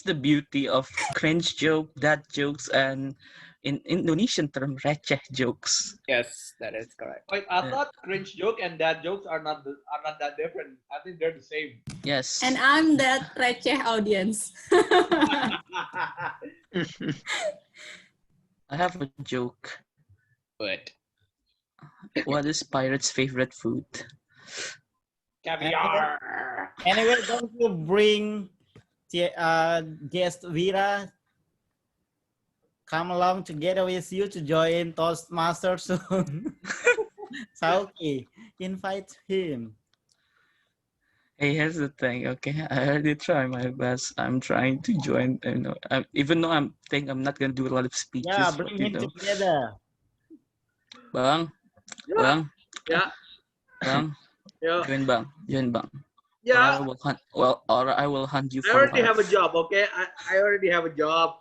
the beauty of cringe joke, dad jokes, and in Indonesian term receh jokes. Yes, that is correct. Wait, I thought cringe joke and dad jokes are not that different. I think they're the same. Yes. And I'm that receh audience. I have a joke. What? What is pirate's favorite food? Caviar. Anyway, don't you bring guest Vira come along together with you to join Toastmasters soon? Sauki, invite him. Hey, here's the thing, okay? I already try my best. I'm trying to join, even though I'm not gonna do a lot of speeches. Yeah, bring him together. Bang, Yeah. bang, Yeah. bang. Yeah. Join bang. Yeah. Or I will hunt. Well, or I will hunt you I for already have a life. job, okay? I already have a job.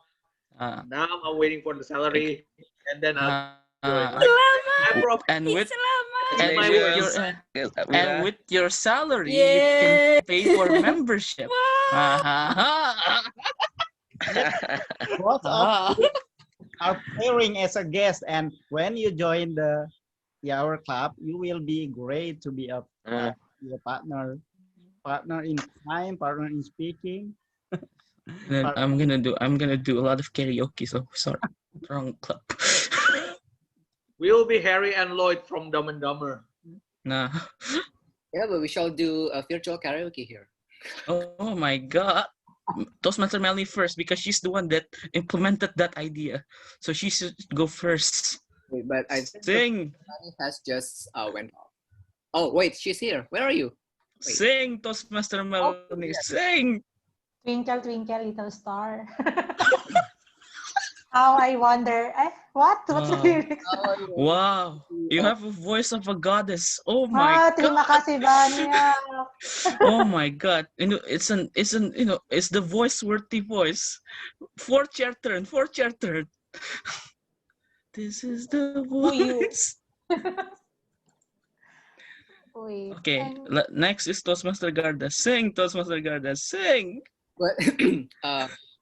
Uh, Now I'm waiting for the salary, and then I'll join. uh, Like I promise. and with It's my word. and with your salary, you Yay! can pay for membership. Both of you are pairing as a guest, and when you join our club, you will be great to be your partner in crime, partner in speaking. Then I'm gonna do a lot of karaoke. So sorry, wrong club. We will be Harry and Lloyd from Dumb and Dumber. Nah. Yeah, but we shall do a virtual karaoke here. Oh my God. Toastmaster Melanie first because she's the one that implemented that idea. So she should go first. Wait, but I think Sing. Melanie has just went off. Oh wait, she's here. Where are you? Wait. Sing, Toastmaster Melanie. Sing. Twinkle, twinkle, little star. How I wonder. What? What's the Wow. lyrics? Wow. You have a voice of a goddess. Oh my Terima God. kasih banyak. Oh my God. It's the voice worthy voice. Fourth chair turn. This is the voice. Wait. Okay, next is Toastmaster Garda. Sing, Toastmaster Garda. Sing. What?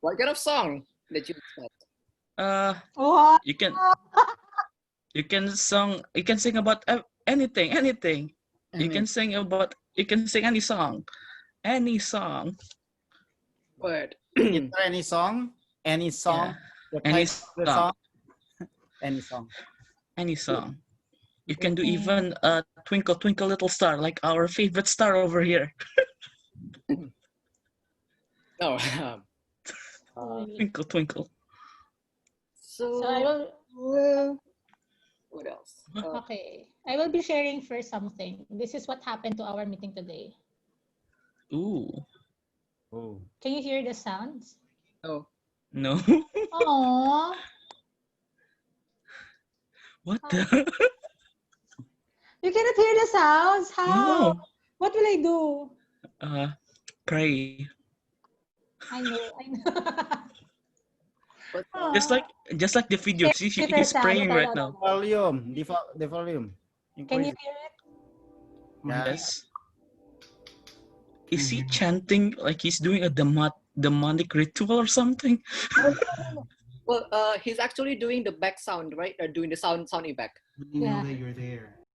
What kind of song that you expect? You can sing about anything. You can sing any song. What? Is there any song? Any song? Yeah. The Any title of the song. Any song. Any song. You can do even Twinkle Twinkle Little Star, like our favorite star over here. Oh. Twinkle Twinkle. So I will. What else? Okay, I will be sharing first something. This is what happened to our meeting today. Ooh. Oh. Can you hear the sounds? No. No. Aww. What the? You cannot hear the sounds? How? No. What will I do? Pray. I know. Just like the video. He's praying right now. Volume. The volume. Can you Increase. hear it? Yes. Is he chanting like he's doing a demonic ritual or something? Well, he's actually doing the back sound, right? Doing the sound effect. You know that you're there.